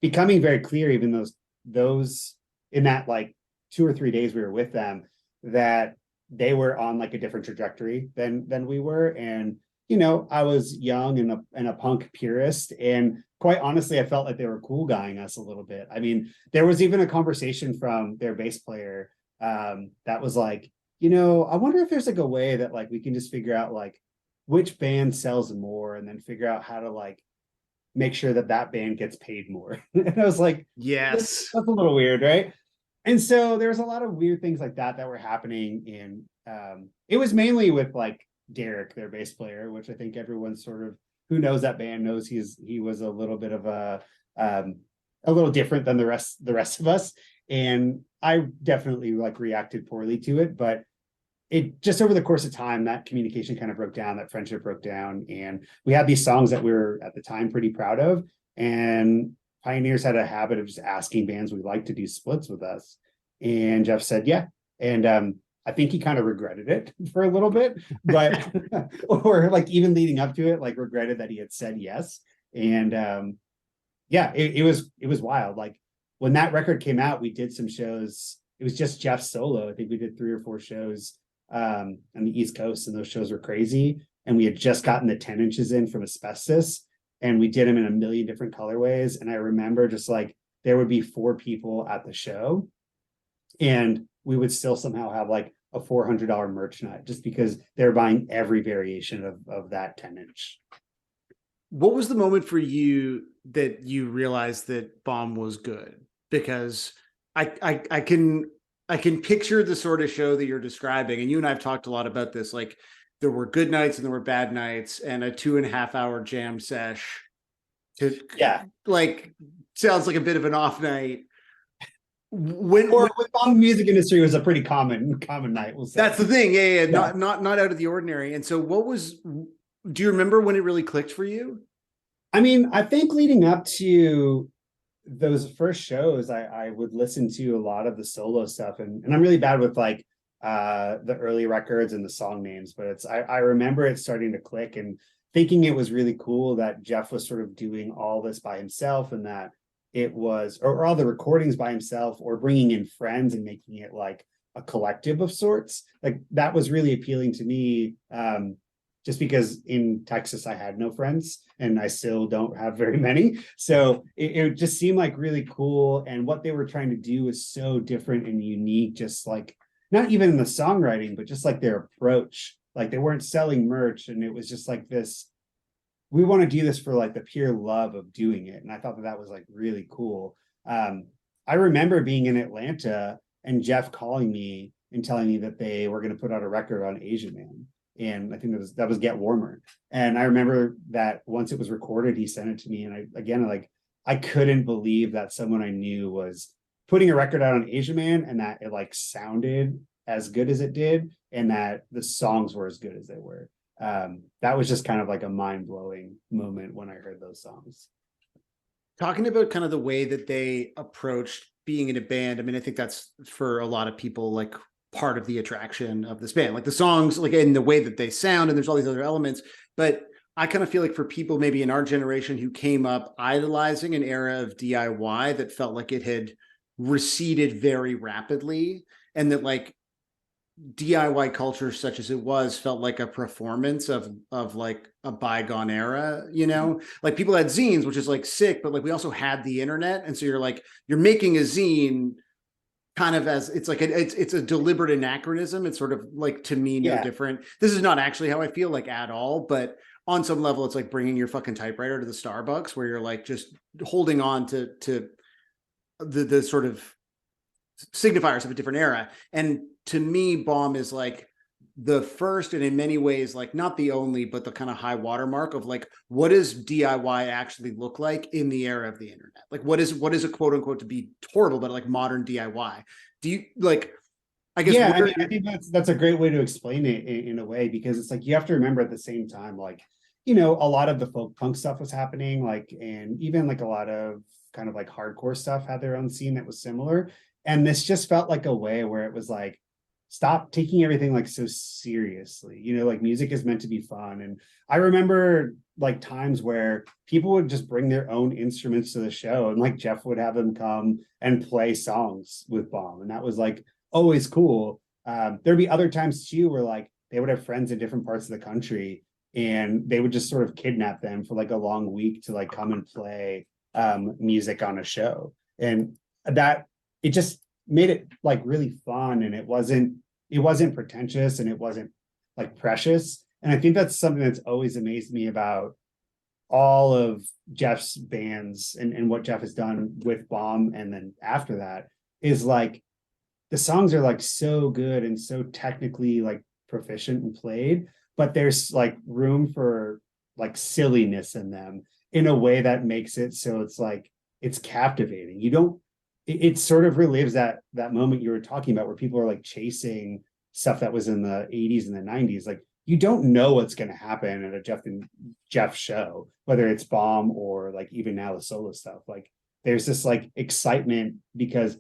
[SPEAKER 8] becoming very clear, even those in that like 2 or 3 days we were with them, that they were on like a different trajectory than we were. And I was young and a punk purist, and quite honestly I felt like they were cool guying us a little bit. I mean, there was even a conversation from their bass player that was like, I wonder if there's like a way that like we can just figure out like which band sells more and then figure out how to like make sure that that band gets paid more. And I was like,
[SPEAKER 2] yes,
[SPEAKER 8] that's a little weird, right? And so there's a lot of weird things like that were happening in it was mainly with like Derek, their bass player, which I think everyone sort of who knows that band knows he was a little bit of a little different than the rest of us. And I definitely like reacted poorly to it, but it just over the course of time, that communication kind of broke down, that friendship broke down. And we had these songs that we were at the time pretty proud of. And Pioneers had a habit of just asking bands we like to do splits with us. And Jeff said, yeah. And I think he kind of regretted it for a little bit, but, or like even leading up to it, like regretted that he had said yes. And yeah, it was wild. Like when that record came out, we did some shows. It was just Jeff solo. I think we did 3 or 4 shows on the East Coast, and those shows were crazy. And we had just gotten the 10 inches in from Asbestos, and we did them in a million different colorways. And I remember just like there would be 4 people at the show, and we would still somehow have like a $400 merch night just because they're buying every variation of that 10 inch.
[SPEAKER 2] What was the moment for you that you realized that Bomb was good? Because I can picture the sort of show that you're describing, and you and I have talked a lot about this. Like there were good nights and there were bad nights, and a 2.5-hour jam sesh. Like sounds like a bit of an off night. With
[SPEAKER 8] Bomb music industry was a pretty common night. We'll say.
[SPEAKER 2] That's the thing. Yeah. Not out of the ordinary. And so, do you remember when it really clicked for you?
[SPEAKER 8] I mean, I think leading up to those first shows, I would listen to a lot of the solo stuff, and I'm really bad with like the early records and the song names, but I remember it starting to click and thinking it was really cool that Jeff was sort of doing all this by himself, and that it was or all the recordings by himself, or bringing in friends and making it like a collective of sorts. Like that was really appealing to me. Just because in Texas I had no friends, and I still don't have very many. So it just seemed like really cool. And what they were trying to do was so different and unique, just like, not even in the songwriting, but just like their approach. Like they weren't selling merch, and it was just like this, we want to do this for like the pure love of doing it. And I thought that was like really cool. I remember being in Atlanta and Jeff calling me and telling me that they were going to put out a record on Asian Man. And I think that was Get Warmer. And I remember that once it was recorded, he sent it to me. And I couldn't believe that someone I knew was putting a record out on Asian Man, and that it like sounded as good as it did, and that the songs were as good as they were. That was just kind of like a mind-blowing moment when I heard those songs.
[SPEAKER 2] Talking about kind of the way that they approached being in a band, I mean, I think that's for a lot of people like part of the attraction of this band, like the songs, like in the way that they sound, and there's all these other elements. But I kind of feel like for people maybe in our generation who came up idolizing an era of DIY that felt like it had receded very rapidly, and that like DIY culture such as it was felt like a performance of like a bygone era, like people had zines, which is like sick, but like we also had the internet. And so you're making a zine kind of as it's like it's a deliberate anachronism. It's sort of like, to me, no different. This is not actually how I feel like at all, but on some level it's like bringing your fucking typewriter to the Starbucks, where you're like just holding on to the sort of signifiers of a different era. And to me, Bomb is like the first, and in many ways, like not the only, but the kind of high watermark of like, what does DIY actually look like in the era of the internet? Like, what is a quote unquote, to be horrible, but like modern DIY? Do you like, I guess.
[SPEAKER 8] Yeah, I think that's a great way to explain it in a way, because it's like, you have to remember at the same time, like, a lot of the folk punk stuff was happening, like, and even like a lot of kind of like hardcore stuff had their own scene that was similar. And this just felt like a way where it was like, stop taking everything like so seriously, like music is meant to be fun. And I remember like times where people would just bring their own instruments to the show, and like Jeff would have them come and play songs with Bomb. And that was like always cool. There'd be other times too, where like they would have friends in different parts of the country, and they would just sort of kidnap them for like a long week to like come and play music on a show. And that, it just made it like really fun. And it wasn't it wasn't pretentious and it wasn't like precious. And I think that's something that's always amazed me about all of Jeff's bands and what Jeff has done with Bomb. And then after that is like, the songs are like so good and so technically like proficient and played, but there's like room for like silliness in them in a way that makes it so it's like, it's captivating. It sort of relives that moment you were talking about where people are like chasing stuff that was in the 80s and the 90s. Like, you don't know what's going to happen at a Jeff show, whether it's Bomb or like even now the solo stuff. Like, there's this like excitement because,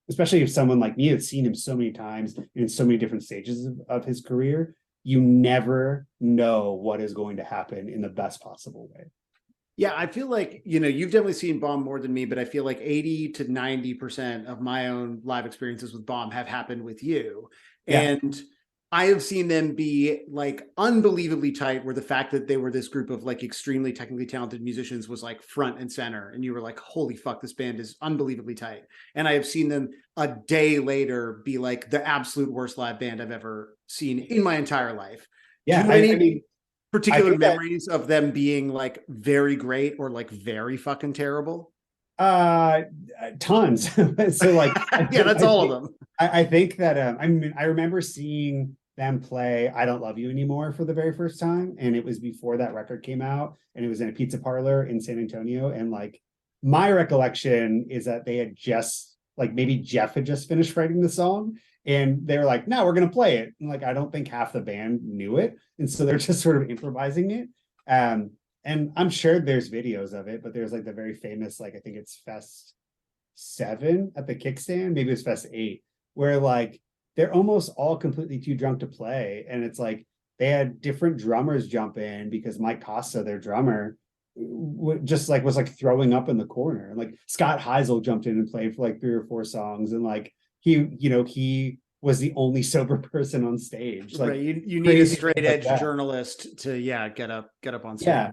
[SPEAKER 8] especially if someone like me has seen him so many times in so many different stages of his career, you never know what is going to happen in the best possible way.
[SPEAKER 2] Yeah, I feel like, you've definitely seen Bomb more than me, but I feel like 80 to 90% of my own live experiences with Bomb have happened with you. Yeah. And I have seen them be like unbelievably tight, where the fact that they were this group of like extremely technically talented musicians was like front and center. And you were like, holy fuck, this band is unbelievably tight. And I have seen them a day later be like the absolute worst live band I've ever seen in my entire life.
[SPEAKER 8] Yeah.
[SPEAKER 2] Do you have any particular memories of them being like very great or like very fucking terrible?
[SPEAKER 8] Tons. So like,
[SPEAKER 2] yeah, that's all of them.
[SPEAKER 8] I think that, I remember seeing them play I Don't Love You Anymore for the very first time. And it was before that record came out, and it was in a pizza parlor in San Antonio. And like, my recollection is that they had just like, maybe Jeff had just finished writing the song and they're like, no, we're going to play it. And like, I don't think half the band knew it. And so they're just sort of improvising it. And I'm sure there's videos of it, but there's like the very famous, like, I think it's Fest 7 at the Kickstand, maybe it's Fest 8, where like, they're almost all completely too drunk to play. And it's like, they had different drummers jump in because Mike Costa, their drummer, just like was like throwing up in the corner. And like Scott Heisel jumped in and played for like 3 or 4 songs. And like, he was the only sober person on stage. Like,
[SPEAKER 2] right. You need a straight edge journalist to get up on stage.
[SPEAKER 8] Yeah.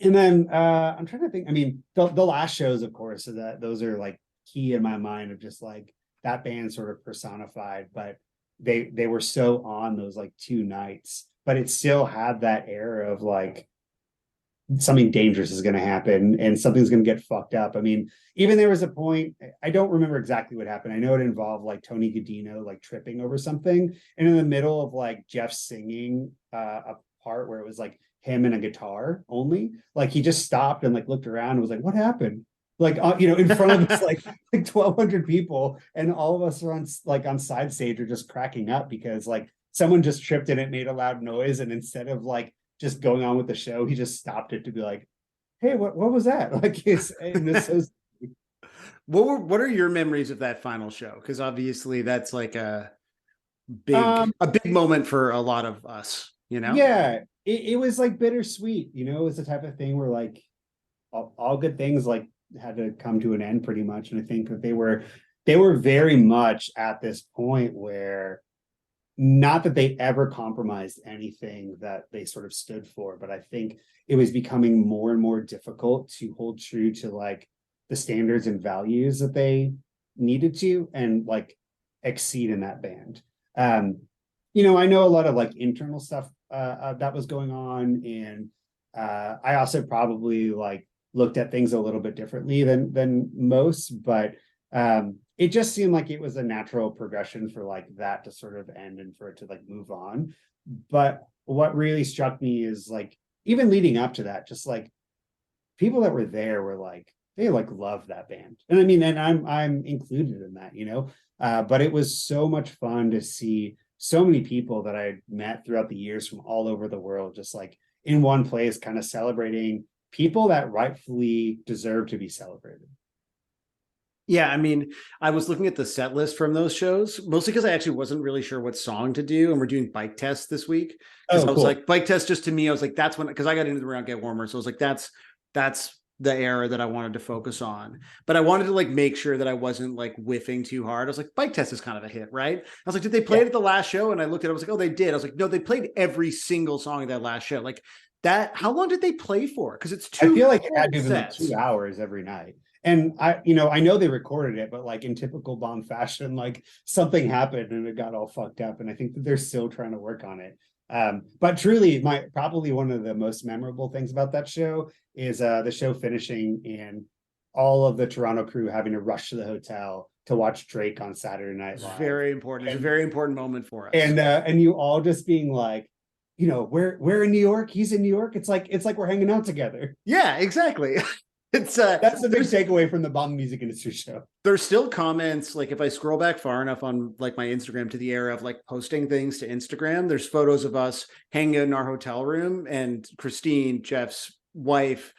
[SPEAKER 8] And then I'm trying to think, I mean, the last shows, of course, so that those are like key in my mind of just like that band sort of personified, but they were so on those like 2 nights, but it still had that air of like something dangerous is going to happen and something's going to get fucked up. I mean, even there was a point, I don't remember exactly what happened. I know it involved like Tony Godino like tripping over something, and in the middle of like Jeff singing a part where it was like him and a guitar only, like he just stopped and like looked around and was like, what happened? Like, in front of us, like 1,200 people, and all of us are on side stage are just cracking up because like someone just tripped and it made a loud noise, and instead of like just going on with the show, he just stopped it to be like, hey, what was that? Like,
[SPEAKER 2] what are your memories of that final show? Because obviously that's like a big moment for a lot of us,
[SPEAKER 8] Yeah, it was like bittersweet, it was the type of thing where like all good things like had to come to an end pretty much. And I think that they were very much at this point where, not that they ever compromised anything that they sort of stood for, but I think it was becoming more and more difficult to hold true to like the standards and values that they needed to and like exceed in that band. I know a lot of like internal stuff that was going on, and I also probably like looked at things a little bit differently than most, but it just seemed like it was a natural progression for like that to sort of end and for it to like move on. But what really struck me is like, even leading up to that, just like people that were there were like, they like loved that band. And I mean, and I'm included in that, but it was so much fun to see so many people that I met throughout the years from all over the world, just like in one place, kind of celebrating people that rightfully deserve to be celebrated.
[SPEAKER 2] Yeah, I mean, I was looking at the set list from those shows, mostly because I actually wasn't really sure what song to do. And we're doing Bike Test this week. Because I was like, Bike Test, just to me, I was like, that's when, because I got into the Around Get Warmer. So I was like, that's the era that I wanted to focus on. But I wanted to like make sure that I wasn't like whiffing too hard. I was like, Bike Test is kind of a hit, right? I was like, did they play it at the last show? And I looked at it, I was like, oh, they did. I was like, no, they played every single song of that last show. Like that, how long did they play for? Because it's 2
[SPEAKER 8] I feel like it had to be like 2 hours every night. And I know they recorded it, but like in typical Bond fashion, like something happened and it got all fucked up. And I think that they're still trying to work on it. But truly, probably one of the most memorable things about that show is the show finishing and all of the Toronto crew having to rush to the hotel to watch Drake on Saturday Night Live.
[SPEAKER 2] Very important. It's a very important moment for us.
[SPEAKER 8] And you all just being like, we're in New York. He's in New York. It's like we're hanging out together.
[SPEAKER 2] Yeah, exactly. It's
[SPEAKER 8] that's the big takeaway from the Bomb Music Industry show.
[SPEAKER 2] There's still comments, like if I scroll back far enough on like my Instagram to the era of like posting things to Instagram, there's photos of us hanging out in our hotel room and Christine, Jeff's wife,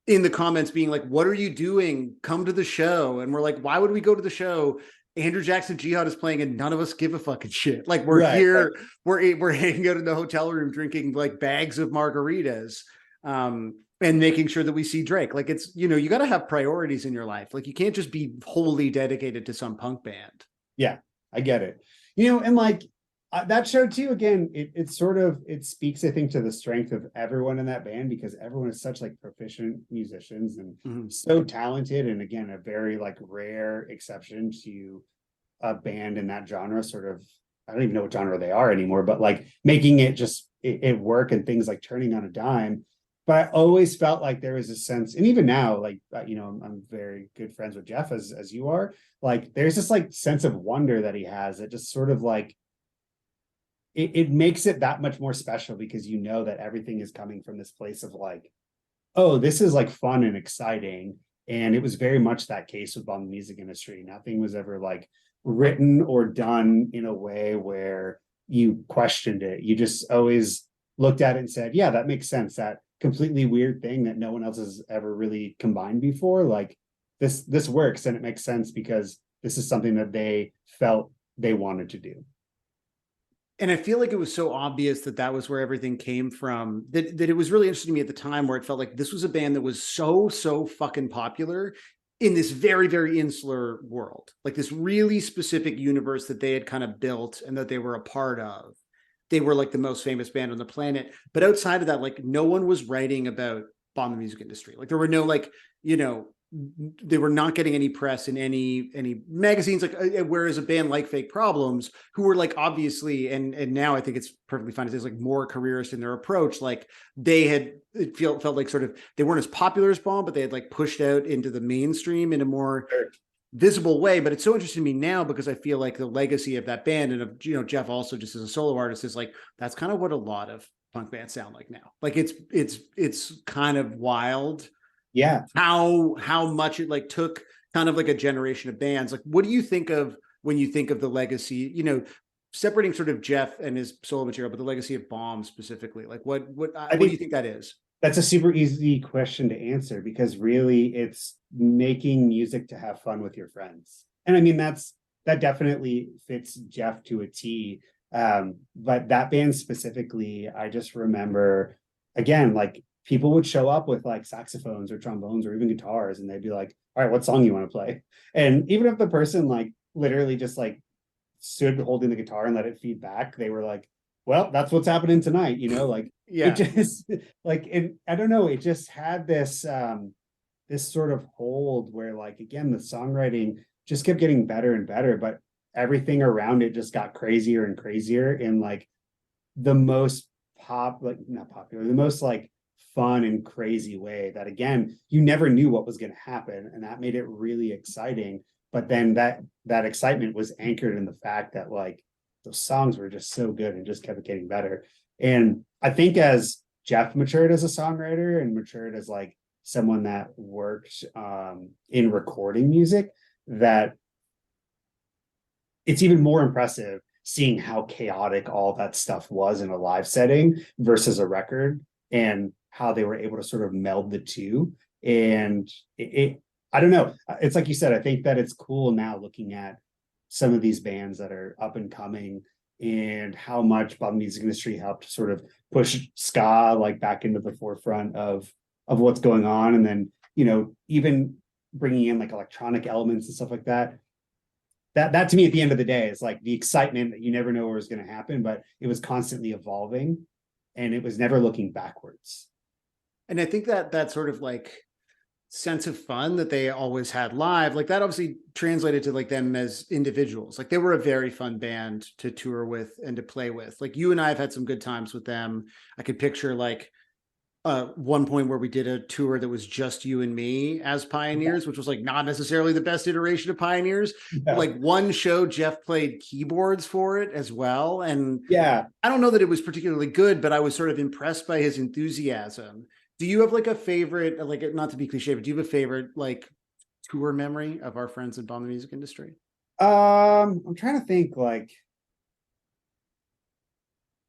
[SPEAKER 2] in the comments being like, what are you doing? Come to the show. And we're like, why would we go to the show? Andrew Jackson Jihad is playing and none of us give a fucking shit. Like we're here, we're hanging out in the hotel room drinking like bags of margaritas. And making sure that we see Drake. Like it's, you got to have priorities in your life. Like you can't just be wholly dedicated to some punk band.
[SPEAKER 8] Yeah, I get it. And like that show too, again, it speaks, I think, to the strength of everyone in that band, because everyone is such like proficient musicians and so talented. And again, a very like rare exception to a band in that genre, sort of, I don't even know what genre they are anymore, but like making it just, it work and things like Turning on a Dime. But I always felt like there was a sense, and even now, like, I'm very good friends with Jeff as you are, like, there's this like sense of wonder that he has that just sort of like, it makes it that much more special, because you know that everything is coming from this place of like, oh, this is like fun and exciting. And it was very much that case with Bomb Music Industry. Nothing was ever like written or done in a way where you questioned it. You just always looked at it and said, yeah, that makes sense. That completely weird thing that no one else has ever really combined before, like this works, and it makes sense because this is something that they felt they wanted to do.
[SPEAKER 2] And I feel like it was so obvious that was where everything came from, that it was really interesting to me at the time, where it felt like this was a band that was so fucking popular in this very, very insular world, like this really specific universe that they had kind of built and that they were a part of. They were like the most famous band on the planet. But outside of that, like no one was writing about Bomb the Music Industry. Like there were no, like, they were not getting any press in any magazines, like whereas a band like Fake Problems, who were like obviously, and now I think it's perfectly fine to say, it's like more careerist in their approach. Like they had, it felt like sort of, they weren't as popular as Bomb, but they had like pushed out into the mainstream in a more visible way. But it's so interesting to me now, because I feel like the legacy of that band and of Jeff also just as a solo artist is like, that's kind of what a lot of punk bands sound like now. Like it's kind of wild, how much it like took kind of like a generation of bands. Like what do you think of when you think of the legacy, separating sort of Jeff and his solo material, but the legacy of Bomb specifically? Like what do you think that is?
[SPEAKER 8] That's a super easy question to answer, because really it's making music to have fun with your friends. And I mean, that definitely fits Jeff to a T. But that band specifically, I just remember, again, like people would show up with like saxophones or trombones or even guitars, and they'd be like, all right, what song you want to play? And even if the person like literally just like stood holding the guitar and let it feed back, they were like, well, that's what's happening tonight, like, it just like, I don't know, it just had this this sort of hold where, like, again, the songwriting just kept getting better and better, but everything around it just got crazier and crazier in like the most not popular, the most like fun and crazy way that, again, you never knew what was going to happen, and that made it really exciting. But then that excitement was anchored in the fact that like those songs were just so good and just kept getting better. And I think as Jeff matured as a songwriter and matured as like someone that worked in recording music, that it's even more impressive seeing how chaotic all that stuff was in a live setting versus a record, and how they were able to sort of meld the two. And I don't know, it's like you said, I think that it's cool now looking at some of these bands that are up and coming, and how much Bomb Music Industry helped sort of push ska like back into the forefront of what's going on. And then, even bringing in like electronic elements and stuff like that. That to me, at the end of the day, is like the excitement that you never know what was going to happen, but it was constantly evolving, and it was never looking backwards.
[SPEAKER 2] And I think that sort of like sense of fun that they always had live, like that obviously translated to like them as individuals. Like they were a very fun band to tour with and to play with. Like you and I have had some good times with them. I could picture like one point where we did a tour that was just you and me as Pioneers, which was like not necessarily the best iteration of Pioneers. Yeah. Like one show, Jeff played keyboards for it as well. And
[SPEAKER 8] yeah,
[SPEAKER 2] I don't know that it was particularly good, but I was sort of impressed by his enthusiasm. Do you have like a favorite, like not to be cliche, but do you have a favorite like tour memory of our friends in Bomb the Music Industry?
[SPEAKER 8] I'm trying to think, like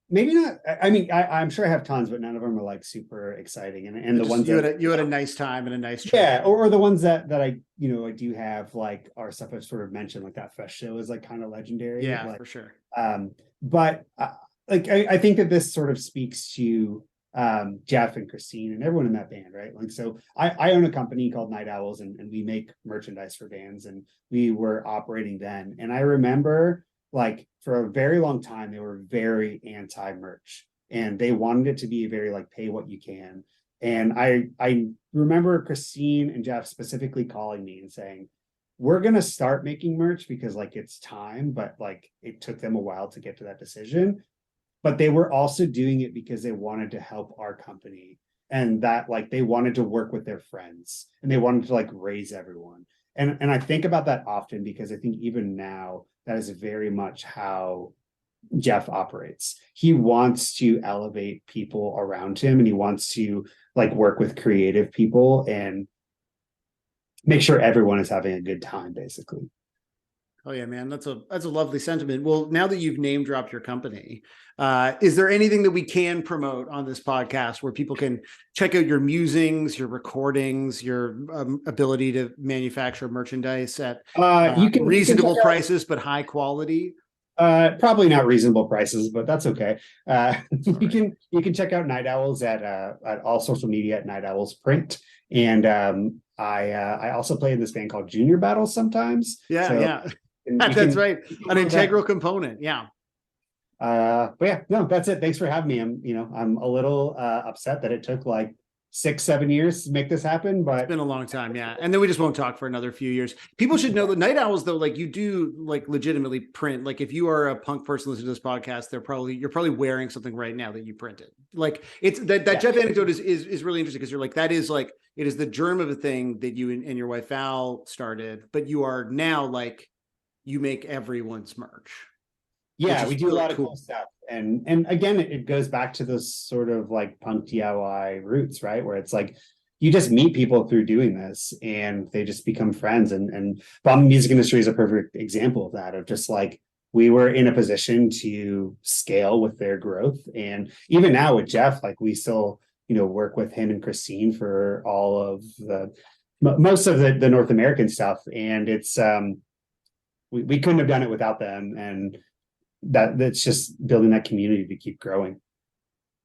[SPEAKER 8] maybe not. I mean, I'm sure I have tons, but none of them are like super exciting. And the ones
[SPEAKER 2] you had a nice time and a nice trip.
[SPEAKER 8] Yeah, or the ones that I I do have, like our stuff I've sort of mentioned, like that Fest show is like kind of legendary.
[SPEAKER 2] Yeah,
[SPEAKER 8] like,
[SPEAKER 2] for sure.
[SPEAKER 8] But like I think that this sort of speaks to Jeff and Christine and everyone in that band, right? Like, so I own a company called Night Owls, and we make merchandise for bands, and we were operating then. And I remember, like, for a very long time, they were very anti-merch, and they wanted it to be very like pay what you can. And I remember Christine and Jeff specifically calling me and saying, we're going to start making merch because like it's time, but like it took them a while to get to that decision. But they were also doing it because they wanted to help our company, and that like they wanted to work with their friends, and they wanted to like raise everyone. And I think about that often because I think even now that is very much how Jeff operates. He wants to elevate people around him, and he wants to like work with creative people and make sure everyone is having a good time, basically.
[SPEAKER 2] Oh yeah, man, that's a lovely sentiment. Well, now that you've name dropped your company, is there anything that we can promote on this podcast where people can check out your musings, your recordings, your ability to manufacture merchandise at reasonable prices but high quality?
[SPEAKER 8] Probably not reasonable prices, but that's okay. You can check out Night Owls at all social media at Night Owls Print, and I also play in this band called Junior Battles sometimes.
[SPEAKER 2] Yeah. That's right. An integral component. Yeah.
[SPEAKER 8] But yeah, no, that's it. Thanks for having me. I'm a little upset that it took like 6-7 years to make this happen, but
[SPEAKER 2] it's been a long time. Yeah. And then we just won't talk for another few years. People should know that Night Owls, though, like you do like legitimately print. Like if you are a punk person listening to this podcast, you're probably wearing something right now that you printed. Like it's that Jeff anecdote is really interesting because you're like, that is like, it is the germ of a thing that you and your wife Val started, but you are now like, you make everyone's merch.
[SPEAKER 8] Yeah, we do a lot of cool stuff. And again, it goes back to those sort of like punk DIY roots, right? Where it's like, you just meet people through doing this and they just become friends. And Bomb the Music Industry is a perfect example of that, of just like, we were in a position to scale with their growth. And even now with Jeff, like we still, work with him and Christine for all of most of the North American stuff. And it's, we couldn't have done it without them, and that's just building that community to keep growing.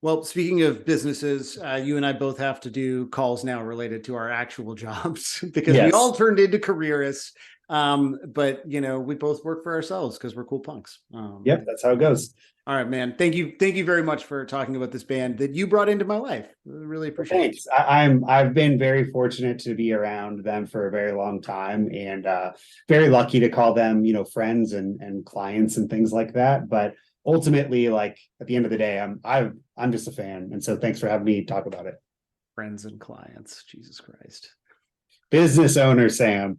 [SPEAKER 2] Well, speaking of businesses, you and I both have to do calls now related to our actual jobs because we all turned into careerists. But we both work for ourselves because we're cool punks.
[SPEAKER 8] Yep, that's how it goes.
[SPEAKER 2] All right, man. Thank you very much for talking about this band that you brought into my life. I really appreciate it.
[SPEAKER 8] I've been very fortunate to be around them for a very long time, and very lucky to call them, friends and clients and things like that. But ultimately, like at the end of the day, I'm just a fan, and so thanks for having me talk about it.
[SPEAKER 2] Friends and clients, Jesus Christ.
[SPEAKER 8] Business owner Sam.